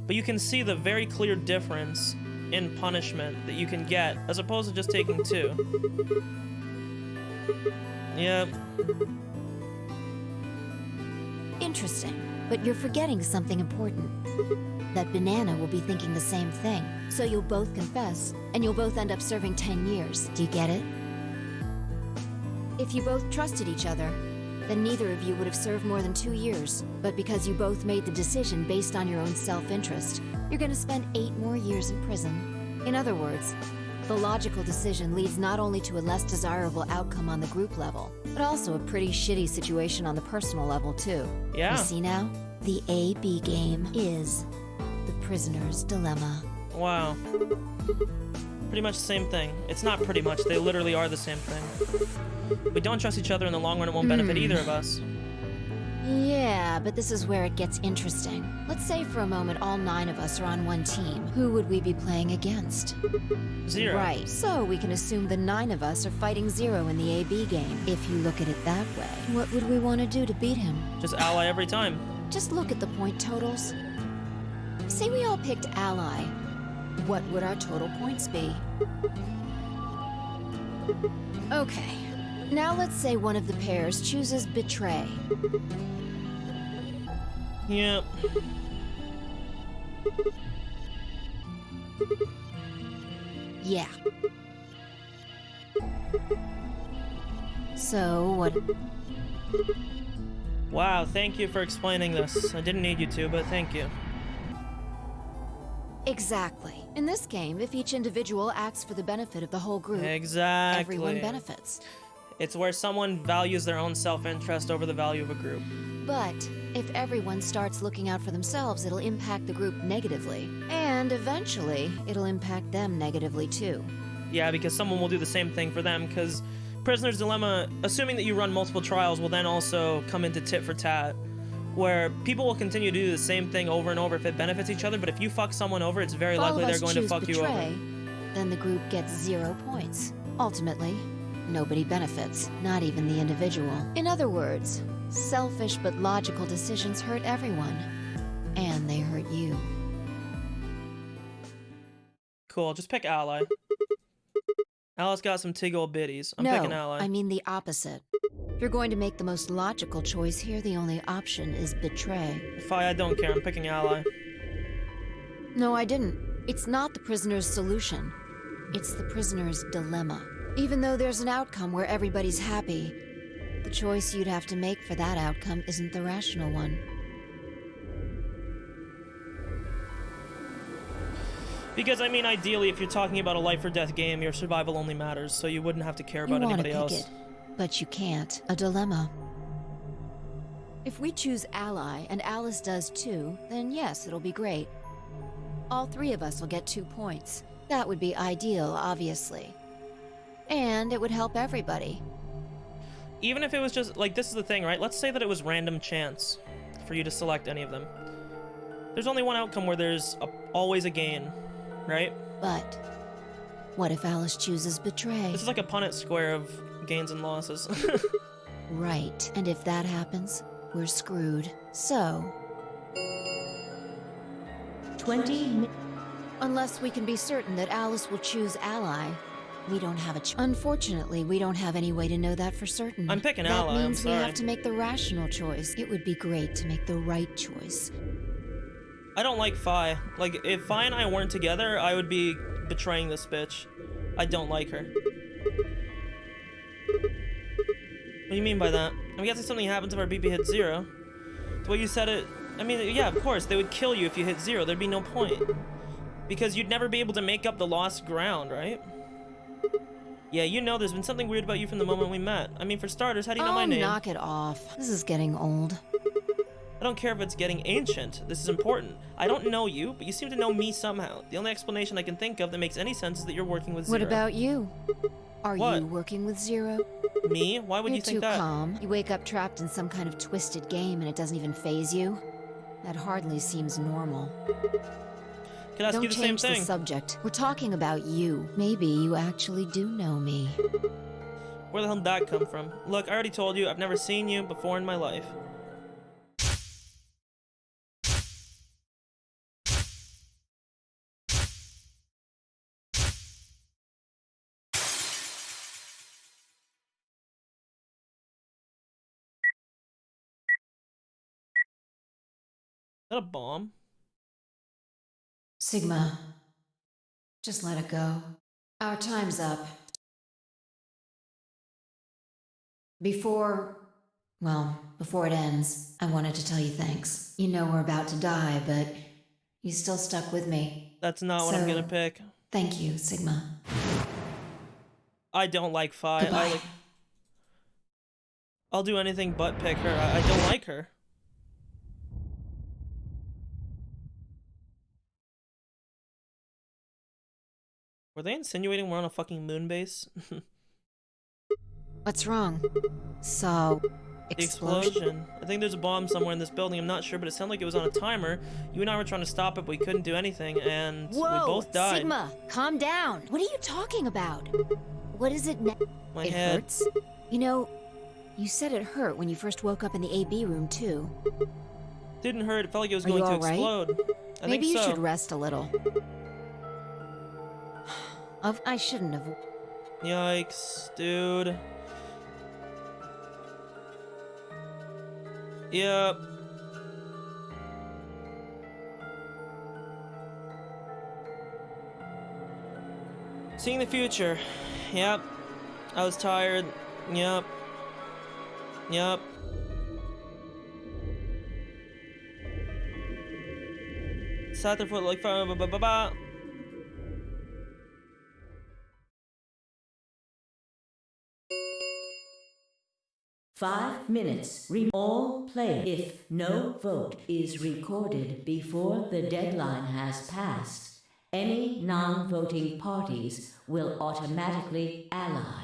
But you can see the very clear difference in punishment that you can get as opposed to just taking 2. Yep. Interesting, but you're forgetting something important. that Banana will be thinking the same thing. So you'll both confess, and you'll both end up serving 10 years. Do you get it? If you both trusted each other, then neither of you would have served more than 2 years. But because you both made the decision based on your own self-interest, you're gonna spend 8 more years in prison. In other words, the logical decision leads not only to a less desirable outcome on the group level, but also a pretty shitty situation on the personal level, too. Yeah. You see now? The A-B game is the prisoner's dilemma. Wow. Pretty much the same thing. It's not pretty much, they literally are the same thing. We don't trust each other in the long run, it won't benefit either of us. Yeah, but this is where it gets interesting. Let's say for a moment all 9 of us are on one team. Who would we be playing against? Zero. Right, so we can assume the 9 of us are fighting Zero in the AB game. If you look at it that way, what would we want to do to beat him? Just ally every time. Just look at the point totals. Say we all picked ally. What would our total points be? Okay. Now let's say one of the pairs chooses betray. Yep. Yeah. So what? Wow, thank you for explaining this. I didn't need you to, but thank you. Exactly. In this game, if each individual acts for the benefit of the whole group, Exactly. everyone benefits. It's where someone values their own self-interest over the value of a group. But if everyone starts looking out for themselves, it'll impact the group negatively. And eventually, it'll impact them negatively too. Yeah, because someone will do the same thing for them, because Prisoner's Dilemma, assuming that you run multiple trials, will then also come into tit for tat, where people will continue to do the same thing over and over if it benefits each other, but if you fuck someone over, it's very likely they're going to fuck you over. Then the group gets 0 points. Ultimately, nobody benefits, not even the individual. In other words, selfish but logical decisions hurt everyone. And they hurt you. Cool, just pick ally. Ally's got some tig old biddies. I'm no, picking ally. I mean the opposite. If you're going to make the most logical choice here, the only option is betray. I don't care, I'm picking ally. No, I didn't. It's not the prisoner's solution. It's the prisoner's dilemma. Even though there's an outcome where everybody's happy, the choice you'd have to make for that outcome isn't the rational one. Because, I mean, ideally, if you're talking about a life or death game, your survival only matters, so you wouldn't have to care about anybody else. It, but you can't. A dilemma. If we choose ally, and Alice does too, then yes, it'll be great. All 3 of us will get 2 points. That would be ideal, obviously. And it would help everybody. Even if it was just, like, this is the thing, right? Let's say that it was random chance for you to select any of them. There's only one outcome where there's always a gain, right? But what if Alice chooses betray? This is like a Punnett square of gains and losses. Right, and if that happens, we're screwed. So 20 unless we can be certain that Alice will choose ally, we don't have a Unfortunately, we don't have any way to know that for certain. I'm picking ally, That means I'm sorry. we have to make the rational choice. It would be great to make the right choice. I don't like Fi. Like, if Fi and I weren't together, I would be betraying this bitch. I don't like her. What do you mean by that? I'm guessing something happens if our BP hits 0. The way you said it, I mean, yeah, of course, they would kill you if you hit 0. There'd be no point. Because you'd never be able to make up the lost ground, right? Yeah, you know there's been something weird about you from the moment we met. I mean, for starters, how do you know my name? Knock it off. This is getting old. I don't care if it's getting ancient. This is important. I don't know you, but you seem to know me somehow. The only explanation I can think of that makes any sense is that you're working with Zero. What about you? Are What? you working with Zero? Me? Why would You're you think too that? calm. You wake up trapped in some kind of twisted game and it doesn't even faze you. That hardly seems normal. Can I ask Don't you the same change the thing? subject. We're talking about you. Maybe you actually do know me. Where the hell did that come from? Look, I already told you, I've never seen you before in my life. Is that a bomb? Sigma, just let it go. Our time's up. Before it ends, I wanted to tell you thanks. You know we're about to die, but you still stuck with me. That's not what I'm gonna pick. Thank you, Sigma. I don't like Phi. Goodbye. I'll do anything but pick her. I don't like her. Were they insinuating we're on a fucking moon base? What's wrong? So, The explosion. I think there's a bomb somewhere in this building. I'm not sure, but it sounded like it was on a timer. You and I were trying to stop it, but we couldn't do anything, and Whoa, we both died. Sigma, calm down. What are you talking about? What is it now? My It head. hurts? You know, you said it hurt when you first woke up in the AB room, too. Didn't hurt. It felt like it was Are you going to all right? explode. I Maybe think you so. should rest a little. I shouldn't have. Yikes, dude. Yep. Seeing the future. Yep. I was tired. Yep. Yep. Sat there for like 5 minutes. All play. If no vote is recorded before the deadline has passed, any non-voting parties will automatically ally.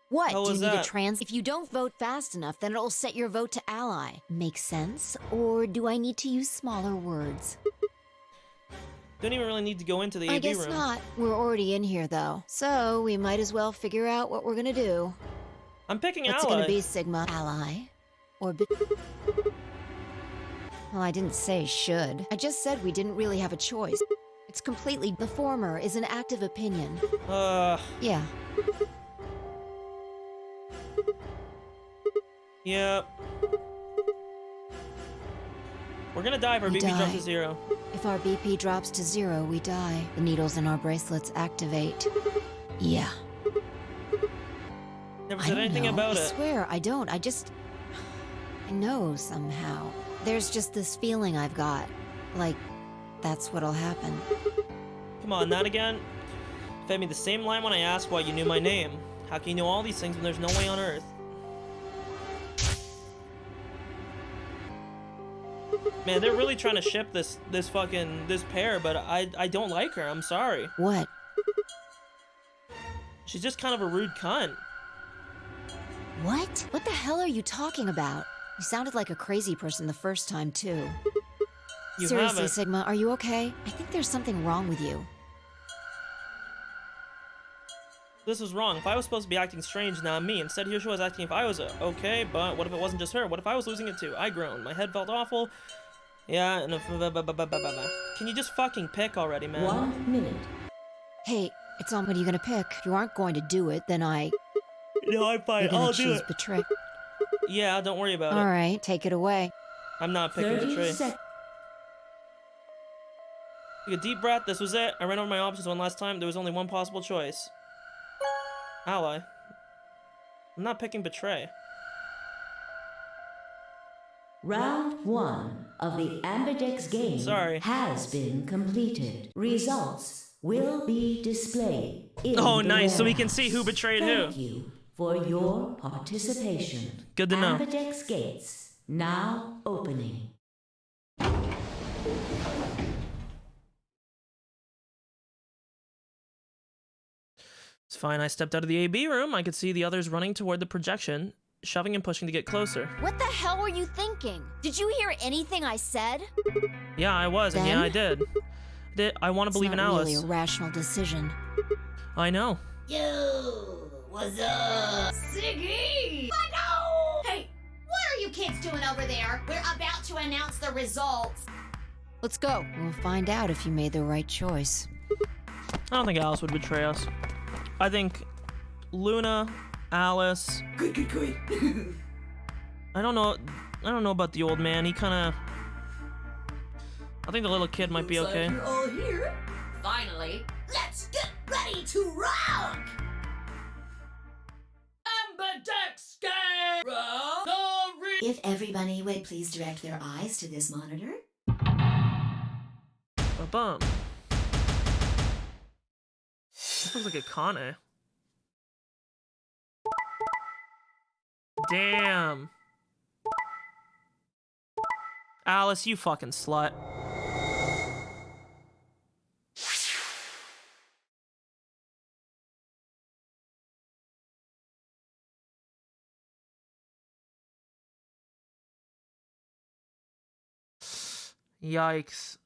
What? How Do you was need that? a If you don't vote fast enough, then it'll set your vote to ally. Make sense? Or do I need to use smaller words? Don't even really need to go into the I AB guess room. not. We're already in here, though. So we might as well figure out what we're gonna do. I'm picking What's it ally. gonna be, Sigma? Ally? Or Well, I didn't say should. I just said we didn't really have a choice. It's completely... The former is an active opinion. Yeah. Yep. We're gonna die if our We BP drops die. to 0. If our BP drops to 0, we die. The needles in our bracelets activate. Yeah. Never I said don't anything know. about I it. swear, I don't. I know somehow. There's just this feeling I've got. Like, that's what'll happen. Come on, not again. Fed me the same line when I asked why you knew my name. How can you know all these things when there's no way on Earth? Man, they're really trying to ship this pair, but I don't like her. I'm sorry. What? She's just kind of a rude cunt. What? What the hell are you talking about? You sounded like a crazy person the first time, too. You Seriously, haven't. Sigma, are you okay? I think there's something wrong with you. This was wrong. If I was supposed to be acting strange, not me. Instead, here she was acting if I was okay, but what if it wasn't just her? What if I was losing it too? I groaned. My head felt awful. Yeah, and can you just fucking pick already, man? 1 minute. Hey, it's on. What are you gonna pick? If you aren't going to do it, then No, I'm fine. You're gonna I'll do choose it. betray. Yeah, don't worry about it. All right, take it away. I'm not picking 30 betray. seconds. Take a deep breath. This was it. I ran over my options one last time. There was only one possible choice. Ally. I'm not picking betray. Round 1 of the Ambidex game has been completed. Results will be displayed in Oh, the nice. So we can warehouse. see who betrayed Thank who. you for your participation. Good to know. Ambidex gates now opening. It's fine. I stepped out of the AB room. I could see the others running toward the projection, shoving and pushing to get closer. What the hell were you thinking? Did you hear anything I said? Yeah, I was, and yeah, I did. I want to believe in It's not Alice. really a rational decision. I know. Yo, what's up? Siggy! Fido! Hey, what are you kids doing over there? We're about to announce the results. Let's go. We'll find out if you made the right choice. I don't think Alice would betray us. I think Luna, Alice. Good. I don't know about the old man. He kind of. I think the little kid might be Looks okay. like you're all here. Finally. Let's get ready to rock! If everybody would please direct their eyes to this monitor. Ba-bum. This looks like a Kane. Damn. Alice, you fucking slut. Yikes.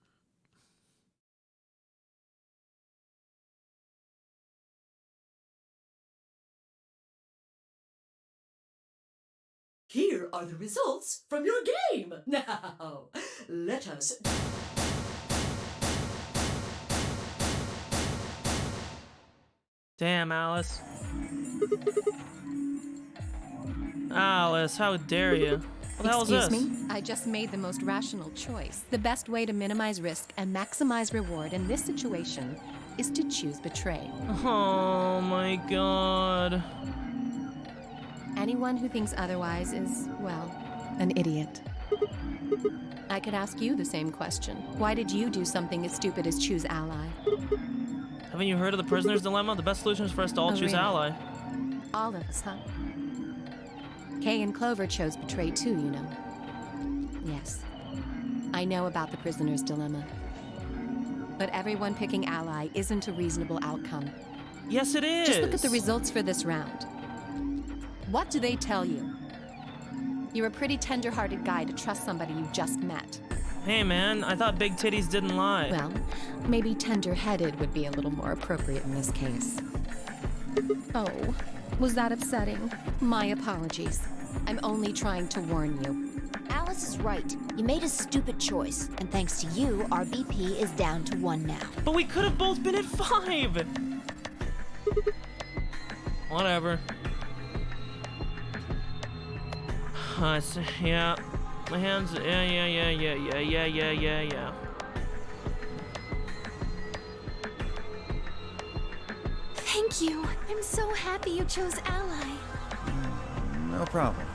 Here are the results from your game. Now, let us. Damn, Alice. Alice, how dare you? What the hell is Excuse this? me? I just made the most rational choice. The best way to minimize risk and maximize reward in this situation is to choose betray. Oh my god. Anyone who thinks otherwise is, well, an idiot. I could ask you the same question. Why did you do something as stupid as choose ally? Haven't you heard of the prisoner's dilemma? The best solution is for us to all Oh, choose really? ally. All of us, huh? Kay and Clover chose betray too, you know. Yes. I know about the prisoner's dilemma. But everyone picking ally isn't a reasonable outcome. Yes, it is. Just look at the results for this round. What do they tell you? You're a pretty tender-hearted guy to trust somebody you just met. Hey man, I thought big titties didn't lie. Well, maybe tender-headed would be a little more appropriate in this case. Oh, was that upsetting? My apologies. I'm only trying to warn you. Alice is right. You made a stupid choice, and thanks to you, our BP is down to 1 now. But we could have both been at 5! Whatever. Yeah. My hands, yeah. Thank you. I'm so happy you chose ally. No problem.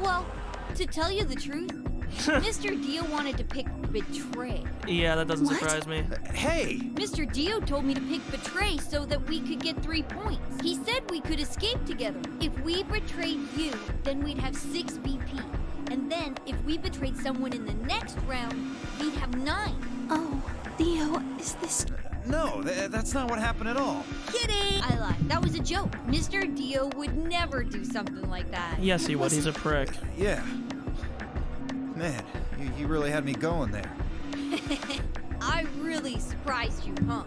Well, to tell you the truth, Mr. Dio wanted to pick betray. Yeah, that doesn't What? surprise me. Hey! Mr. Dio told me to pick betray so that we could get 3 points. He said we could escape together. If we betrayed you, then we'd have 6 BP. And then, if we betrayed someone in the next round, we'd have 9. Oh, Theo, is this... No, that's not what happened at all. Kidding! I lied. That was a joke. Mr. Dio would never do something like that. Yes, he would. He's a prick. Yeah. Man, you really had me going there. I really surprised you, huh?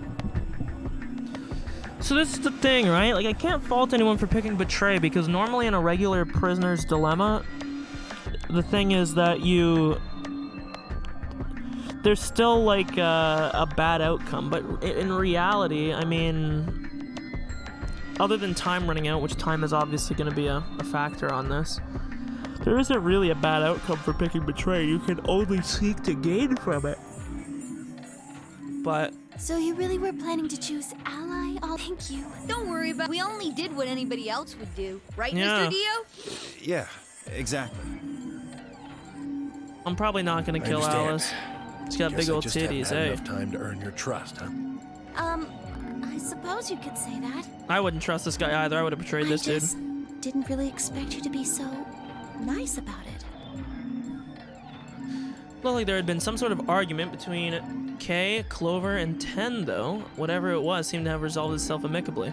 So this is the thing, right? Like, I can't fault anyone for picking betray, because normally in a regular prisoner's dilemma, the thing is that there's still, like, a bad outcome. But in reality, I mean, other than time running out, which time is obviously going to be a factor on this, there isn't really a bad outcome for picking betray. You can only seek to gain from it. But... So you really were planning to choose ally? Oh, thank you. Don't worry about it. We only did what anybody else would do. Right, Yeah. Mr. Dio? Yeah, exactly. I'm probably not going to I kill understand. Alice. She's got Guess big I old just haven't titties, had hey. enough time to earn your trust, huh? I suppose you could say that. I wouldn't trust this guy either. I would have betrayed this I dude. just didn't really expect you to be so nice about it. Looked like there had been some sort of argument between Kay, Clover, and Ten, though. Whatever it was seemed to have resolved itself amicably.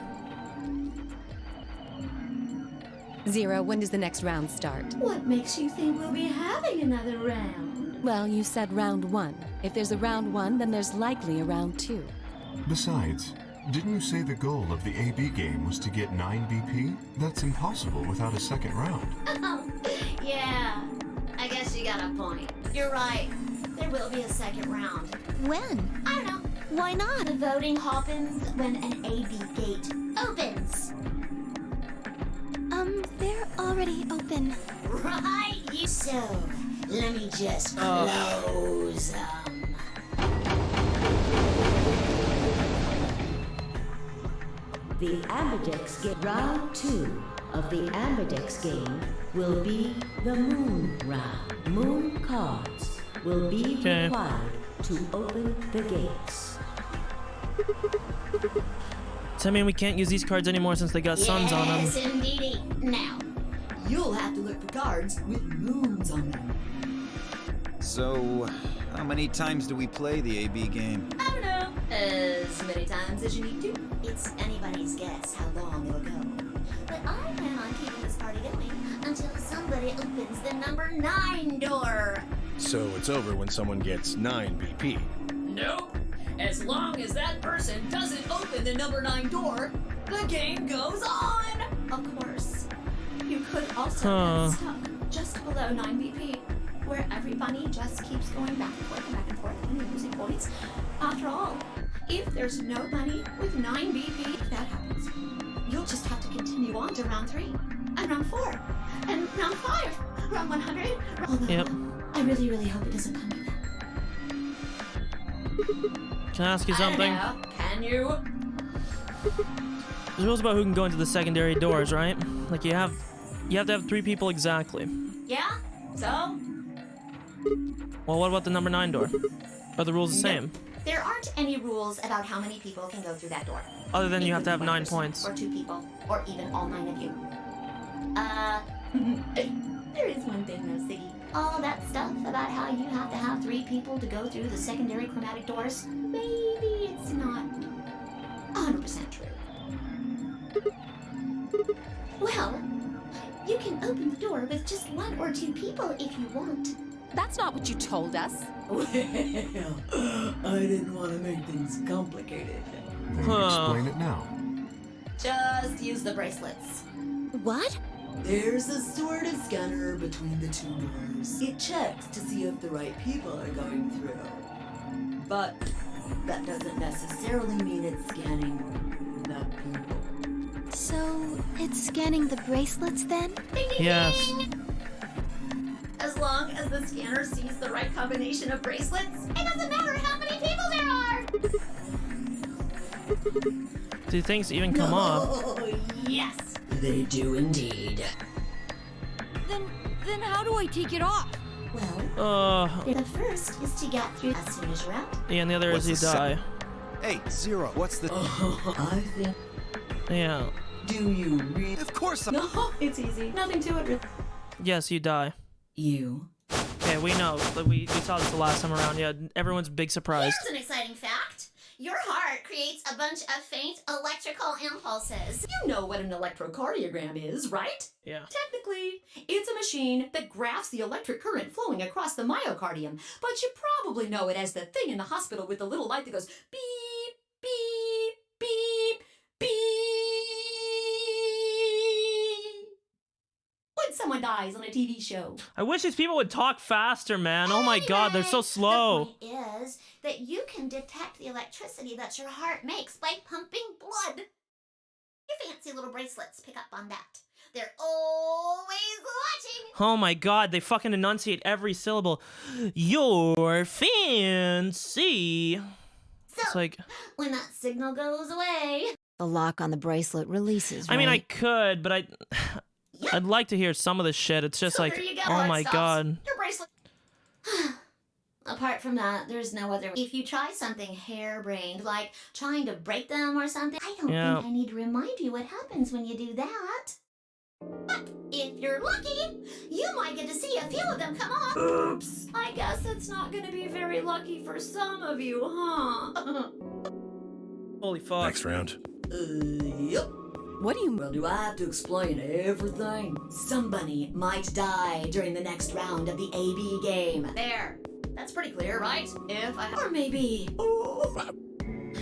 0, when does the next round start? What makes you think we'll be having another round? Well, you said round 1. If there's a round 1, then there's likely a round 2. Besides, didn't you say the goal of the AB game was to get 9 BP? That's impossible without a second round. Yeah, I guess you got a point. You're right. There will be a second round. When? I don't know. Why not? The voting happens when an AB gate opens. They're already open. Right? So, let me just close them. The Ambidex get round 2 of the Ambidex game will be the Moon round. Moon cards will be required to open the gates. Does that mean we can't use these cards anymore since they got suns on them? Yes, indeedy. Now, You'll have to look for cards with moons on them. So, how many times do we play the AB game? I don't know. As many times as you need to. It's anybody's guess how long it'll go. But I plan on keeping this party going until somebody opens the number 9 door. So it's over when someone gets 9 BP. Nope. As long as that person doesn't open the number 9 door, the game goes on. Of course. You could also get stuck just below 9 BP, where every bunny just keeps going back and forth and losing points. After all, if there's no bunny with 9 BP, if that happens, you'll just have to continue on to round 3, and round 4, and round 5, round 100. Although, I really, really hope it doesn't come to that. Can I ask you something? I don't know. Can you? There's rules about who can go into the secondary doors, right? Like you have to have 3 people exactly. Yeah? So? Well, what about the number 9 door? Are the rules the same? There aren't any rules about how many people can go through that door. Other than you have to have 9 points. Or 2 people, or even all 9 of you. There is one thing though, Siggy. All that stuff about how you have to have 3 people to go through the secondary chromatic doors, maybe it's not 100% true. Well, you can open the door with just 1 or 2 people if you want. That's not what you told us. Well, I didn't want to make things complicated. Then explain it now. Just use the bracelets. What? There's a sort of scanner between the 2 doors. It checks to see if the right people are going through. But that doesn't necessarily mean it's scanning the people. So, it's scanning the bracelets then? Yes. As long as the scanner sees the right combination of bracelets, it doesn't matter how many people there are! Do things even come up? Oh, yes! They do indeed. Then how do I take it off? Well, the first is to get through as soon as you're out. Yeah, and the other is you die. Hey, Zero, what's the... I think... Yeah. Do you really... Of course I... No, it's easy. Nothing to it, really. Yes, you die. You? Okay, we know. We saw this the last time around. Yeah, everyone's big surprised. Here's an exciting fact. Your heart creates a bunch of faint electrical impulses. You know what an electrocardiogram is, right? Yeah. Technically, it's a machine that graphs the electric current flowing across the myocardium, but you probably know it as the thing in the hospital with the little light that goes beep, beep, beep, beep. When someone dies on a TV show. I wish these people would talk faster, man. Oh my god, they're so slow. The point is that you can detect the electricity that your heart makes by pumping blood. Your fancy little bracelets pick up on that. They're always watching. Oh my god, they fucking enunciate every syllable. You're fancy. So, it's like, when that signal goes away, The lock on the bracelet releases, right? I mean, I could, but I'd like to hear some of the shit. It's just so like, there you go, oh it my stops. god. Your bracelet. Apart from that, there's no other. If you try something harebrained, like trying to break them or something, I don't think I need to remind you what happens when you do that. But if you're lucky, you might get to see a few of them come off. Oops. I guess it's not gonna be very lucky for some of you, huh? Holy fuck. Next round. Yep. What do you... Well, do I have to explain everything? Somebody might die during the next round of the AB game. There. That's pretty clear, right? Or maybe...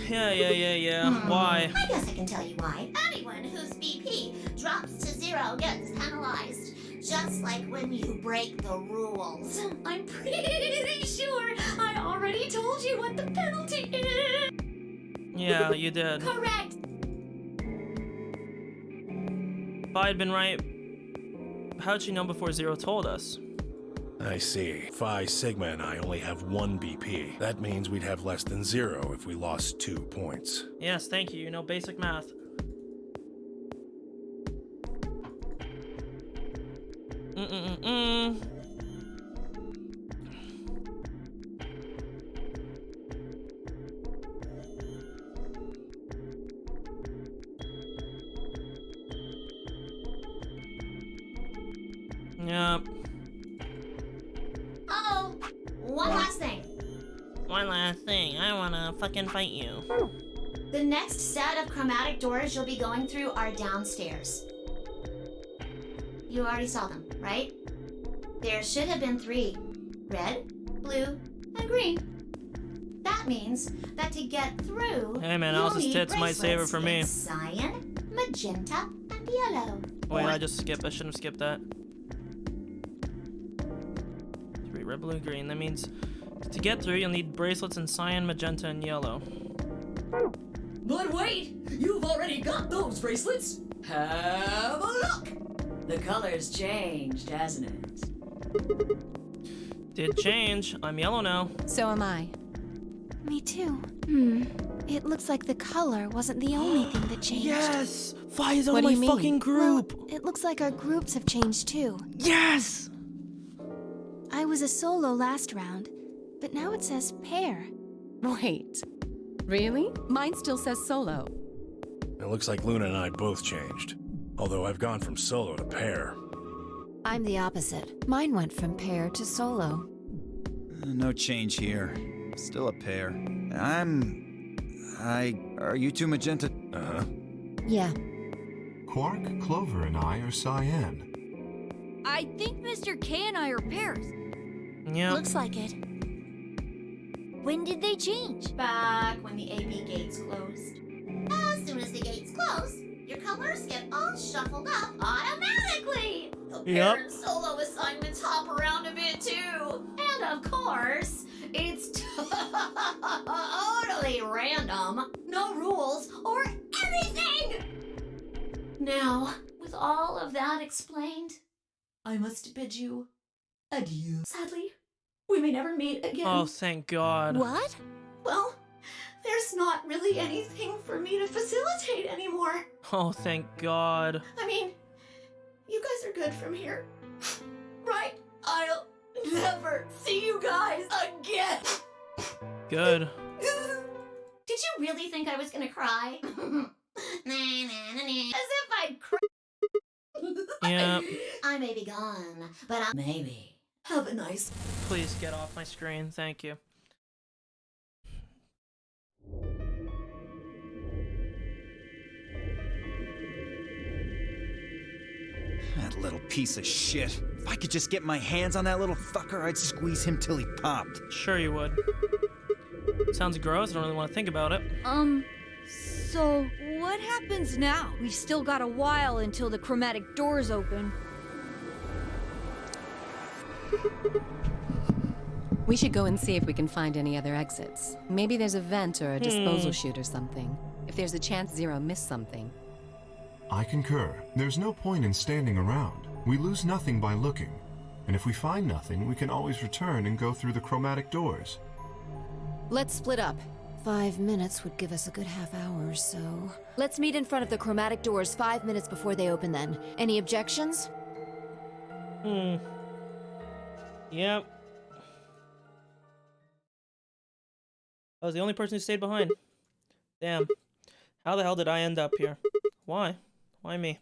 Yeah. Why? I guess I can tell you why. Anyone whose BP drops to 0 gets penalized. Just like when you break the rules. I'm pretty sure I already told you what the penalty is. Yeah, you did. Correct. If I had been right, how'd she know before 0 told us? I see. Phi Sigma and I only have 1 BP. That means we'd have less than 0 if we lost 2 points. Yes, thank you. You know basic math. Mm-mm-mm-mm. Yep. Oh, one last thing. One last thing. I wanna fucking fight you. The next set of chromatic doors you'll be going through are downstairs. You already saw them, right? There should have been 3. Red, blue, and green. That means that to get through, Hey man, you'll Alice's need tits might save it bracelets for me. in cyan, magenta, and yellow. Wait, I just skipped. I shouldn't have skipped that. 3 red, blue, green. That means to get through, you'll need bracelets in cyan, magenta, and yellow. But wait! You've already got those bracelets! Have a look! The color's changed, hasn't it? Did change. I'm yellow now. So am I. Me too. It looks like the color wasn't the only thing that changed. Yes! Fi's What on do my you mean? fucking group! Well, it looks like our groups have changed too. Yes! I was a solo last round, but now it says pair. Wait. Really? Mine still says solo. It looks like Luna and I both changed. Although I've gone from solo to pair. I'm the opposite. Mine went from pair to solo. No change here. Still a pair. Are you two magenta? Uh-huh. Yeah. Quark, Clover, and I are cyan. I think Mr. K and I are pairs. Yeah. Looks like it. When did they change? Back when the AP gates closed. As soon as the gates close, your colors get all shuffled up automatically. The pair and solo assignments hop around a bit too. And of course, it's totally random. No rules or anything. Now, with all of that explained, I must bid you adieu. Sadly, we may never meet again. Oh, thank God. What? Well, there's not really anything for me to facilitate anymore. Oh, thank God. I mean, you guys are good from here, right? I'll never see you guys again. Good. Did you really think I was gonna cry? As if I'd cry. Yeah. I may be gone, but I maybe. Have a nice. Please get off my screen. Thank you. That little piece of shit. If I could just get my hands on that little fucker, I'd squeeze him till he popped. Sure you would. Sounds gross. I don't really want to think about it. So what happens now? We've still got a while until the chromatic doors open. We should go and see if we can find any other exits. Maybe there's a vent or a disposal chute or something. If there's a chance Zero missed something. I concur. There's no point in standing around. We lose nothing by looking. And if we find nothing, we can always return and go through the chromatic doors. Let's split up. 5 minutes would give us a good half hour or so. Let's meet in front of the chromatic doors 5 minutes before they open then. Any objections? Yep. I was the only person who stayed behind. Damn. How the hell did I end up here? Why? Why me?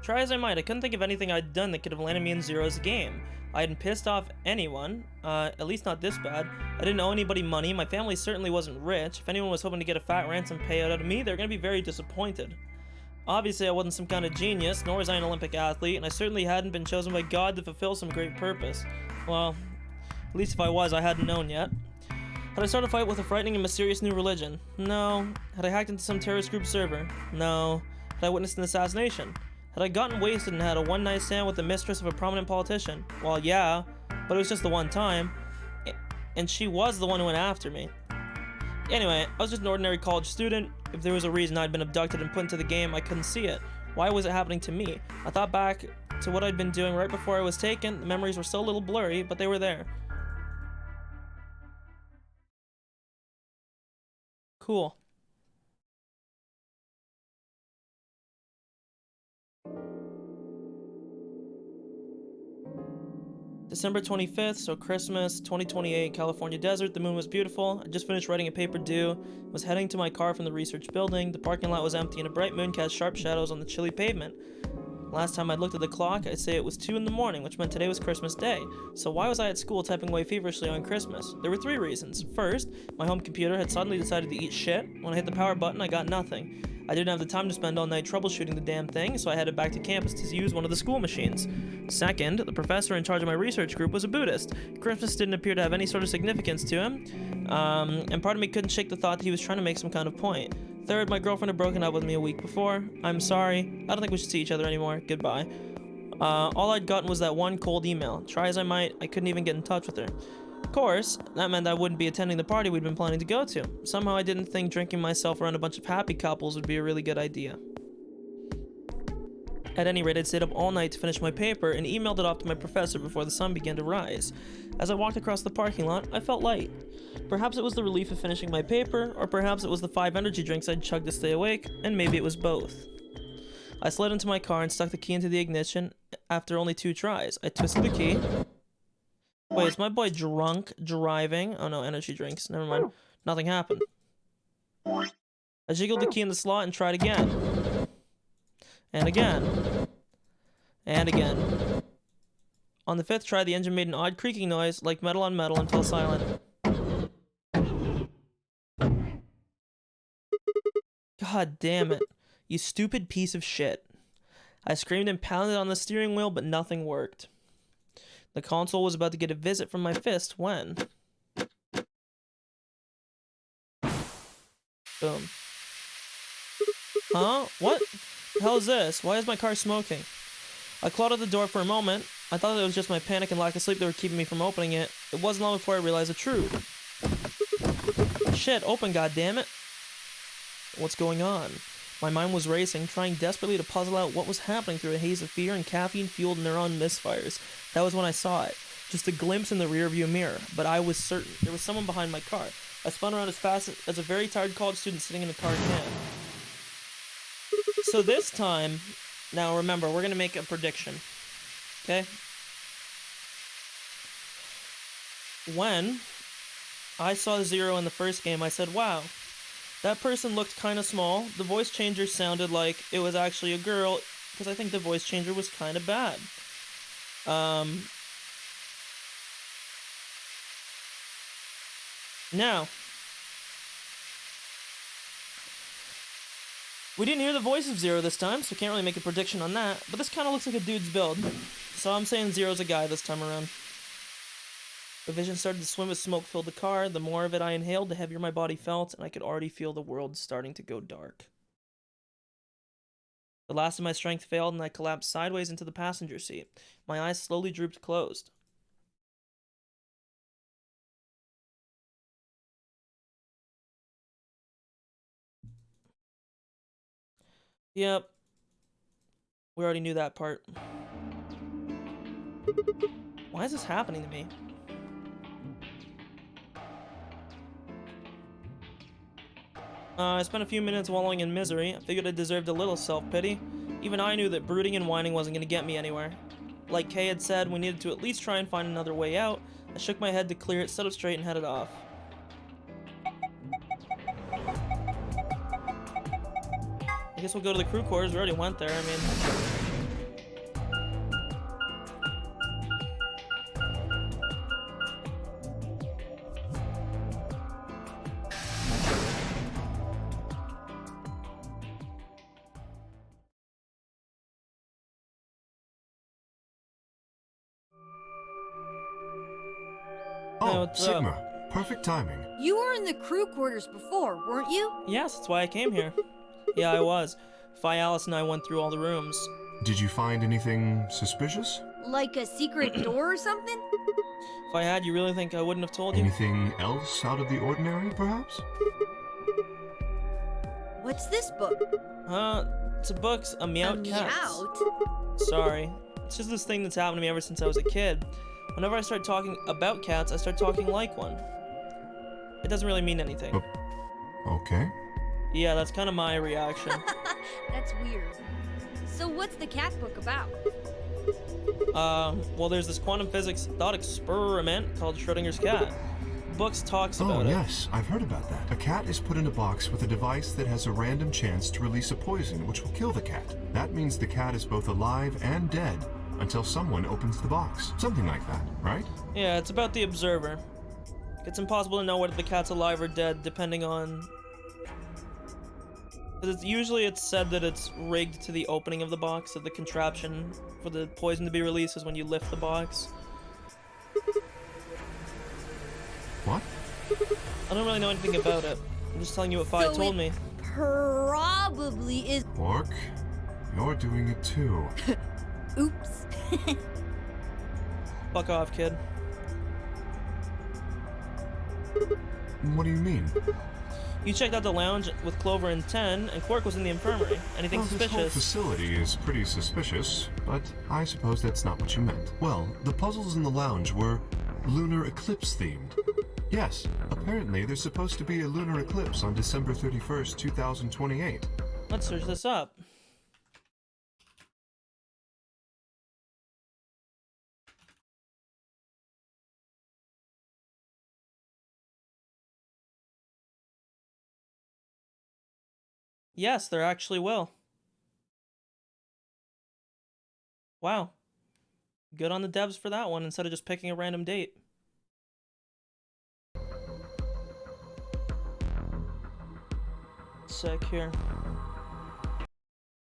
Try as I might, I couldn't think of anything I'd done that could have landed me in Zero's game. I hadn't pissed off anyone, at least not this bad. I didn't owe anybody money, my family certainly wasn't rich. If anyone was hoping to get a fat ransom payout out of me, they're gonna be very disappointed. Obviously I wasn't some kind of genius, nor was I an Olympic athlete, and I certainly hadn't been chosen by God to fulfill some great purpose. Well, at least if I was, I hadn't known yet. Had I started a fight with a frightening and mysterious new religion? No. Had I hacked into some terrorist group server? No. Had I witnessed an assassination? Had I gotten wasted and had a one-night stand with the mistress of a prominent politician? Well, yeah, but it was just the one time. And she was the one who went after me. Anyway, I was just an ordinary college student. If there was a reason I'd been abducted and put into the game, I couldn't see it. Why was it happening to me? I thought back to what I'd been doing right before I was taken. The memories were still a little blurry, but they were there. Cool. December 25th, so Christmas, 2028, California desert. The moon was beautiful. I just finished writing a paper due. Was heading to my car from the research building. The parking lot was empty and a bright moon cast sharp shadows on the chilly pavement. Last time I looked at the clock, I'd say it was 2 in the morning, which meant today was Christmas Day. So why was I at school typing away feverishly on Christmas? There were 3 reasons. First, my home computer had suddenly decided to eat shit. When I hit the power button, I got nothing. I didn't have the time to spend all night troubleshooting the damn thing, so I headed back to campus to use one of the school machines. Second, the professor in charge of my research group was a Buddhist. Christmas didn't appear to have any sort of significance to him, and part of me couldn't shake the thought that he was trying to make some kind of point. Third, my girlfriend had broken up with me a week before. I'm sorry. I don't think we should see each other anymore. Goodbye. All I'd gotten was that one cold email. Try as I might, I couldn't even get in touch with her. Of course, that meant I wouldn't be attending the party we'd been planning to go to. Somehow I didn't think drinking myself around a bunch of happy couples would be a really good idea. At any rate, I'd stayed up all night to finish my paper and emailed it off to my professor before the sun began to rise. As I walked across the parking lot, I felt light. Perhaps it was the relief of finishing my paper, or perhaps it was the 5 energy drinks I'd chugged to stay awake, and maybe it was both. I slid into my car and stuck the key into the ignition after only 2 tries. I twisted the key. Wait, is my boy drunk driving? Oh no, energy drinks. Never mind. Nothing happened. I jiggled the key in the slot and tried again. And again. And again. On the 5th try, the engine made an odd creaking noise, like metal on metal, and fell silent. God damn it. You stupid piece of shit. I screamed and pounded on the steering wheel, but nothing worked. The console was about to get a visit from my fist when... Boom. Huh? What the hell is this? Why is my car smoking? I clawed at the door for a moment. I thought it was just my panic and lack of sleep that were keeping me from opening it. It wasn't long before I realized the truth. Shit, open, goddammit. What's going on? My mind was racing, trying desperately to puzzle out what was happening through a haze of fear and caffeine-fueled neuron misfires. That was when I saw it. Just a glimpse in the rearview mirror, but I was certain there was someone behind my car. I spun around as fast as a very tired college student sitting in a car can. So this time, now remember, we're gonna make a prediction. Okay? When I saw Zero in the first game, I said, wow, that person looked kind of small. The voice changer sounded like it was actually a girl, because I think the voice changer was kind of bad. Now, we didn't hear the voice of Zero this time, so can't really make a prediction on that, but this kind of looks like a dude's build. So I'm saying Zero's a guy this time around. The vision started to swim as smoke filled the car. The more of it I inhaled, the heavier my body felt, and I could already feel the world starting to go dark. The last of my strength failed, and I collapsed sideways into the passenger seat. My eyes slowly drooped closed. Yep. We already knew that part. Why is this happening to me? I spent a few minutes wallowing in misery. I figured I deserved a little self-pity. Even I knew that brooding and whining wasn't going to get me anywhere. Like Kay had said, we needed to at least try and find another way out. I shook my head to clear it, set up straight, and headed off. I guess we'll go to the crew quarters. We already went there, I mean... Oh, Sigma. Perfect timing. You were in the crew quarters before, weren't you? Yes, that's why I came here. Yeah, I was. Phi Alice and I went through all the rooms. Did you find anything suspicious? Like a secret door or something? If I had, you really think I wouldn't have told you? Anything else out of the ordinary, perhaps? What's this book? It's a book, a Meowt Cat. Sorry. It's just this thing that's happened to me ever since I was a kid. Whenever I start talking about cats, I start talking like one. It doesn't really mean anything. Okay. Yeah, that's kind of my reaction. That's weird. So what's the cat book about? Well, there's this quantum physics thought experiment called Schrodinger's cat. Books talks about Oh, it. yes, I've heard about that. A cat is put in a box with a device that has a random chance to release a poison which will kill the cat. That means the cat is both alive and dead until someone opens the box. Something like that, right? Yeah, it's about the observer. It's impossible to know whether the cat's alive or dead depending on... Usually it's said that it's rigged to the opening of the box, that the contraption for the poison to be released is when you lift the box. What? I don't really know anything about it. I'm just telling you what Fi told me. Probably is. Quark, you're doing it too. Oops. Fuck off, kid. What do you mean? You checked out the lounge with Clover and 10, and Quark was in the infirmary. Anything Well, this whole suspicious? facility is pretty suspicious, but I suppose that's not what you meant. Well, the puzzles in the lounge were lunar eclipse themed. Yes, apparently there's supposed to be a lunar eclipse on December 31st, 2028. Let's search this up. Yes, there actually will. Wow. Good on the devs for that one instead of just picking a random date. Sick here.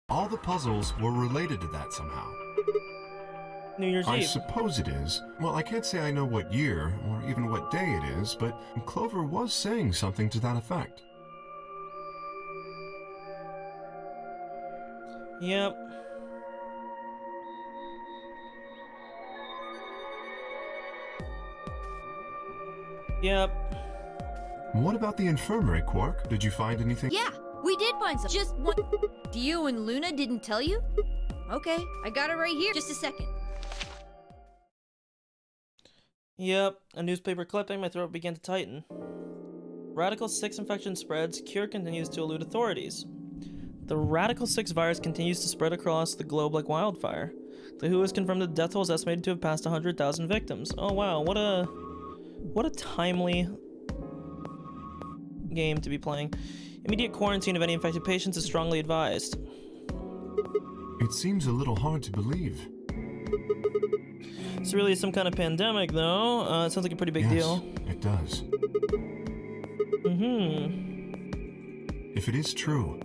All the puzzles were related to that somehow. New Year's I Eve. suppose it is. Well, I can't say I know what year or even what day it is, but Clover was saying something to that effect. Yep. Yep. What about the infirmary, Quark? Did you find anything? Yeah, we did find some. Just one. Dio and Luna didn't tell you? Okay, I got it right here. Just a second. Yep. A newspaper clipping, my throat began to tighten. Radical 6 infection spreads, cure continues to elude authorities. The Radical 6 virus continues to spread across the globe like wildfire. The WHO has confirmed the death toll is estimated to have passed 100,000 victims. Oh wow, what a timely game to be playing. Immediate quarantine of any infected patients is strongly advised. It seems a little hard to believe. It's really some kind of pandemic, though. It sounds like a pretty big deal. It does. If it is true,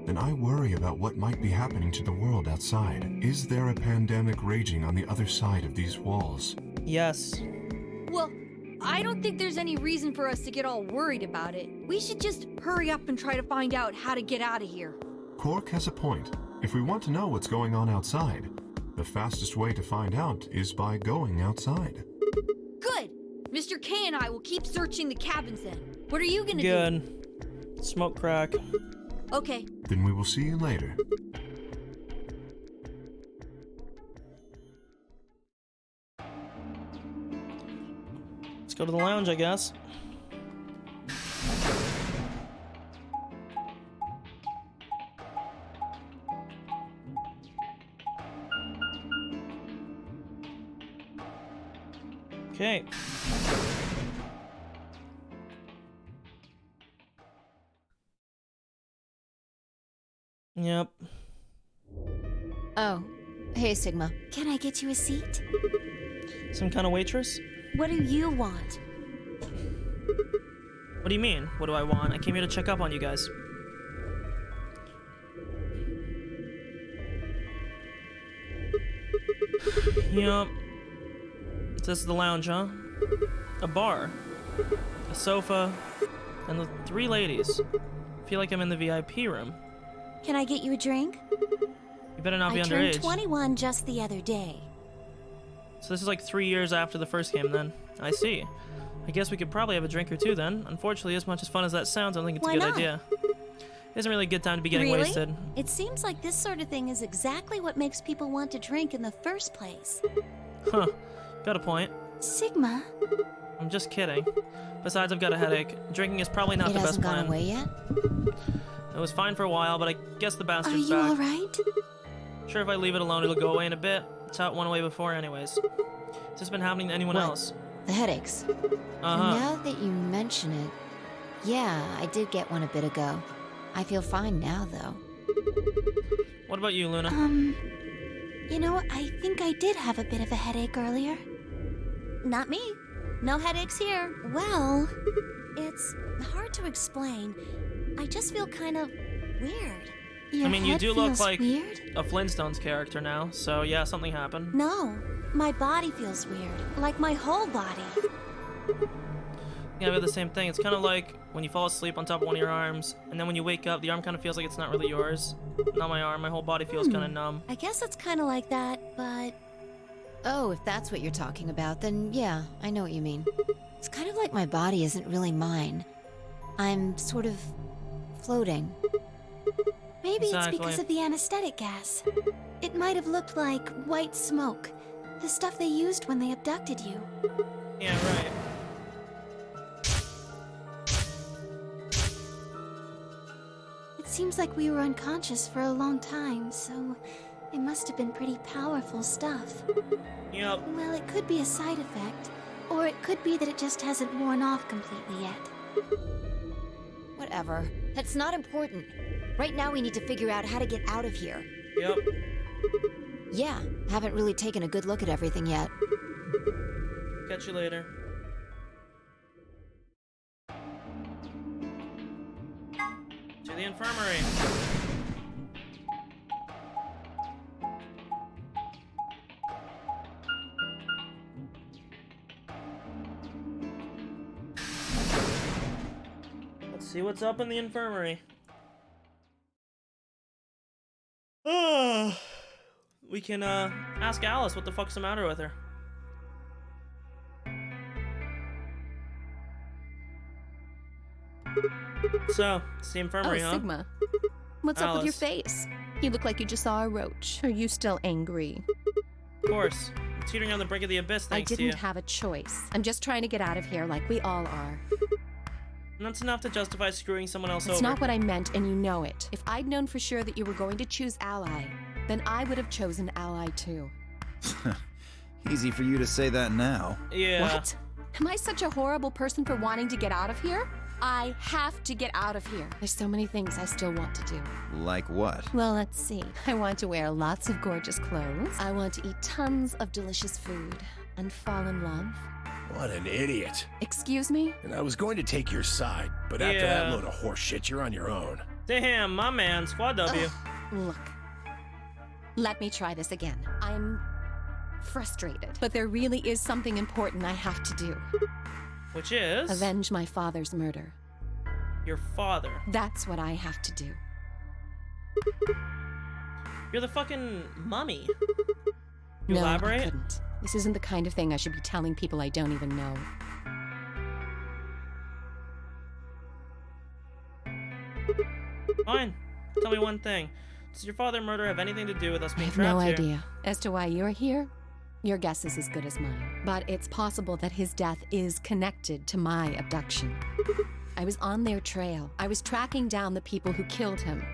then I worry about what might be happening to the world outside. Is there a pandemic raging on the other side of these walls? Yes. Well, I don't think there's any reason for us to get all worried about it. We should just hurry up and try to find out how to get out of here. Quark has a point. If we want to know what's going on outside, the fastest way to find out is by going outside. Good! Mr. K and I will keep searching the cabins then. What are you gonna do? Good. Smoke crack. Okay. Then we will see you later. Let's go to the lounge, I guess. Okay. Yep. Oh, hey, Sigma. Can I get you a seat? Some kind of waitress? What do you want? What do you mean? What do I want? I came here to check up on you guys. Yup. This is the lounge, huh? A bar. A sofa. And the 3 ladies. Feel like I'm in the VIP room. Can I get you a drink? You better not be I underage. turned 21 just the other day. So this is like 3 years after the first game then. I see. I guess we could probably have a drink or two then. Unfortunately, as much as fun as that sounds, I don't think it's Why a good not? idea. It isn't really a good time to be getting Really? wasted. It seems like this sort of thing is exactly what makes people want to drink in the first place. Huh. Got a point. Sigma, I'm just kidding. Besides, I've got a headache. Drinking is probably not It the best hasn't gone plan. away yet? It was fine for a while, but I guess the Are bastard's you back. alright? Sure, if I leave it alone, it'll go away in a bit. It's how it went away before anyways. Has this been happening to anyone What? else? The headaches. Uh-huh. Now that you mention it, yeah, I did get one a bit ago. I feel fine now, though. What about you, Luna? You know, I think I did have a bit of a headache earlier. Not me. No headaches here. Well, It's hard to explain. I just feel kind of weird. your I mean, you head do look feels like weird? a Flintstones character now, so yeah, something happened. No, my body feels weird. Like my whole body. Yeah, we have the same thing. It's kind of like when you fall asleep on top of one of your arms, and then when you wake up, the arm kind of feels like it's not really yours. Not my arm. My whole body feels kind of numb. I guess it's kind of like that, but Oh, if that's what you're talking about, then yeah, I know what you mean. It's kind of like my body isn't really mine. I'm sort of floating. Maybe Exactly. it's because of the anesthetic gas. It might have looked like white smoke. The stuff they used when they abducted you. Yeah, right. It seems like we were unconscious for a long time, so it must have been pretty powerful stuff. Yep. Well, it could be a side effect, or it could be that it just hasn't worn off completely yet. Whatever. That's not important. Right now we need to figure out how to get out of here. Yep. Yeah, haven't really taken a good look at everything yet. Catch you later. To the infirmary. Let's see what's up in the infirmary. We can ask Alice what the fuck's the matter with her. So, it's the infirmary, huh? Sigma. What's up with your Alice. face? You look like you just saw a roach. Are you still angry? Of course. I'm teetering on the brink of the abyss I thanks to didn't you. have a choice. I'm just trying to get out of here like we all are. And that's enough to justify screwing someone else It's over. not what I meant, and you know it. If I'd known for sure that you were going to choose Ally, then I would have chosen Ally too. Easy for you to say that now. Yeah. What? Am I such a horrible person for wanting to get out of here? I have to get out of here. There's so many things I still want to do. Like what? Well, let's see. I want to wear lots of gorgeous clothes. I want to eat tons of delicious food and fall in love. What an idiot. Excuse me? And I was going to take your side, but after that Yeah. load of horse shit, you're on your own. Damn, my man, Squad W. Look, let me try this again. I'm frustrated, but there really is something important I have to do. Which is? Avenge my father's murder. Your father. That's what I have to do. You're the fucking mummy. You No, I elaborate? couldn't. This isn't the kind of thing I should be telling people I don't even know. Fine. Tell me one thing. Does your father murder have anything to do with us I being have trapped no here? idea. As to why you're here, your guess is as good as mine. But it's possible that his death is connected to my abduction. I was on their trail. I was tracking down the people who killed him.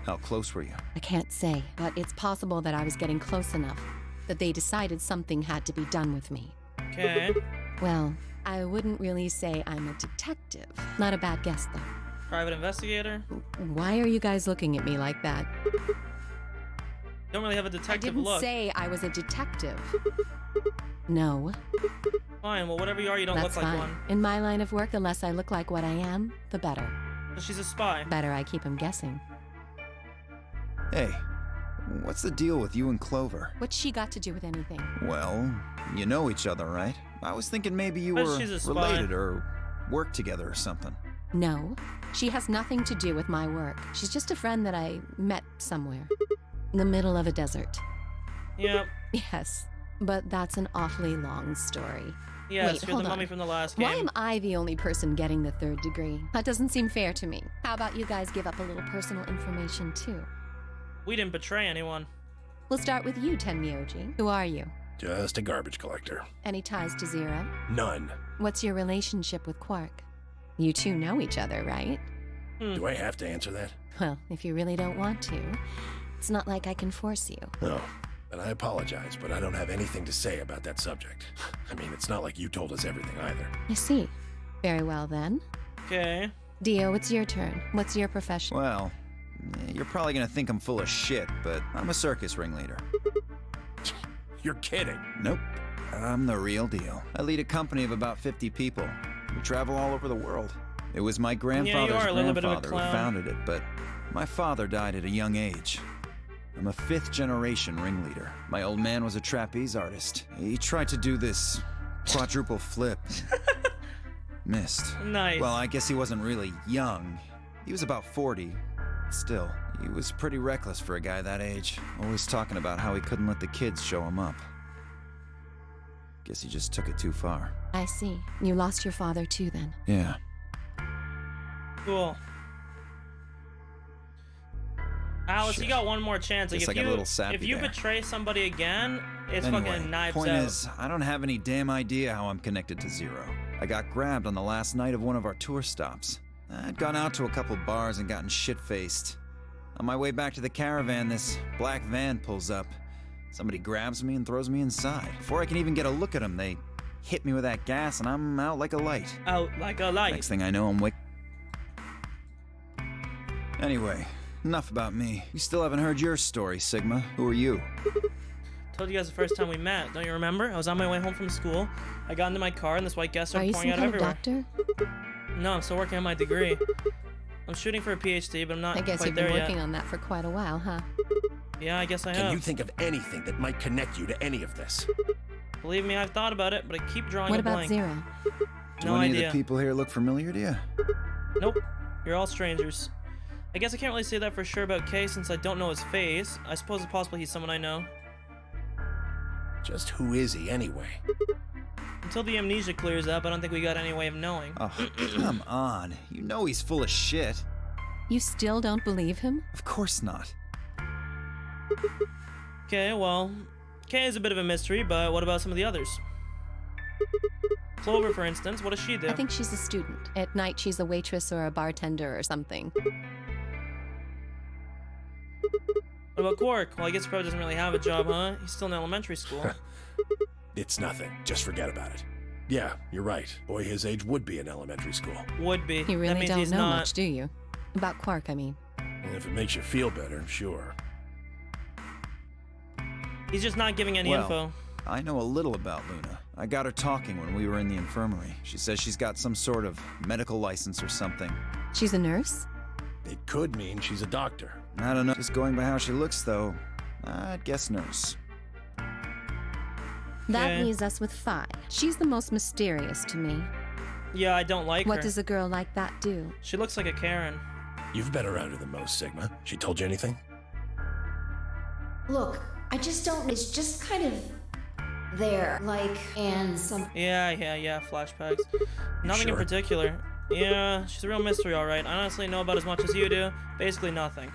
How close were you? I can't say, but it's possible that I was getting close enough that they decided something had to be done with me. Okay. Well, I wouldn't really say I'm a detective. Not a bad guess, though. Private investigator? Why are you guys looking at me like that? Don't really have a I detective didn't look. say I was a detective. No. Fine, well, whatever you are, you don't That's look like fine. one. In my line of work, the less I look like what I am, the better. But she's a spy. Better I keep him guessing. Hey, what's the deal with you and Clover? What's she got to do with anything? Well, you know each other, right? I was thinking maybe you But were she's a spy. related or worked together or something. No. She has nothing to do with my work. She's just a friend that I met somewhere. In the middle of a desert. Yep. Yes. But that's an awfully long story. Yes, Wait, you're hold the mummy on. from the last game. Why am I the only person getting the 3rd degree? That doesn't seem fair to me. How about you guys give up a little personal information too? We didn't betray anyone. We'll start with you, Tenmyoji. Who are you? Just a garbage collector. Any ties to Zero? None. What's your relationship with Quark? You two know each other, right? Do I have to answer that? Well, if you really don't want to, it's not like I can force you. No. And I apologize, but I don't have anything to say about that subject. I mean, it's not like you told us everything either. I see. Very well then. Okay. Dio, it's your turn. What's your profession? Well, you're probably gonna think I'm full of shit, but I'm a circus ringleader. You're kidding. Nope. I'm the real deal. I lead a company of about 50 people. We travel all over the world. It was my grandfather's grandfather who founded it, but my father died at a young age. I'm a 5th-generation ringleader. My old man was a trapeze artist. He tried to do this quadruple flip. Missed. Nice. Well, I guess he wasn't really young. He was about 40. Still, he was pretty reckless for a guy that age. Always talking about how he couldn't let the kids show him up. Guess he just took it too far. I see. You lost your father too, then. Yeah. Cool. Alice, Shit. you got one more chance. Like, Guess if I got you a little sappy if you there. betray somebody again, it's Anyway, fucking knives point out. is, I don't have any damn idea how I'm connected to Zero. I got grabbed on the last night of one of our tour stops. I'd gone out to a couple bars and gotten shit-faced. On my way back to the caravan, this black van pulls up. Somebody grabs me and throws me inside. Before I can even get a look at them, they hit me with that gas and I'm out like a light. Out like a light. Next thing I know, I'm wake. Anyway, enough about me. You still haven't heard your story, Sigma. Who are you? Told you guys the first time we met. Don't you remember? I was on my way home from school. I got into my car and this white gas Are started you pouring some out kind of everywhere. doctor? No, I'm still working on my degree. I'm shooting for a PhD, but I'm not I guess quite you've there been yet. working on that for quite a while, huh? Yeah, I guess I Can have. you think of anything that might connect you to any of this? Believe me, I've thought about it, but I keep drawing What a about blank. Zero? Do No any idea. of the people here look familiar to you? Nope. You're all strangers. I guess I can't really say that for sure about Kay since I don't know his face. I suppose it's possible he's someone I know. Just who is he anyway? Until the amnesia clears up, I don't think we got any way of knowing. Oh, come on. You know he's full of shit. You still don't believe him? Of course not. Okay, well, Kay is a bit of a mystery, but what about some of the others? Clover, for instance, what does she do? I think she's a student. At night, she's a waitress or a bartender or something. What about Quark? Well, I guess he probably doesn't really have a job, huh? He's still in elementary school. It's nothing. Just forget about it. Yeah, you're right. Boy his age would be in elementary school. Would be. You That really means don't he's know not. much, do you? About Quark, I mean. And if it makes you feel better, sure. He's just not giving any Well, info. I know a little about Luna. I got her talking when we were in the infirmary. She says she's got some sort of medical license or something. She's a nurse? It could mean she's a doctor. I don't know. Just going by how she looks, though, I'd guess nurse. That Okay. leaves us with 5. She's the most mysterious to me. Yeah, I don't like her. What does a girl like that do? She looks like a Karen. You've been around her the most, Sigma. She told you anything? Look, I just don't. It's just kind of there, like, and some. Yeah, flashbacks. Nothing in sure? particular. Yeah, she's a real mystery, alright. I honestly know about as much as you do. Basically nothing.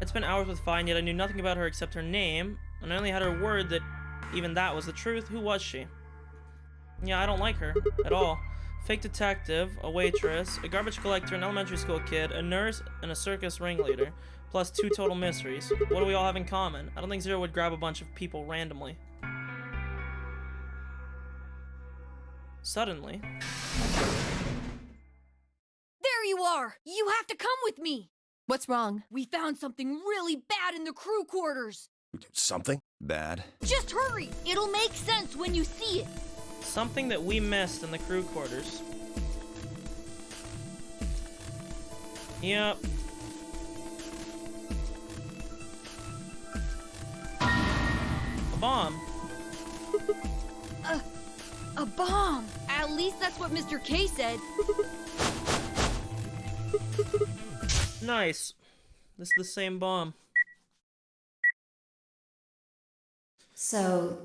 It's been hours with Fine, yet I knew nothing about her except her name, and I only had her word that even that was the truth. Who was she? Yeah, I don't like her. At all. Fake detective, a waitress, a garbage collector, an elementary school kid, a nurse, and a circus ringleader. Plus 2 total mysteries. What do we all have in common? I don't think Zero would grab a bunch of people randomly. Suddenly. There you are! You have to come with me! What's wrong? We found something really bad in the crew quarters! Something? Bad. Just hurry! It'll make sense when you see it! Something that we missed in the crew quarters. Yep. A bomb. A bomb! At least that's what Mr. K said. Nice. This is the same bomb. So,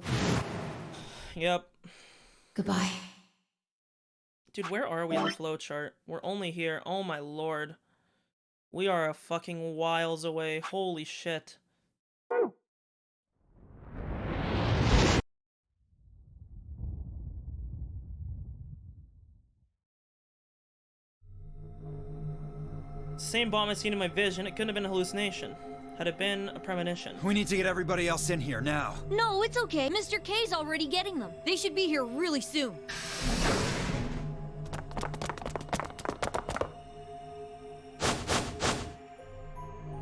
Yep. goodbye. Dude, where are we on the flowchart? We're only here. Oh my lord. We are a fucking whiles away. Holy shit. the same bomb I'd seen in my vision. It couldn't have been a hallucination. Had it been a premonition? We need to get everybody else in here now. No, it's okay. Mr. K's already getting them. They should be here really soon.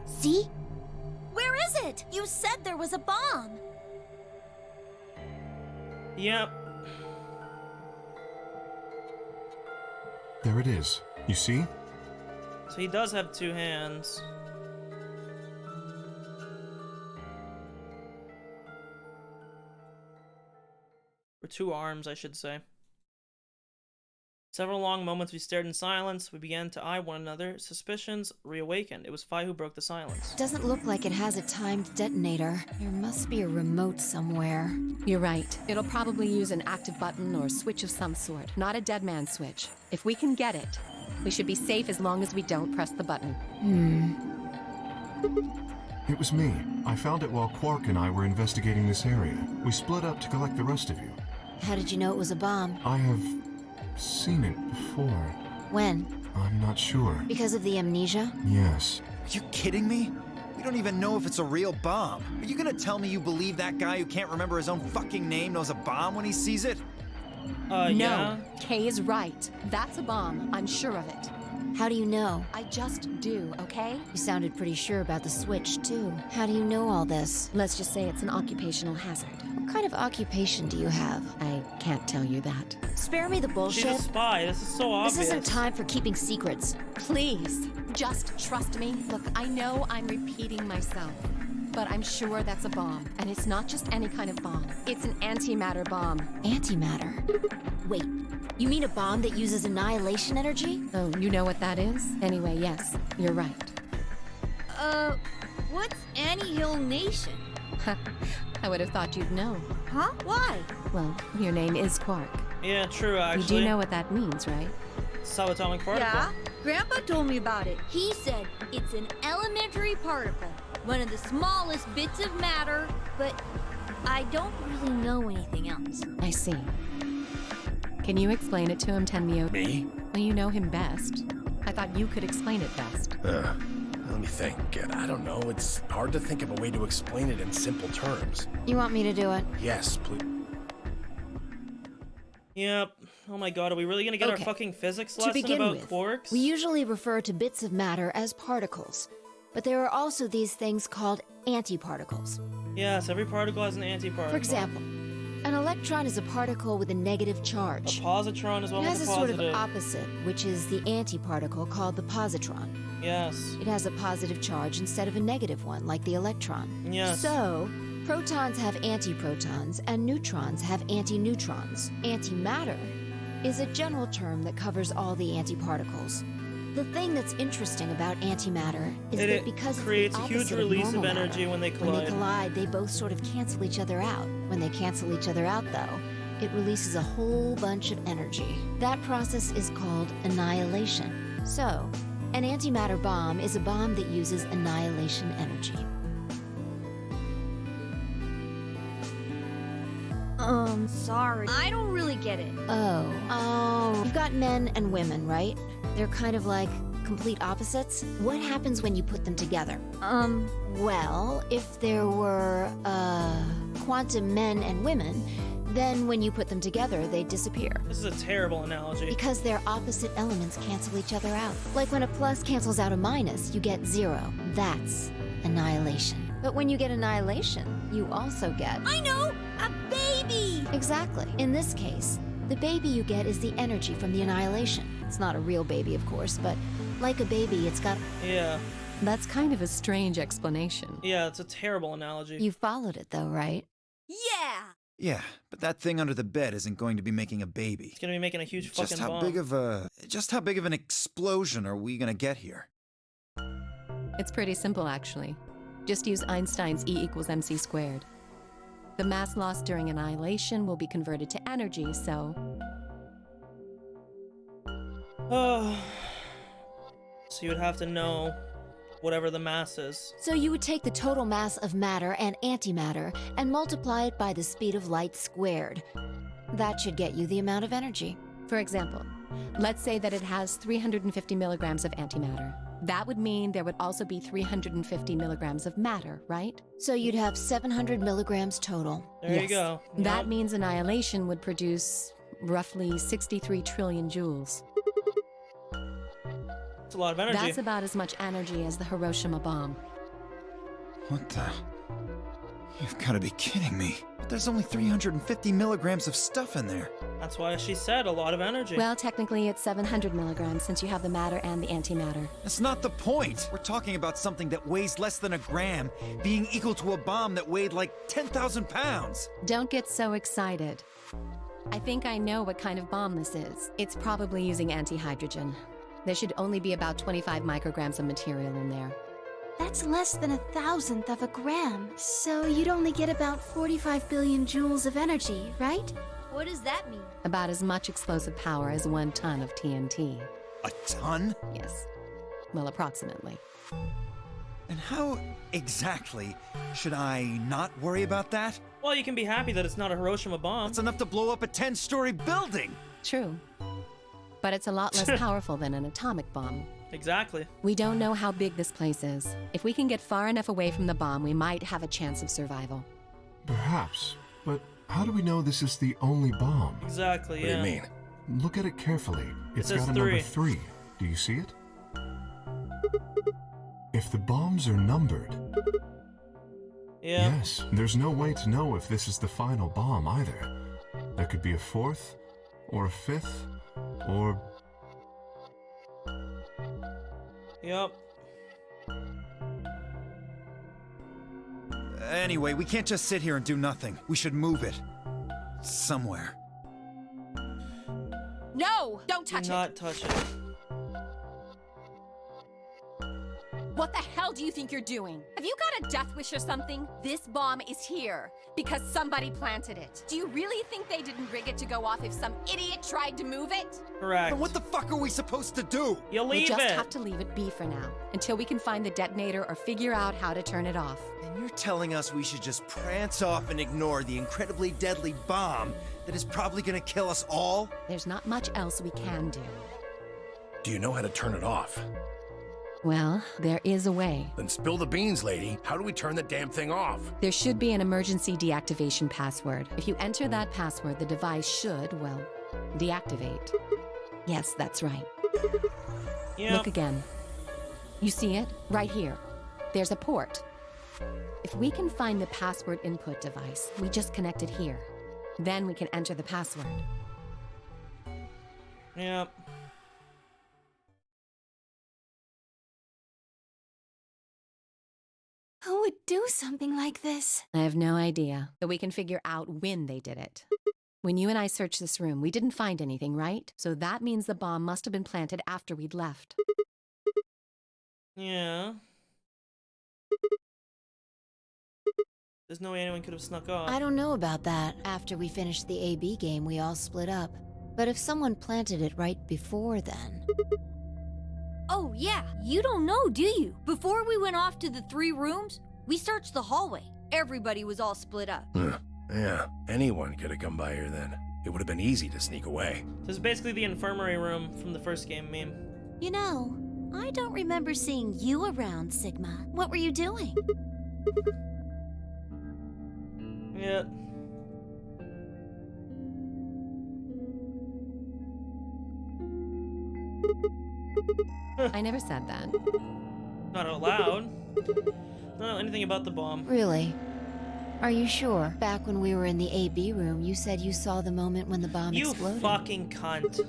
See? Where is it? You said there was a bomb. Yep. There it is. You see? So he does have two hands. Or two arms, I should say. Several long moments we stared in silence. We began to eye one another. Suspicions reawakened. It was Fi who broke the silence. Doesn't look like it has a timed detonator. There must be a remote somewhere. You're right. It'll probably use an active button or switch of some sort, not a dead man switch. If we can get it, we should be safe as long as we don't press the button. It was me. I found it while Quark and I were investigating this area. We split up to collect the rest of you. How did you know it was a bomb? I have seen it before. When? I'm not sure. Because of the amnesia? Yes. Are you kidding me? We don't even know if it's a real bomb. Are you gonna tell me you believe that guy who can't remember his own fucking name knows a bomb when he sees it? No, yeah. Kay is right. That's a bomb. I'm sure of it. How do you know? I just do, okay? You sounded pretty sure about the switch, too. How do you know all this? Let's just say it's an occupational hazard. What kind of occupation do you have? I can't tell you that. Spare me the bullshit. She's a spy. This is so obvious. This isn't time for keeping secrets. Please, just trust me. Look, I know I'm repeating myself, but I'm sure that's a bomb. And it's not just any kind of bomb. It's an antimatter bomb. Antimatter? Wait, you mean a bomb that uses annihilation energy? Oh, you know what that is? Anyway, yes, you're right. What's Annihilation? I would have thought you'd know. Huh? Why? Well, your name is Quark. Yeah, true, actually. You do know what that means, right? Subatomic particle. Yeah, Grandpa told me about it. He said it's an elementary particle, one of the smallest bits of matter, but I don't really know anything else. I see. Can you explain it to him, Tenmyo? Me? Well, you know him best. I thought you could explain it best. Let me think. I don't know. It's hard to think of a way to explain it in simple terms. You want me to do it? Yes, please. Yep. Oh my god, are we really gonna get our fucking physics lesson about quarks? We usually refer to bits of matter as particles, but there are also these things called antiparticles. Yes, every particle has an antiparticle. For example, an electron is a particle with a negative charge. A positron is one It with has a a sort positive. of opposite, which is the antiparticle called the positron. Yes. It has a positive charge instead of a negative one, like the electron. Yes. So, protons have antiprotons, and neutrons have antineutrons. Antimatter is a general term that covers all the antiparticles. The thing that's interesting about antimatter is that because creates it's a the huge opposite release normal of energy matter, when they When they collide, they both sort of cancel each other out. When they cancel each other out, though, it releases a whole bunch of energy. That process is called annihilation. So, an antimatter bomb is a bomb that uses annihilation energy. Sorry. I don't really get it. Oh. You've got men and women, right? They're kind of like complete opposites. What happens when you put them together? Well, if there were, quantum men and women, then when you put them together, they disappear. This is a terrible analogy. Because their opposite elements cancel each other out. Like when a plus cancels out a minus, you get 0. That's annihilation. But when you get annihilation, you also get... I know! A baby! Exactly. In this case, the baby you get is the energy from the annihilation. It's not a real baby, of course, but like a baby, it's got... Yeah. That's kind of a strange explanation. Yeah, it's a terrible analogy. You followed it, though, right? Yeah! Yeah, but that thing under the bed isn't going to be making a baby. It's gonna be making a huge fucking Just how bomb. big of an explosion are we gonna get here? It's pretty simple, actually. Just use Einstein's E = mc squared. The mass loss during annihilation will be converted to energy, so... Oh. So you would have to know whatever the mass is. So you would take the total mass of matter and antimatter and multiply it by the speed of light squared. That should get you the amount of energy. For example, let's say that it has 350 milligrams of antimatter. That would mean there would also be 350 milligrams of matter, right? So you'd have 700 milligrams total. There you go. That Yep. means annihilation would produce roughly 63 trillion joules. It's a lot of energy. That's about as much energy as the Hiroshima bomb. What the? You've got to be kidding me. But there's only 350 milligrams of stuff in there. That's why she said a lot of energy. Well, technically it's 700 milligrams since you have the matter and the antimatter. That's not the point. We're talking about something that weighs less than a gram, being equal to a bomb that weighed like 10,000 pounds. Don't get so excited. I think I know what kind of bomb this is. It's probably using antihydrogen. There should only be about 25 micrograms of material in there. That's less than 1,000th of a gram. So you'd only get about 45 billion joules of energy, right? What does that mean? About as much explosive power as 1 ton of TNT. A ton? Yes. Well, approximately. And how exactly should I not worry about that? Well, you can be happy that it's not a Hiroshima bomb. It's enough to blow up a 10-story building. True. But it's a lot less powerful than an atomic bomb. Exactly. We don't know how big this place is. If we can get far enough away from the bomb, we might have a chance of survival. Perhaps, but how do we know this is the only bomb? Exactly, yeah. What do you mean? Look at it carefully. It's says got a 3. number 3. Do you see it? If the bombs are numbered... Yeah. Yes, there's no way to know if this is the final bomb either. There could be a 4th, or a 5th, or... Yep. Anyway, we can't just sit here and do nothing. We should move it. Somewhere. No! Don't touch Do not touch it. What the hell do you think you're doing? Have you got a death wish or something? This bomb is here because somebody planted it. Do you really think they didn't rig it to go off if some idiot tried to move it? Correct. Then what the fuck are we supposed to do? You leave We just it. have to leave it be for now, until we can find the detonator or figure out how to turn it off. And you're telling us we should just prance off and ignore the incredibly deadly bomb that is probably gonna kill us all? There's not much else we can do. Do you know how to turn it off? Well, there is a way. Then spill the beans, lady. How do we turn the damn thing off? There should be an emergency deactivation password. If you enter that password, the device should, well, deactivate. Yes, that's right. Yep. Look again. You see it? Right here. There's a port. If we can find the password input device, we just connect it here. Then we can enter the password. Yep. Who would do something like this? I have no idea, but we can figure out when they did it. When you and I searched this room, we didn't find anything, right? So that means the bomb must have been planted after we'd left. Yeah. There's no way anyone could have snuck off. I don't know about that. After we finished the AB game, we all split up. But if someone planted it right before then... Oh, yeah. You don't know, do you? Before we went off to the 3 rooms, we searched the hallway. Everybody was all split up. Yeah, anyone could have come by here then. It would have been easy to sneak away. This is basically the infirmary room from the first game meme. You know, I don't remember seeing you around, Sigma. What were you doing? Yeah. I never said that. Not out loud. Don't know anything about the bomb. Really? Are you sure? Back when we were in the AB room, you said you saw the moment when the bomb You exploded. fucking cunt.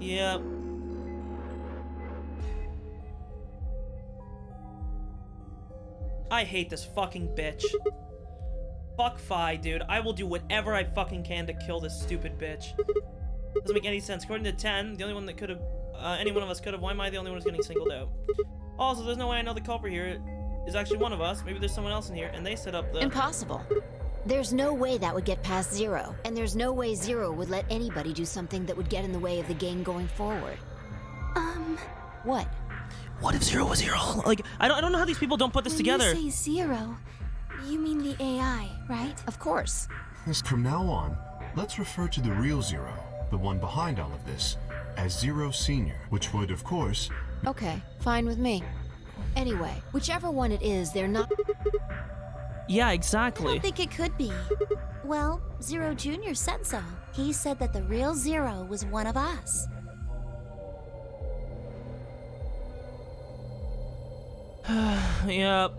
Yep. I hate this fucking bitch. Fuck Fi, dude. I will do whatever I fucking can to kill this stupid bitch. Doesn't make any sense. According to 10, the only one that could have, any one of us could have. Why am I the only one who's getting singled out? Also, there's no way I know the culprit here is actually one of us. Maybe there's someone else in here, and they set up the... Impossible. There's no way that would get past Zero. And there's no way Zero would let anybody do something that would get in the way of the game going forward. What? What if Zero was here all... Like, I don't know how these people don't put this together. When you say Zero, you mean the AI, right? Of course. From now on, let's refer to the real Zero the one behind all of this, as Zero Senior, which would, of course... Okay, fine with me. Anyway, whichever one it is, they're not... Yeah, I exactly. don't think it could be. Well, Zero Jr. said so. He said that the real Zero was one of us. Yep.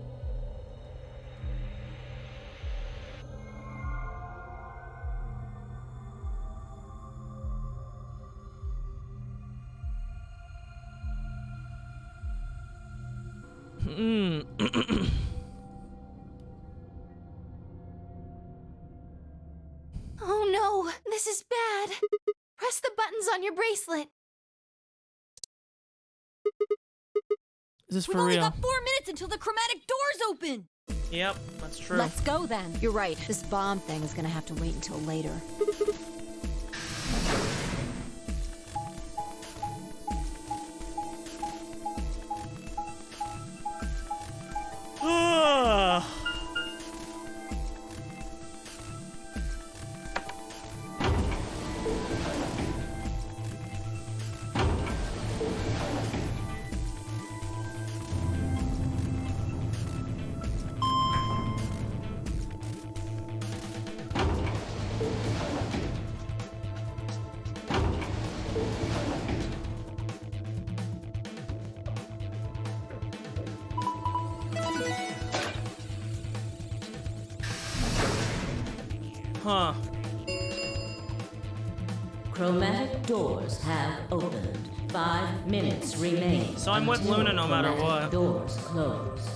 Oh no, this is bad. Press the buttons on your bracelet. Is this We've for only real? got 4 minutes until the chromatic doors open. Yep, that's true. Let's go then. You're right. This bomb thing is gonna have to wait until later. Huh. Chromatic doors have opened. 5 minutes remain. So I'm with until Luna no matter chromatic what. Doors close.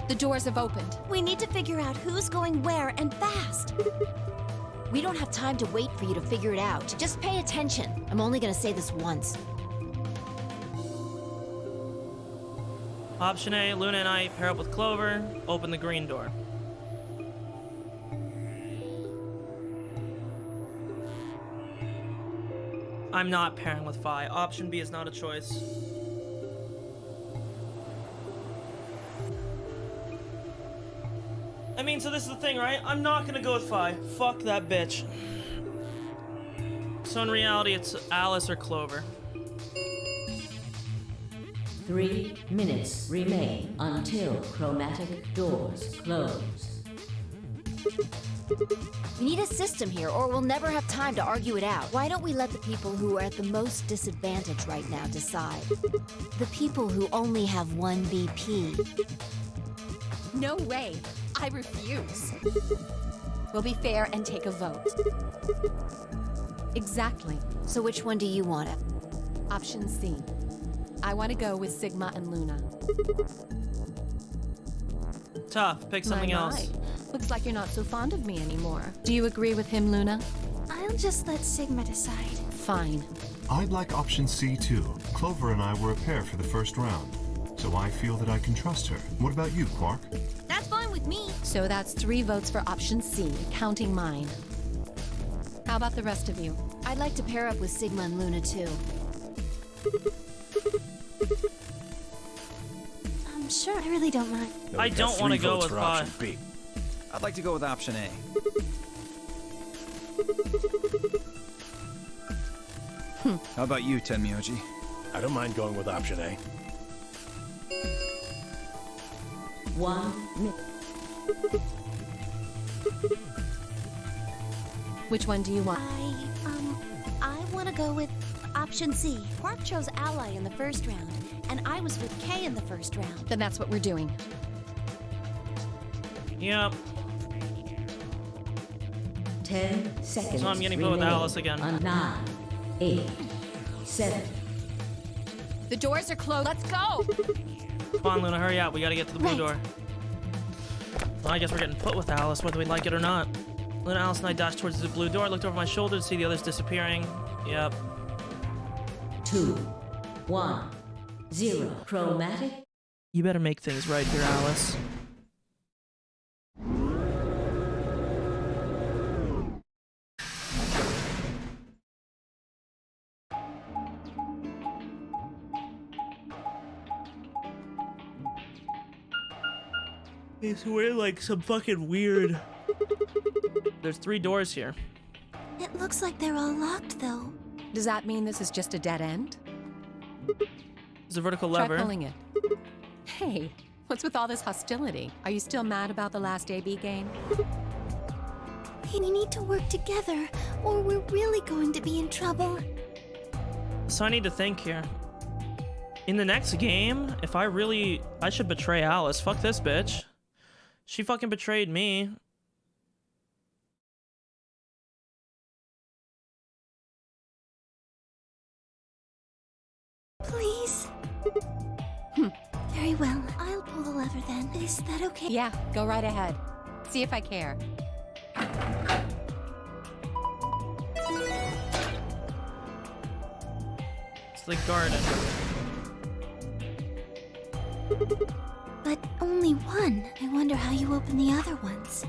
The doors have opened. We need to figure out who's going where and fast. We don't have time to wait for you to figure it out. Just pay attention. I'm only gonna say this once. Option A, Luna and I pair up with Clover, open the green door. I'm not pairing with Phi. Option B is not a choice. I mean, so this is the thing, right? I'm not gonna go with Phi. Fuck that bitch. So in reality, it's Alice or Clover. 3 minutes remain until chromatic doors close. We need a system here, or we'll never have time to argue it out. Why don't we let the people who are at the most disadvantage right now decide? The people who only have 1 BP. No way. I refuse. We'll be fair and take a vote. Exactly. So which one do you want it? Option C. I want to go with Sigma and Luna. Tough. Pick something else. Looks like you're not so fond of me anymore. Do you agree with him, Luna? I'll just let Sigma decide. Fine. I'd like option C too. Clover and I were a pair for the first round, so I feel that I can trust her. What about you, Quark? That's fine with me. So that's 3 votes for option C, counting mine. How about the rest of you? I'd like to pair up with Sigma and Luna too. Sure, I really don't mind. No, I don't want to go with Phi. option B. I'd like to go with option A. How about you, Tenmyoji? I don't mind going with option A. 1 minute. Which one do you want? I want to go with option C. Quark chose Ally in the first round, and I was with Kay in the first round. Then that's what we're doing. Yep. 10 seconds. So I'm getting put with remain. Alice again. 9, 8, 7. The doors are closed. Let's go! Come on, Luna, hurry up. We gotta get to the blue Right. door. Well, I guess we're getting put with Alice, whether we like it or not. Luna, Alice, and I dashed towards the blue door. I looked over my shoulder to see the others disappearing. Yep. 2, 1, 0. Chromatic. You better make things right here, Alice. It's weird, like some fucking weird. There's 3 doors here. It It looks like they're all locked, though. Does that mean this is just a dead end? It's a vertical lever. Try pulling it. Hey, what's with all this hostility? Are you still mad about the last AB game? We need to work together, or we're really going to be in trouble. So I need to think here. In the next game, if I should betray Alice. Fuck this bitch. She fucking betrayed me. Please? Very well. I'll pull the lever then. Is that okay? Yeah, go right ahead. See if I care. It's the garden. But only one. I wonder how you open the other ones.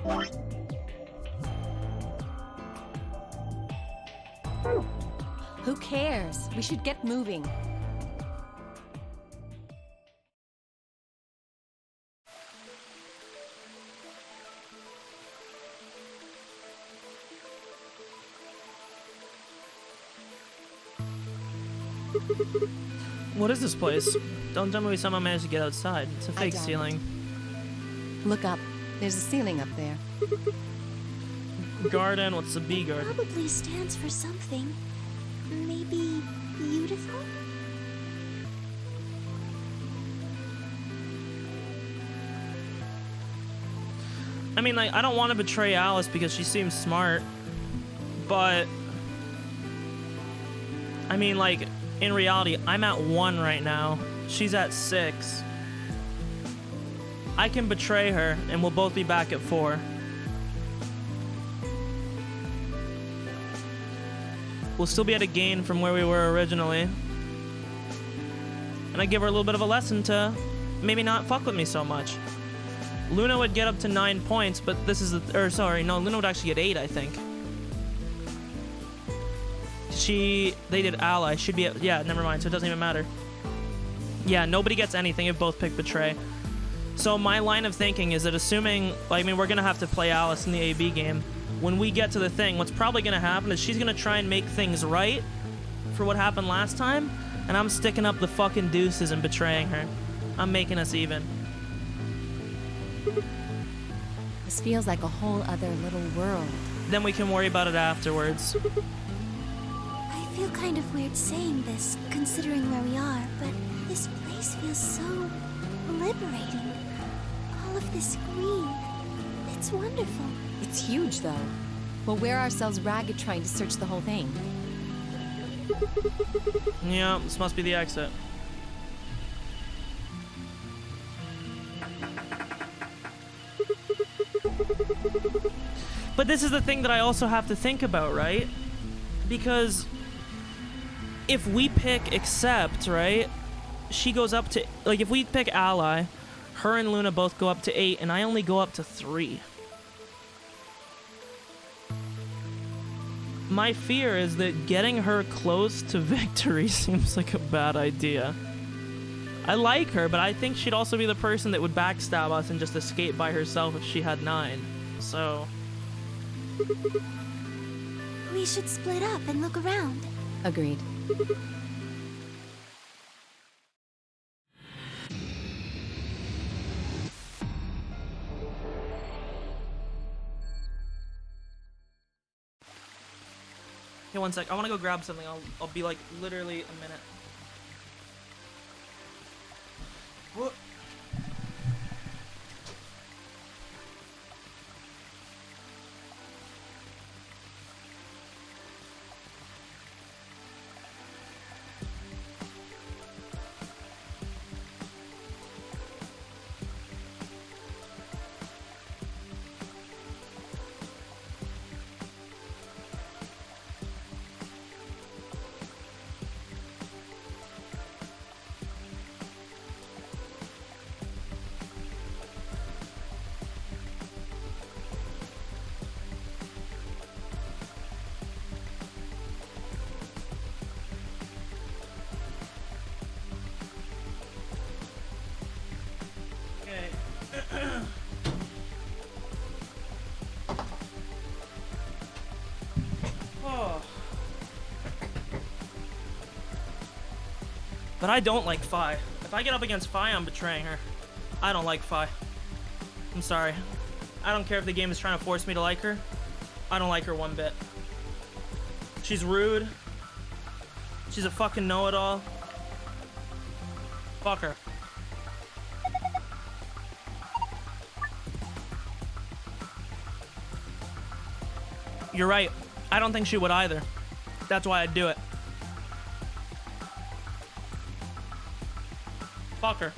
Who cares? We should get moving. What is this place? Don't tell me we somehow managed to get outside. It's a fake ceiling. Look up. There's a ceiling up there. Garden? What's the B garden? Probably stands for something. Maybe beautiful? I mean, like, I don't want to betray Alice because she seems smart, but I mean, like, in reality, I'm at 1 right now. She's at 6. I can betray her, and we'll both be back at 4. We'll still be at a gain from where we were originally. And I give her a little bit of a lesson to maybe not fuck with me so much. Luna would get up to 9 points, but this is Luna would actually get 8, I think. They did ally. Should be at, yeah, never mind, so it doesn't even matter. Yeah, nobody gets anything if both pick betray. So my line of thinking is that assuming, I mean, we're gonna have to play Alice in the AB game. When we get to the thing, what's probably gonna happen is she's gonna try and make things right for what happened last time, and I'm sticking up the fucking deuces and betraying her. I'm making us even. This feels like a whole other little world. Then we can worry about it afterwards. I feel kind of weird saying this, considering where we are, but this place feels so liberating. All of this green. It's wonderful. It's huge, though. We'll wear ourselves ragged trying to search the whole thing. Yeah, this must be the exit. But this is the thing that I also have to think about, right? Because if we pick accept, right? She goes up to, like, if we pick ally, her and Luna both go up to 8, and I only go up to 3. My fear is that getting her close to victory seems like a bad idea. I like her, but I think she'd also be the person that would backstab us and just escape by herself if she had 9. So we should split up and look around. Agreed. hey, one sec. I want to go grab something. I'll be like literally a minute. What? But I don't like Fi. If I get up against Fi, I'm betraying her. I don't like Fi. I'm sorry. I don't care if the game is trying to force me to like her. I don't like her one bit. She's rude. She's a fucking know-it-all. Fuck her. You're right. I don't think she would either. That's why I'd do it. Fuck her.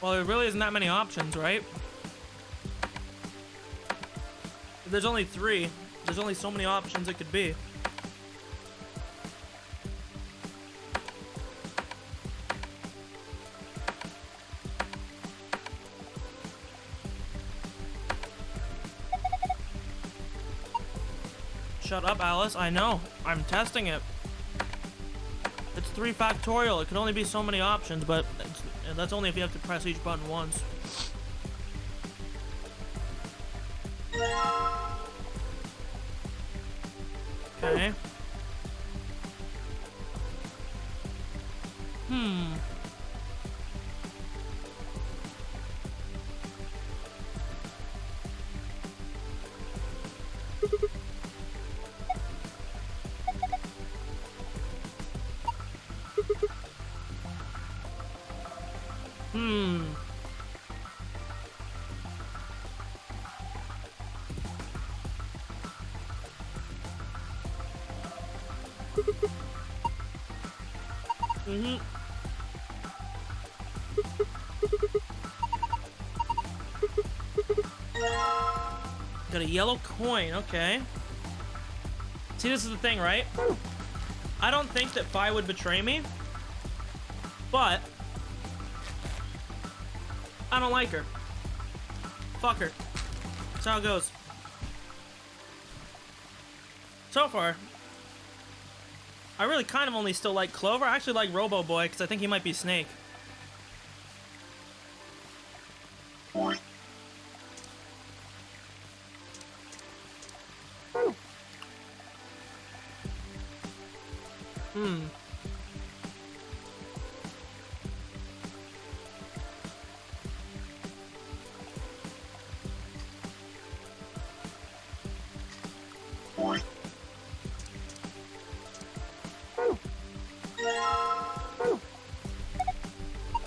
Well, there really isn't that many options, right? If there's only 3. There's only so many options it could be. Shut up, Alice. I know. I'm testing it. It's 3 factorial. It could only be so many options, but that's only if you have to press each button once. Okay. Got a yellow coin, okay. See, this is the thing, right? I don't think that Fi would betray me, but I don't like her. Fuck her. That's how it goes. So far, I really kind of only still like Clover. I actually like Robo Boy because I think he might be Snake.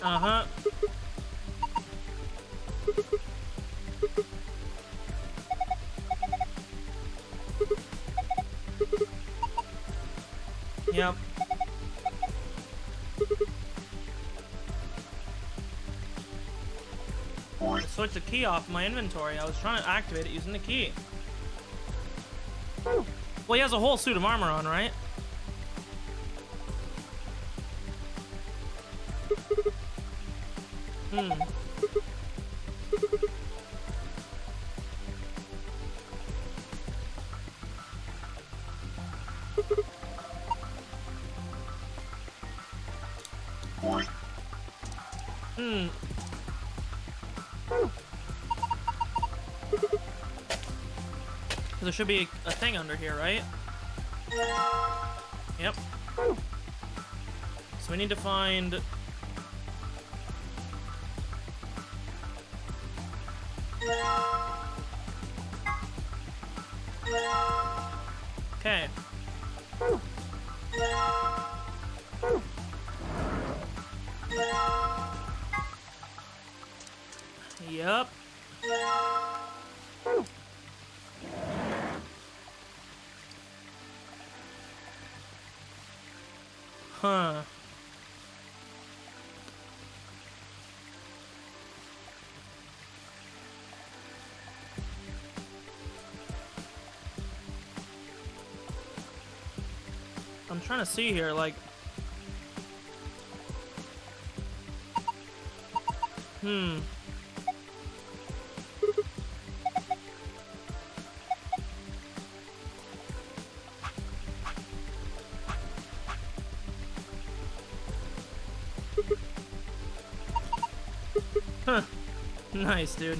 Uh-huh. Yep. I switched the key off my inventory. I was trying to activate it using the key. Well, he has a whole suit of armor on, right? There should be a thing under here, right? Yep. So we need to find... Okay. Yep. Huh. I'm trying to see here, like... Huh. Nice, dude.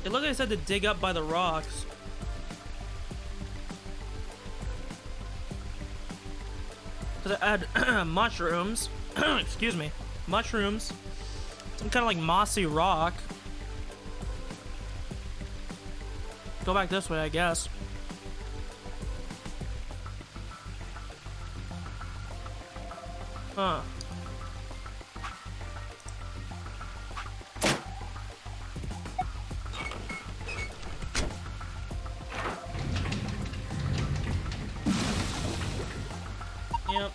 It looked like I said to dig up by the rocks. Because I had mushrooms. Excuse me. Mushrooms. Some kind of like mossy rock. Go back this way, I guess. Huh. Yep.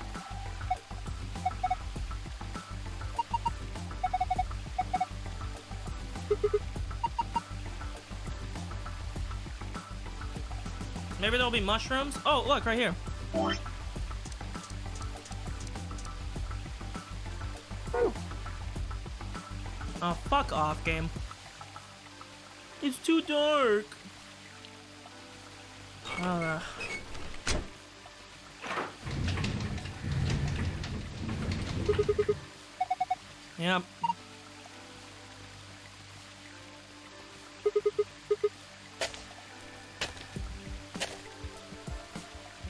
Maybe there'll be mushrooms? Oh, look, right here. Oh, fuck off, game. It's too dark. Yep.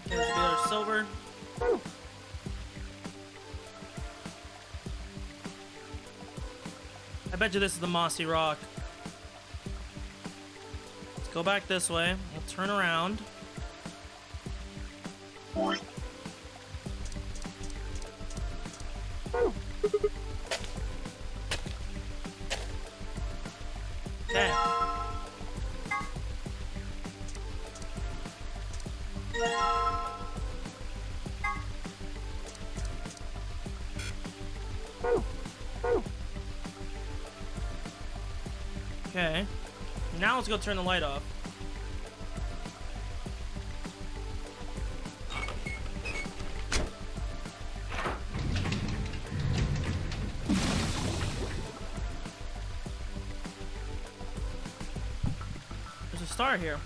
Okay, there's a bit of silver. I bet you this is the mossy rock. Let's go back this way. We'll turn around. Okay. Okay. Now let's go turn the light off. There's a star here.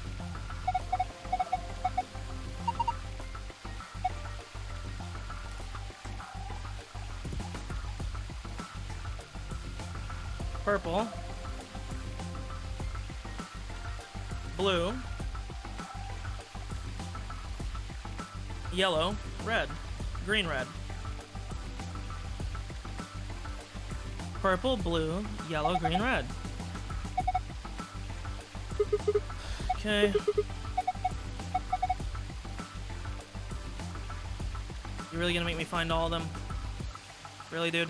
Purple. Blue. Yellow. Red. Green, red. Purple, blue, yellow, green, red. Okay. You really gonna make me find all of them? Really, dude?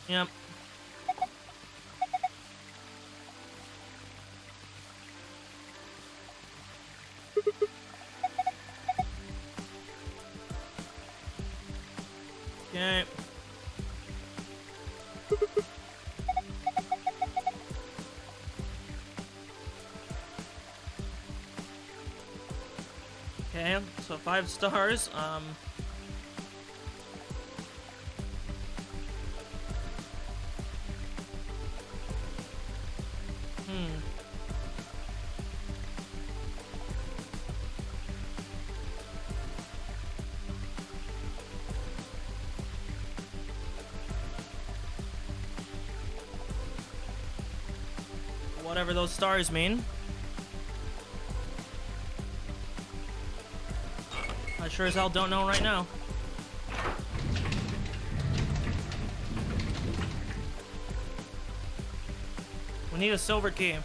Yep. Okay. Okay, so 5 stars. Whatever those stars mean. I sure as hell don't know right now. We need a silver key.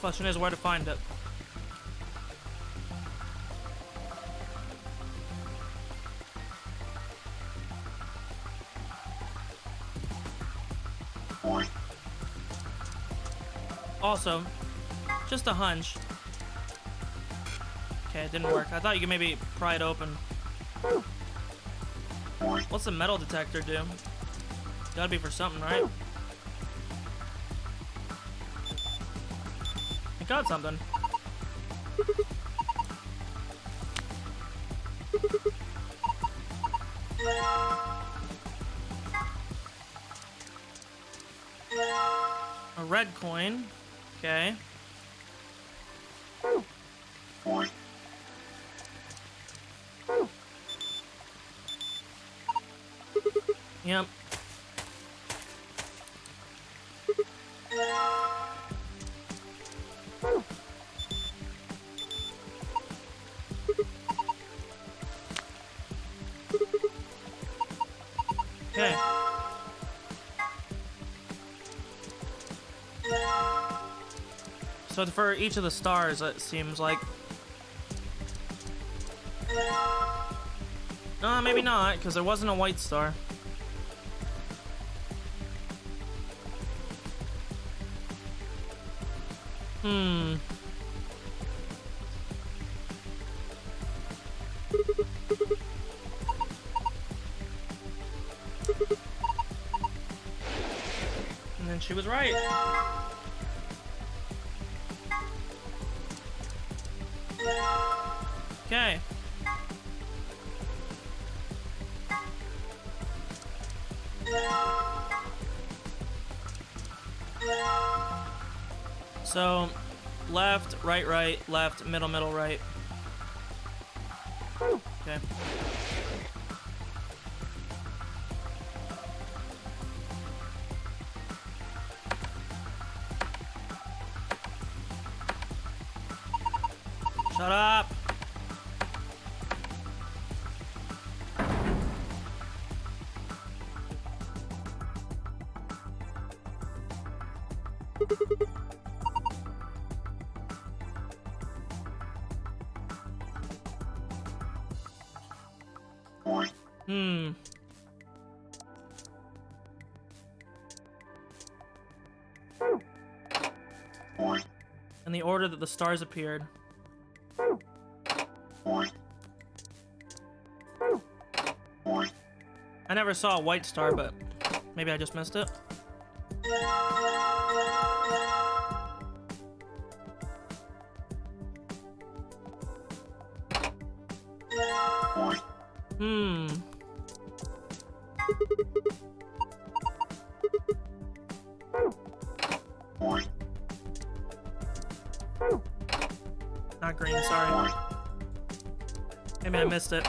Question is where to find it. Also, just a hunch. Okay, it didn't work. I thought you could maybe pry it open. What's the metal detector do? Gotta be for something, right? I got something. A red coin. Okay. Yep. Okay. So for each of the stars, it seems like... No, maybe not, because there wasn't a white star. And then she was right. Okay. So, left, right, right, left, middle, middle, right. Okay. Shut up! In the order that the stars appeared. I never saw a white star, but maybe I just missed it. Not green, sorry. Maybe I missed it.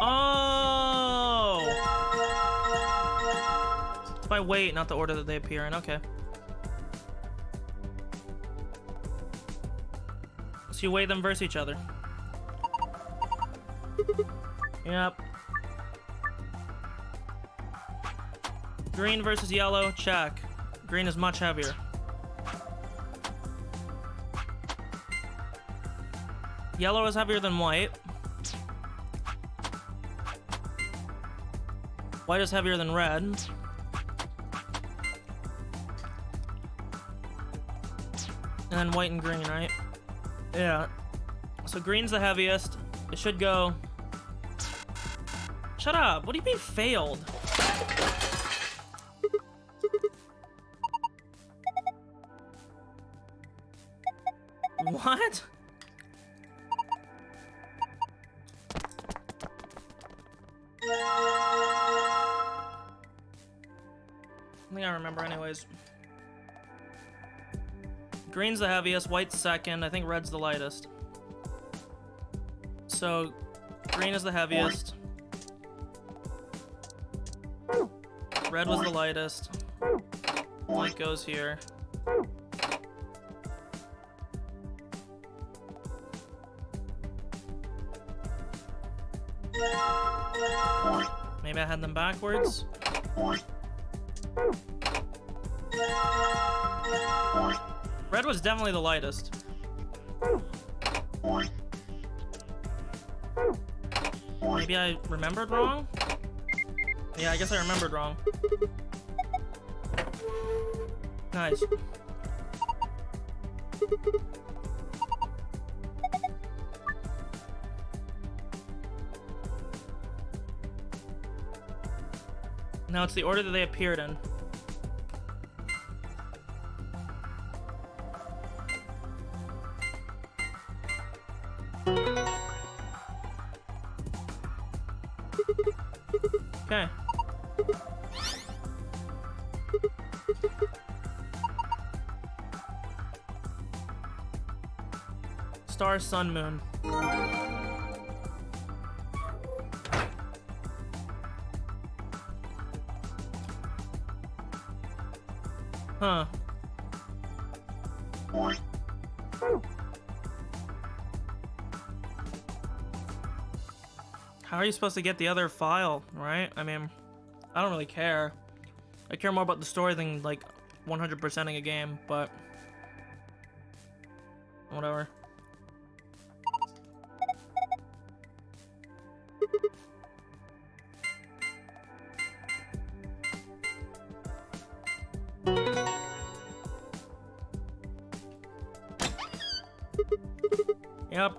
Oh! It's by weight, not the order that they appear in. Okay. So you weigh them versus each other. Yep. Green versus yellow, check. Green is much heavier. Yellow is heavier than white. White is heavier than red. And then white and green, right? Yeah. So green's the heaviest. It should go... Shut up! What do you mean failed? What? I think I remember anyways. Green's the heaviest, white's second, I think red's the lightest. So, green is the heaviest. Red was the lightest. White goes here. Maybe I had them backwards. Red was definitely the lightest. Maybe I remembered wrong? Yeah, I guess I remembered wrong. Nice. Now it's the order that they appeared in. Okay. Star, sun, moon. Huh. How are you supposed to get the other file, right? I mean, I don't really care. I care more about the story than, like, 100%ing a game, but... whatever. Yep.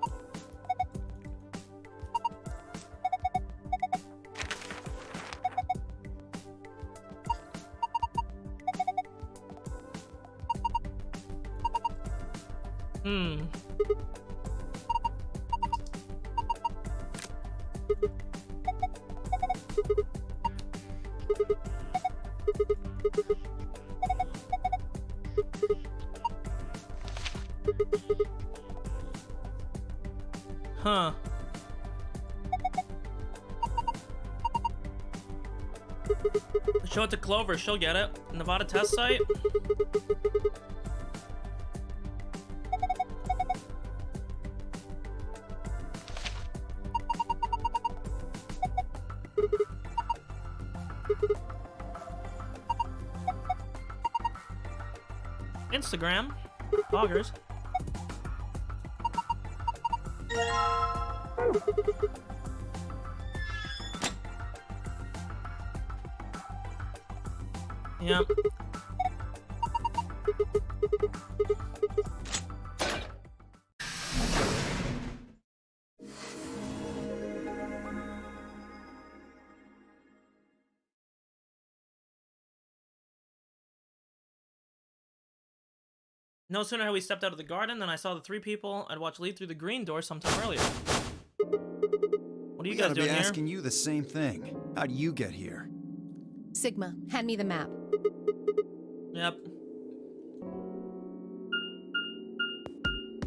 Huh. Show it to Clover, she'll get it. Nevada test site? Instagram. Bloggers. Yep. No sooner had we stepped out of the garden than I saw the three people I'd watched leave through the green door sometime earlier. What are you guys doing here? I'm asking you the same thing. How'd you get here? Sigma, hand me the map. Yep.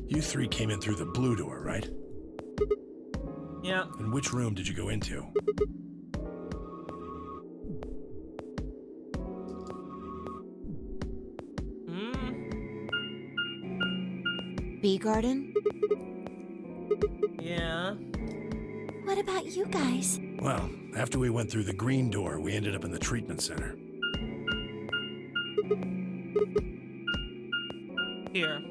You three came in through the blue door, right? Yeah. And which room did you go into? Bee garden? Yeah. What about you guys? Well, after we went through the green door, we ended up in the treatment center. Here.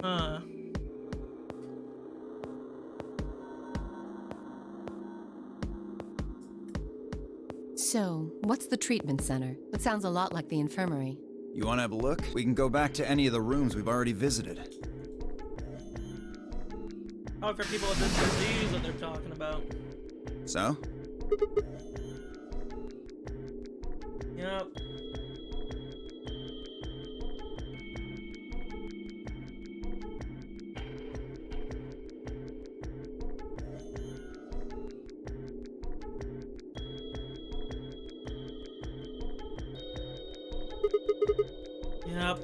Huh. So, what's the treatment center? It sounds a lot like the infirmary. You want to have a look? We can go back to any of the rooms we've already visited. Probably for people with this disease that they're talking about. So? Yep.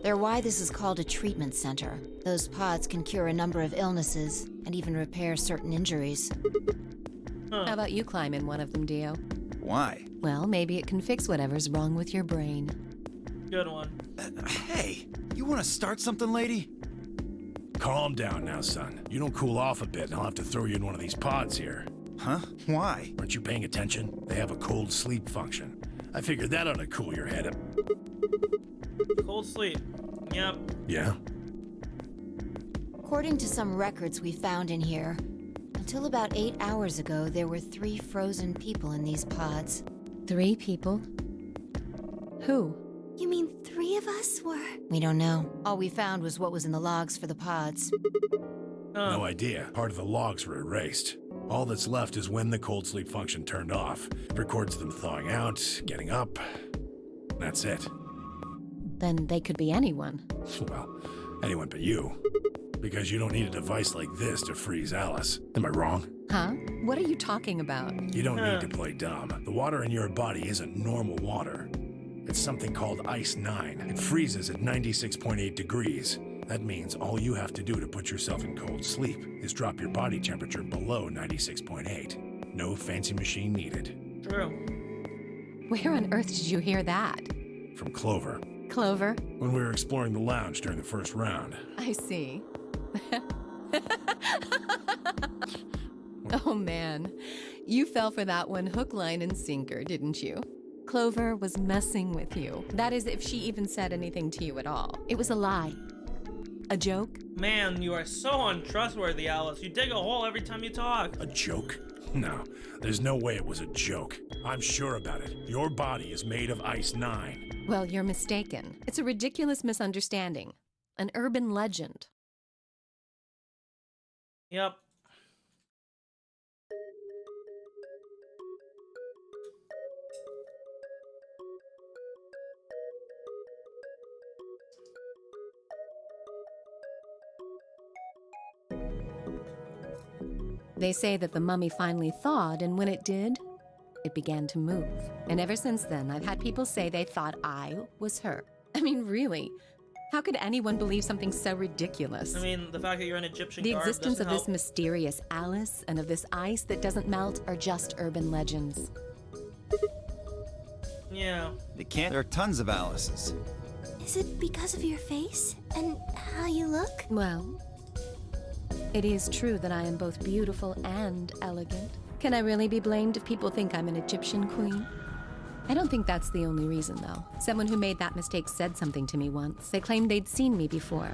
They're why this is called a treatment center. Those pods can cure a number of illnesses and even repair certain injuries. How about you climb in one of them, Dio? Why? Well, maybe it can fix whatever's wrong with your brain. Good one. Hey, you want to start something, lady? Calm down now, son. You don't cool off a bit, and I'll have to throw you in one of these pods here. Huh? Why? Aren't you paying attention? They have a cold sleep function. I figured that ought to cool your head up. Cold sleep. Yep. Yeah? According to some records we found in here, until about 8 hours ago, there were 3 frozen people in these pods. 3 people? Who? You mean 3 of us were? We don't know. All we found was what was in the logs for the pods. No idea. Part of the logs were erased. All that's left is when the cold sleep function turned off. It records them thawing out, getting up. That's it. Then they could be anyone. Well, anyone but you. Because you don't need a device like this to freeze Alice. Am I wrong? Huh? What are you talking about? You don't need to play dumb. The water in your body isn't normal water. It's something called Ice 9. It freezes at 96.8 degrees. That means all you have to do to put yourself in cold sleep is drop your body temperature below 96.8. No fancy machine needed. True. Where on earth did you hear that? From Clover. Clover? When we were exploring the lounge during the first round. I see. Oh man, you fell for that one hook, line, and sinker, didn't you? Clover was messing with you. That is, if she even said anything to you at all. It was a lie. A joke? Man, you are so untrustworthy, Alice. You dig a hole every time you talk. A joke? No, there's no way it was a joke. I'm sure about it. Your body is made of Ice 9. Well, you're mistaken. It's a ridiculous misunderstanding. An urban legend. Yep. They say that the mummy finally thawed, and when it did, it began to move. And ever since then, I've had people say they thought I was her. I mean, really? How could anyone believe something so ridiculous? I mean, the fact that you're an Egyptian The garb existence of doesn't this help. mysterious Alice and of this ice that doesn't melt are just urban legends. Yeah. They can't. There are tons of Alices. Is it because of your face and how you look? Well, it is true that I am both beautiful and elegant. Can I really be blamed if people think I'm an Egyptian queen? I don't think that's the only reason, though. Someone who made that mistake said something to me once. They claimed they'd seen me before.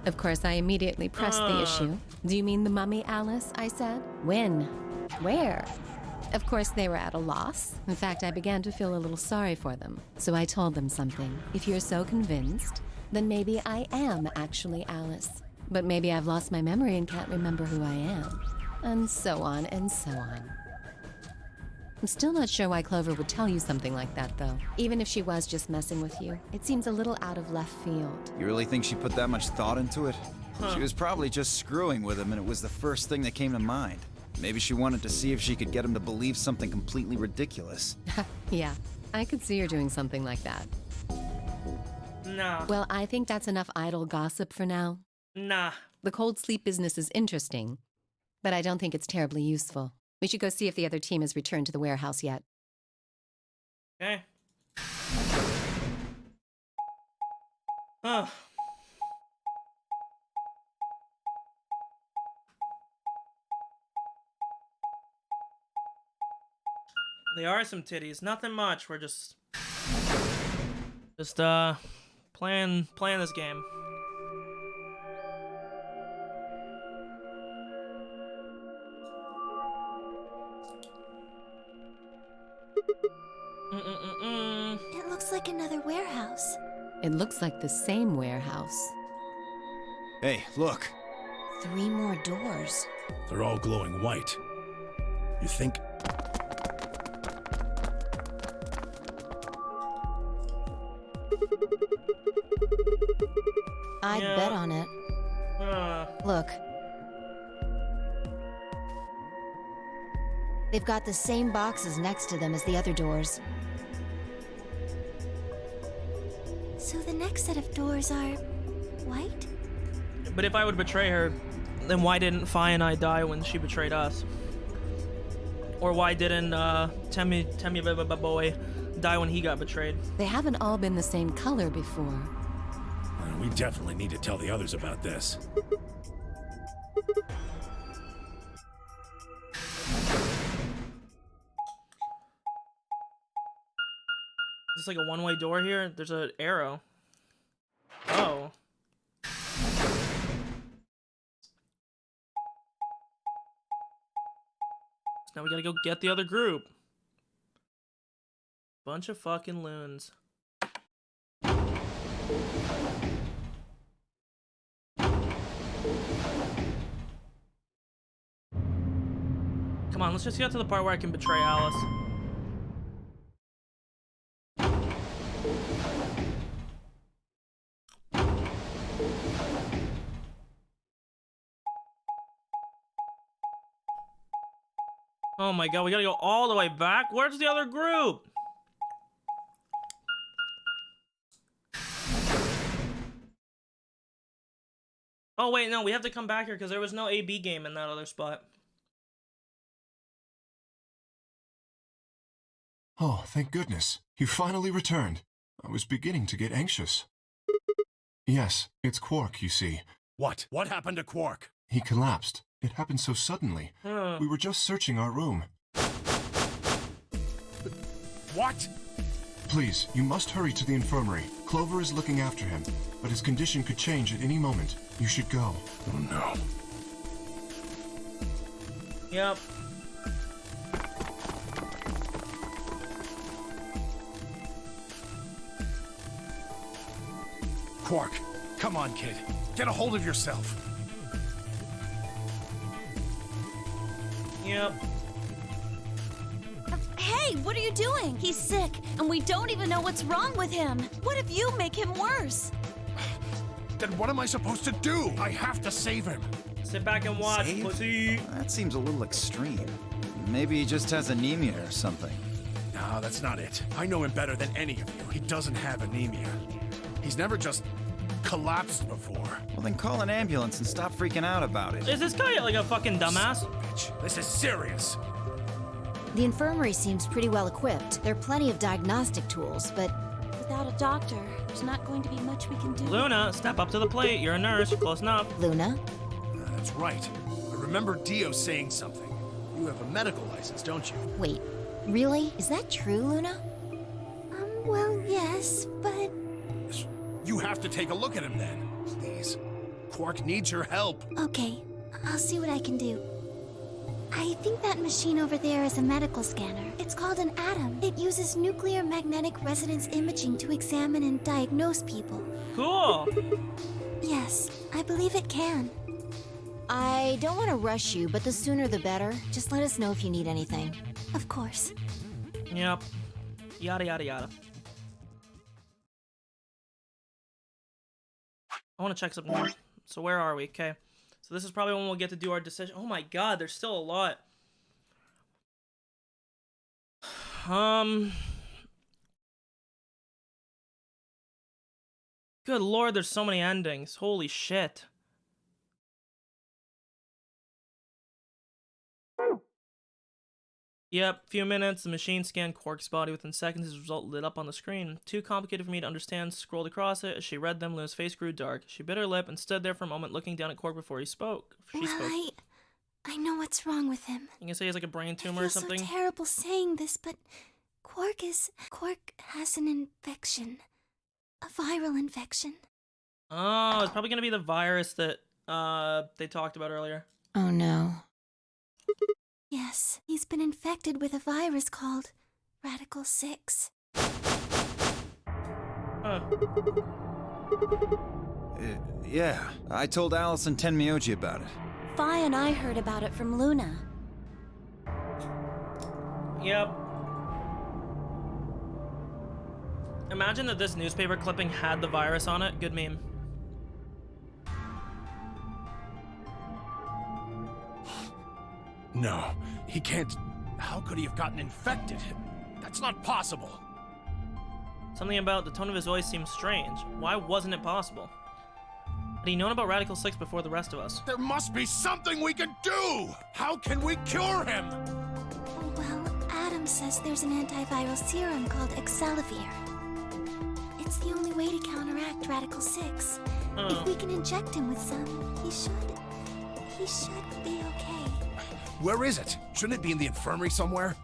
Of course, I immediately pressed the issue. Do you mean the mummy, Alice? I said. When? Where? Of course, they were at a loss. In fact, I began to feel a little sorry for them. So I told them something. If you're so convinced, then maybe I am actually Alice. But maybe I've lost my memory and can't remember who I am. And so on and so on. I'm still not sure why Clover would tell you something like that, though. Even if she was just messing with you, it seems a little out of left field. You really think she put that much thought into it? Huh. She was probably just screwing with him, and it was the first thing that came to mind. Maybe she wanted to see if she could get him to believe something completely ridiculous. Yeah, I could see her doing something like that. Nah. Well, I think that's enough idle gossip for now. Nah. The cold sleep business is interesting, but I don't think it's terribly useful. We should go see if the other team has returned to the warehouse yet. Okay. Huh. There are some titties. Nothing much. We're just playing this game. It looks like another warehouse. It looks like the same warehouse. Hey, look. 3 more doors. They're all glowing white. You think? I'd Yeah. bet on it. Look. They've got the same boxes next to them as the other doors. So the next set of doors are white? But if I would betray her, then why didn't Fi and I die when she betrayed us? Or why didn't Temmie boy die when he got betrayed? They haven't all been the same color before. We definitely need to tell the others about this. Is this like a one-way door here? There's an arrow. Oh. Now we gotta go get the other group. Bunch of fucking loons. Come on, let's just get to the part where I can betray Alice. Oh my god, we gotta go all the way back? Where's the other group? Oh wait, no, we have to come back here because there was no AB game in that other spot. Oh, thank goodness. You finally returned. I was beginning to get anxious. Yes, it's Quark, you see. What? What happened to Quark? He collapsed. It happened so suddenly. We were just searching our room. What? Please, you must hurry to the infirmary. Clover is looking after him, but his condition could change at any moment. You should go. Oh no. Yep. Quark, come on, kid. Get a hold of yourself. Yep. Hey, what are you doing? He's sick, and we don't even know what's wrong with him. What if you make him worse? Then what am I supposed to do? I have to save him. Sit back and watch, Save? pussy. That seems a little extreme. Maybe he just has anemia or something. No, that's not it. I know him better than any of you. He doesn't have anemia. He's never just collapsed before. Well, then call an ambulance and stop freaking out about it. Is this guy like a fucking dumbass? Bitch, this is serious. The infirmary seems pretty well equipped. There are plenty of diagnostic tools, but Without a doctor, there's not going to be much we can do. Luna, step up to the plate. You're a nurse. Close enough. Luna? That's right. I remember Dio saying something. You have a medical license, don't you? Wait, really? Is that true, Luna? Well, yes, but... You have to take a look at him then. Please. Quark needs your help. Okay, I'll see what I can do. I think that machine over there is a medical scanner. It's called an ATOM. It uses nuclear magnetic resonance imaging to examine and diagnose people. Cool. Yes, I believe it can. I don't want to rush you, but the sooner the better. Just let us know if you need anything. Of course. Yep. Yada, yada, yada. I want to check something more. So where are we? Okay. So this is probably when we'll get to do our decision. Oh my god, there's still a lot. Good lord, there's so many endings. Holy shit. Yep, few minutes, the machine scanned Quark's body. Within seconds, his result lit up on the screen. Too complicated for me to understand, scrolled across it. As she read them, Luna's face grew dark. She bit her lip and stood there for a moment looking down at Quark before he spoke. I know what's wrong with him. You can say he has like a brain tumor I or feel something? so terrible saying this, but Quark has an infection. A viral infection. Oh, it's probably gonna be the virus that they talked about earlier. Oh no. Yes, he's been infected with a virus called Radical 6. Yeah, I told Alice and Tenmyoji about it. Fi and I heard about it from Luna. Yep. Imagine that this newspaper clipping had the virus on it. Good meme. No, he can't. How could he have gotten infected? That's not possible. Something about the tone of his voice seems strange. Why wasn't it possible? Had he known about Radical 6 before the rest of us? There must be something we can do! How can we cure him? Well, Adam says there's an antiviral serum called Excelivir. It's the only way to counteract Radical 6. If we can inject him with some, he should be okay. Where is it? Shouldn't it be in the infirmary somewhere?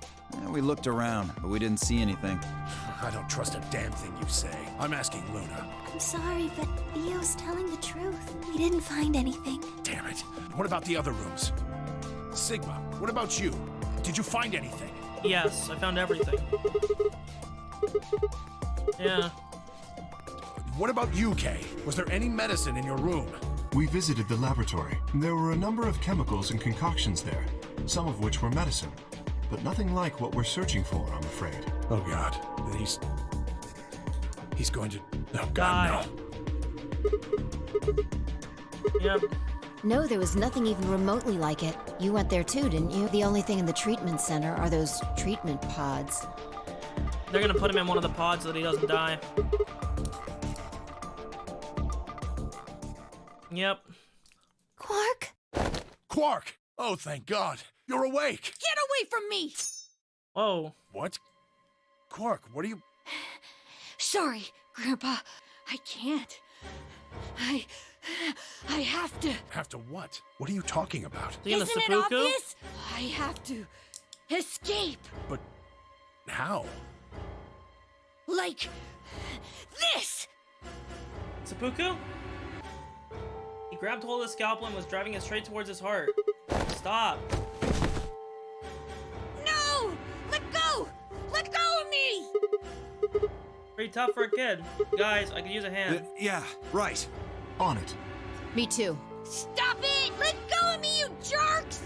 We looked around, but we didn't see anything. I don't trust a damn thing you say. I'm asking Luna. I'm sorry, but Theo's telling the truth. We didn't find anything. Damn it. What about the other rooms? Sigma, what about you? Did you find anything? Yes, I found everything. Yeah. What about you, Kay? Was there any medicine in your room? We visited the laboratory. There were a number of chemicals and concoctions there, some of which were medicine, but nothing like what we're searching for, I'm afraid. Oh, God. He's going to... Oh, God, no. Yep. No, there was nothing even remotely like it. You went there too, didn't you? The only thing in the treatment center are those treatment pods. They're gonna put him in one of the pods so that he doesn't die. Yep. Quark? Quark! Oh, thank God. You're awake. Get away from me! Whoa. What? Quark, what are you... Sorry, Grandpa. I can't. I have to. Have to what? What are you talking about? Isn't it obvious? I have to escape. But how? Like this. Seppuku? He grabbed hold of the scalpel and was driving it straight towards his heart. Stop. No! Let go! Let go of me! Pretty tough for a kid. Guys, I could use a hand. Yeah, right. On it. Me too. Stop it! Let go of me, you jerks!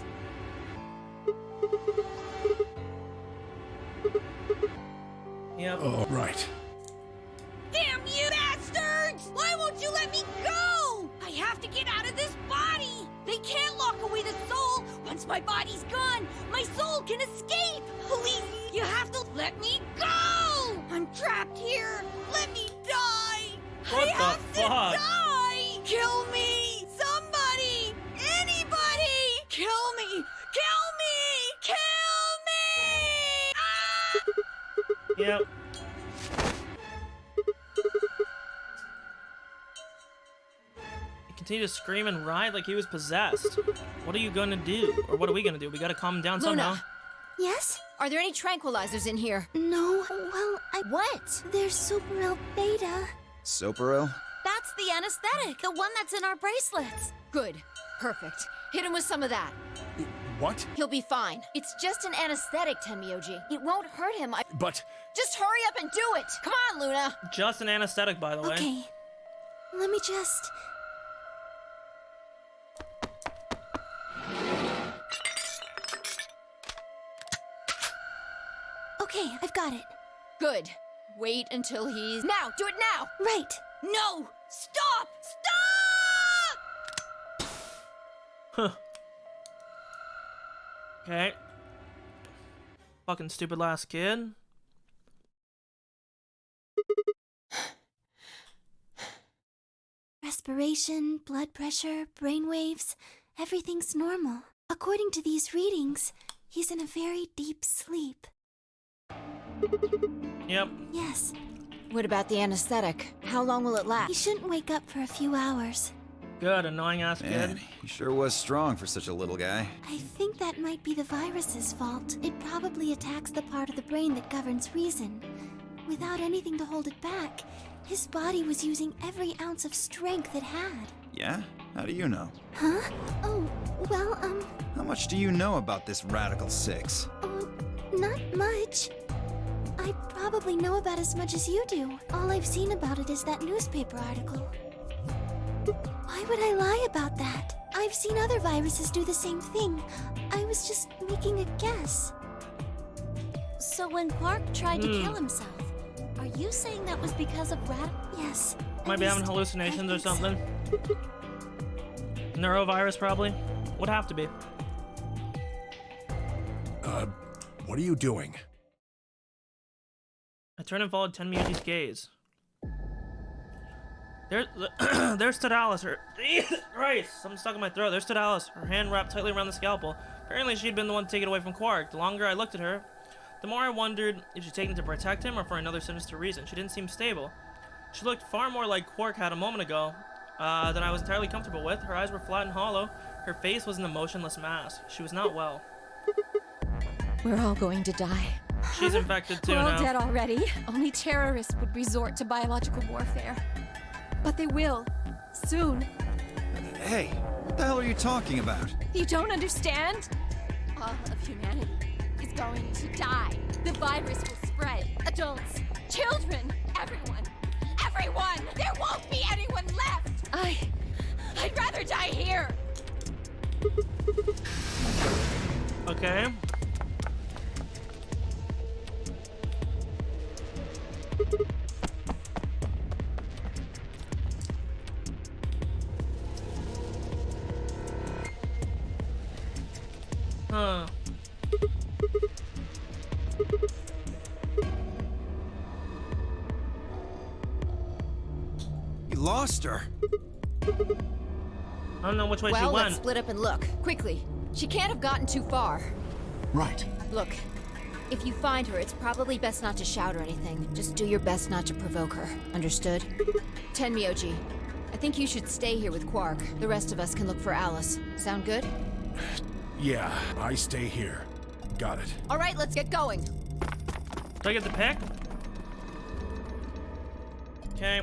Yep. Oh, right. Damn you bastards! Why won't you let me go? I have to get out of this body! They can't lock away the soul! Once my body's gone, my soul can escape! Please, you have to let me go! I'm trapped here! Let me die! What I the have to fuck? die! Kill me! Somebody! Anybody! Kill me! Kill me! Kill me! Ah! Yep. He continued to scream and writhe like he was possessed. What are you gonna do? Or what are we gonna do? We gotta calm him down Luna. somehow. Yes? Are there any tranquilizers in here? No. Well, What? There's Superil Beta. Soparil? That's the anesthetic. The one that's in our bracelets. Good. Perfect. Hit him with some of that. What? He'll be fine. It's just an anesthetic, Tenmyoji. It won't hurt him. But... Just hurry up and do it! Come on, Luna! Just an anesthetic, by the way. Okay. Let me just... Okay, I've got it. Good. Wait until he's... Now! Do it now! Right. No! Stop! Stop! Huh. Okay. Fucking stupid last kid. Respiration, blood pressure, brain waves, everything's normal. According to these readings, he's in a very deep sleep. Yep. Yes. What about the anesthetic? How long will it He last? shouldn't wake up for a few hours. Good, annoying ass kid. Man, he sure was strong for such a little guy. I think that might be the virus's fault. It probably attacks the part of the brain that governs reason. Without anything to hold it back, his body was using every ounce of strength it had. Yeah? How do you know? Huh? Oh, well, How much do you know about this Radical Six? not much. I probably know about as much as you do. All I've seen about it is that newspaper article. Why would I lie about that? I've seen other viruses do the same thing. I was just making a guess. So when Quark tried to kill himself, are you saying that was because of Yes. Might be having hallucinations or something. Neurovirus, probably. Would have to be. What are you doing? I turned and followed Tenmyoji's gaze. There stood Alice. Christ, something stuck in my throat. There stood Alice, her hand wrapped tightly around the scalpel. Apparently, she'd been the one to take it away from Quark. The longer I looked at her, the more I wondered if she'd taken it to protect him or for another sinister reason. She didn't seem stable. She looked far more like Quark had a moment ago than I was entirely comfortable with. Her eyes were flat and hollow. Her face was an emotionless mask. She was not well. We're all going to die. She's infected too We're all now. dead already. Only terrorists would resort to biological warfare. But they will. Soon. Hey, what the hell are you talking about? You don't understand? All of humanity is going to die. The virus will spread. Adults, children, everyone. Everyone! There won't be anyone left! I'd rather die here! Okay. Huh. You lost her. I don't know which way she Well, went. let's split up and look. Quickly. She can't have gotten too far. Right. Look, if you find her, it's probably best not to shout or anything. Just do your best not to provoke her. Understood? Tenmyoji, I think you should stay here with Quark. The rest of us can look for Alice. Sound good? Yeah, I stay here. Got it. All right, let's get going. Do I get the pick? Okay.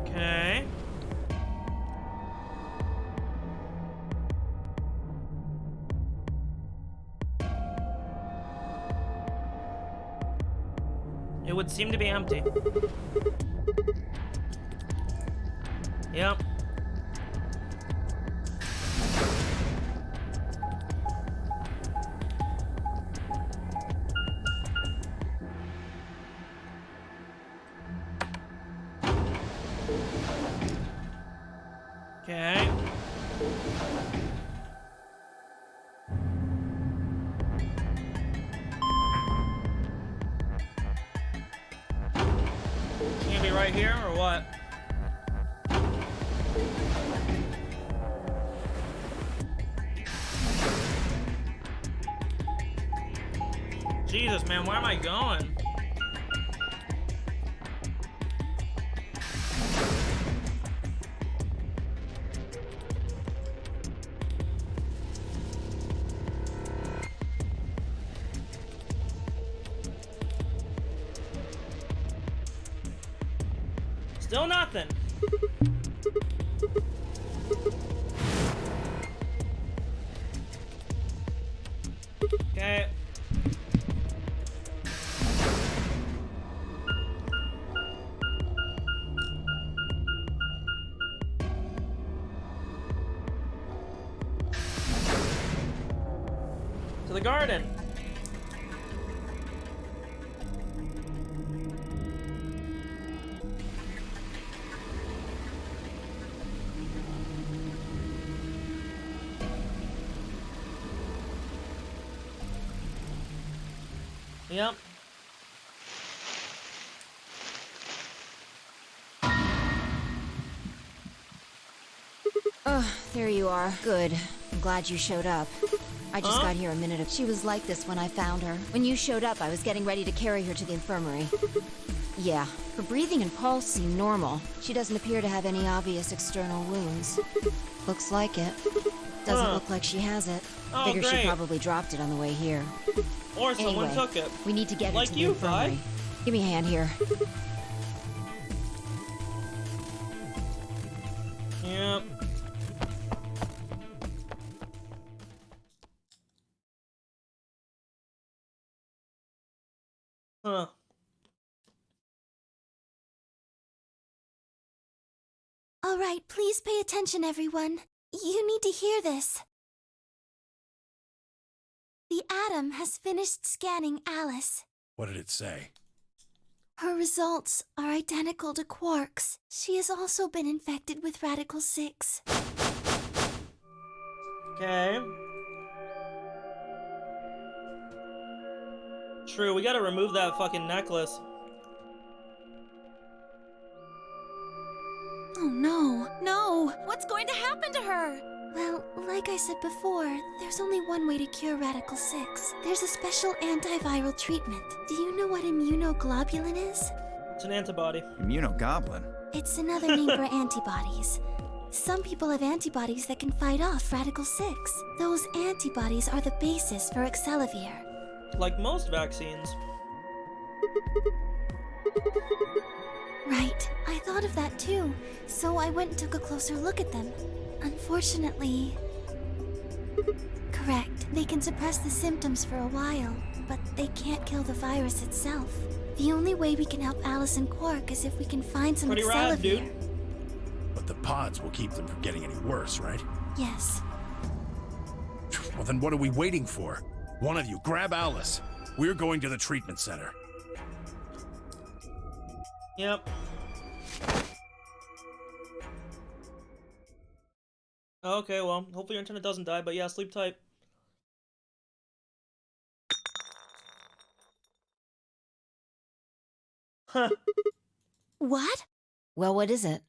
Okay. It would seem to be empty. Yep. Okay. Can be right here or what? Jesus, man, where am I going? Still nothing. Okay. To the garden. Yep. There you are. Good. I'm glad you showed up. I just got here a minute ago. She was like this when I found her. When you showed up, I was getting ready to carry her to the infirmary. Yeah, her breathing and pulse seem normal. She doesn't appear to have any obvious external wounds. Looks like it. Doesn't look like she has it. Oh, Figure great. she probably dropped it on the way here. Or someone Anyway, took it. We need to get her Like to the you, infirmary. Vi. Give me a hand here. Yep. Huh. All right, please pay attention, everyone. You need to hear this. The Atom has finished scanning Alice. What did it say? Her results are identical to Quark's. She has also been infected with Radical 6. Okay. True, we gotta remove that fucking necklace. Oh no, no! What's going to happen to her? Well, like I said before, there's only one way to cure Radical 6. There's a special antiviral treatment. Do you know what immunoglobulin is? It's an antibody. Immunogoblin? It's another name for antibodies. Some people have antibodies that can fight off Radical 6. Those antibodies are the basis for Excelavir. Like most vaccines. Right. I thought of that too, so I went and took a closer look at them. Unfortunately... Correct. They can suppress the symptoms for a while, but they can't kill the virus itself. The only way we can help Alice and Quark is if we can find some Pretty rad, dude. Excelavir. But the pods will keep them from getting any worse, right? Yes. Well, then what are we waiting for? One of you, grab Alice. We're going to the treatment center. Yep. Okay, well, hopefully your internet doesn't die, but yeah, sleep tight. Huh. What? Well, what is it?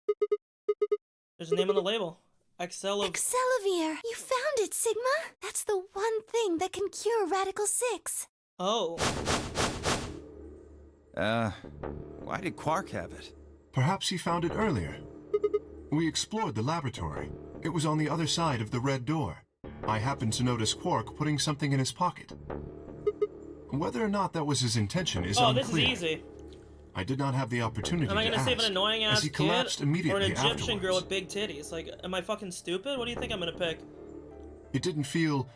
There's a name on the label. Excelavir! You found it, Sigma! That's the one thing that can cure Radical 6. Oh. Why did Quark have it? Perhaps he found it earlier. We explored the laboratory. It was on the other side of the red door. I happened to notice Quark putting something in his pocket. Whether or not that was his intention is unclear. Oh, this is easy. I did not have the opportunity to Am I gonna ask, save an annoying as ass he kid collapsed or immediately an Egyptian afterwards. girl with big titties? Like, am I fucking stupid? What do you think I'm gonna pick? It didn't feel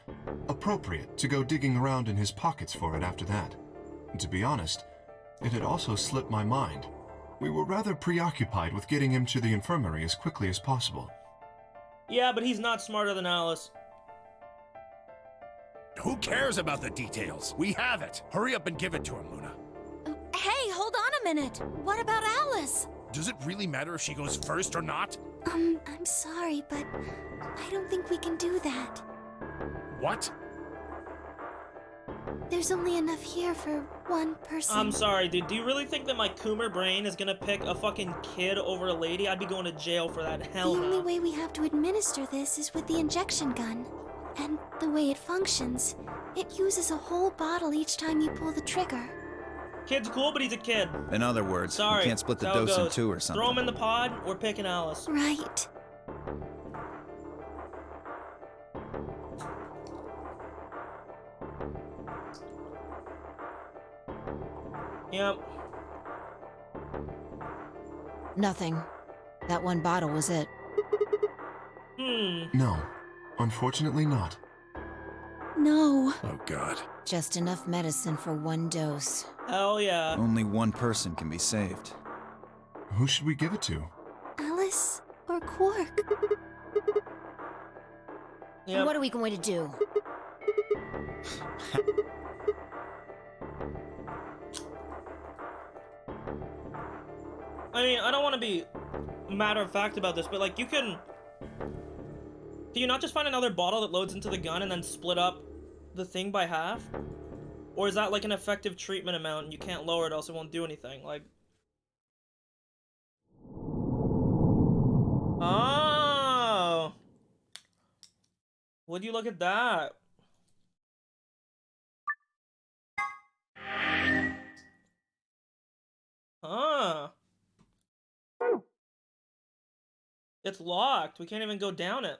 appropriate to go digging around in his pockets for it after that. And to be honest, it had also slipped my mind. We were rather preoccupied with getting him to the infirmary as quickly as possible. Yeah, but he's not smarter than Alice. Who cares about the details? We have it. Hurry up and give it to him, Luna. Hey, hold on a minute. What about Alice? Does it really matter if she goes first or not? I'm sorry, but I don't think we can do that. What? There's only enough here for one person. I'm sorry, dude. Do you really think that my Coomer brain is gonna pick a fucking kid over a lady? I'd be going to jail for that. Hell The no. only way we have to administer this is with the injection gun. And the way it functions, it uses a whole bottle each time you pull the trigger. Kid's cool, but he's a kid. In other words, Sorry. you can't split the that's how it dose in goes. two or something. Throw him in the pod, we're picking Alice. Right. Yep. Nothing. That one bottle was it. No, unfortunately not. No. Oh, God. Just enough medicine for one dose. Hell yeah. Only one person can be saved. Who should we give it to? Alice or Quark? Yep. What are we going to do? I mean, I don't want to be matter of fact about this, but like, you can you not just find another bottle that loads into the gun and then split up the thing by half? Or is that like an effective treatment amount and you can't lower it, else it won't do anything? Like, oh, would you look at that? Huh. It's locked. We can't even go down it.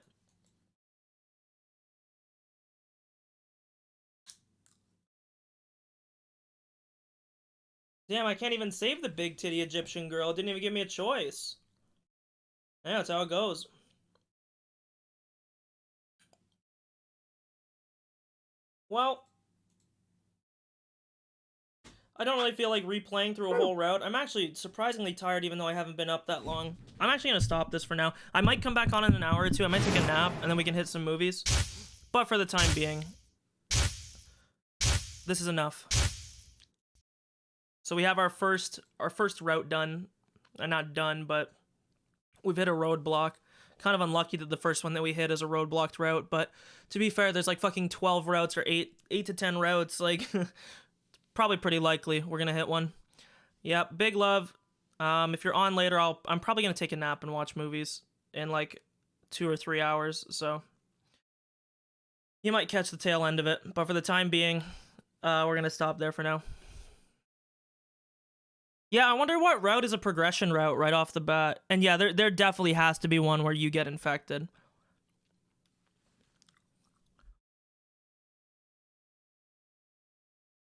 Damn, I can't even save the big titty Egyptian girl. It didn't even give me a choice. Yeah, that's how it goes. Well, I don't really feel like replaying through a whole route. I'm actually surprisingly tired even though I haven't been up that long. I'm actually going to stop this for now. I might come back on in an hour or two. I might take a nap and then we can hit some movies. But for the time being, this is enough. So we have our first route done. Not done, but we've hit a roadblock. Kind of unlucky that the first one that we hit is a roadblocked route, but to be fair, there's like fucking 12 routes or 8 to 10 routes. Like, probably pretty likely we're gonna hit one. Yep, big love. If you're on later, I'm probably gonna take a nap and watch movies in like 2 or 3 hours, so you might catch the tail end of it. But for the time being, we're gonna stop there for now. Yeah, I wonder what route is a progression route right off the bat. And yeah, there definitely has to be one where you get infected.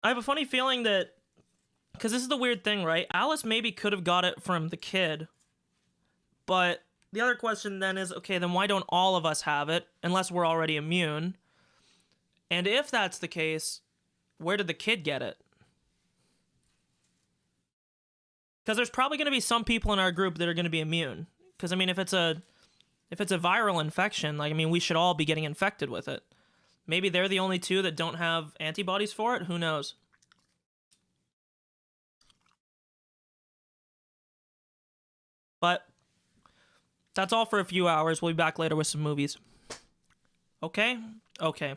I have a funny feeling that, because this is the weird thing, right? Alice maybe could have got it from the kid. But the other question then is, okay, then why don't all of us have it unless we're already immune? And if that's the case, where did the kid get it? Because there's probably going to be some people in our group that are going to be immune. Because I mean, if it's a viral infection, like, I mean, we should all be getting infected with it. Maybe they're the only two that don't have antibodies for it. Who knows? But that's all for a few hours. We'll be back later with some movies. Okay? Okay.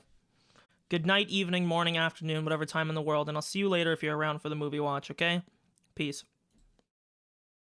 Good night, evening, morning, afternoon, whatever time in the world, and I'll see you later if you're around for the movie watch, okay? Peace.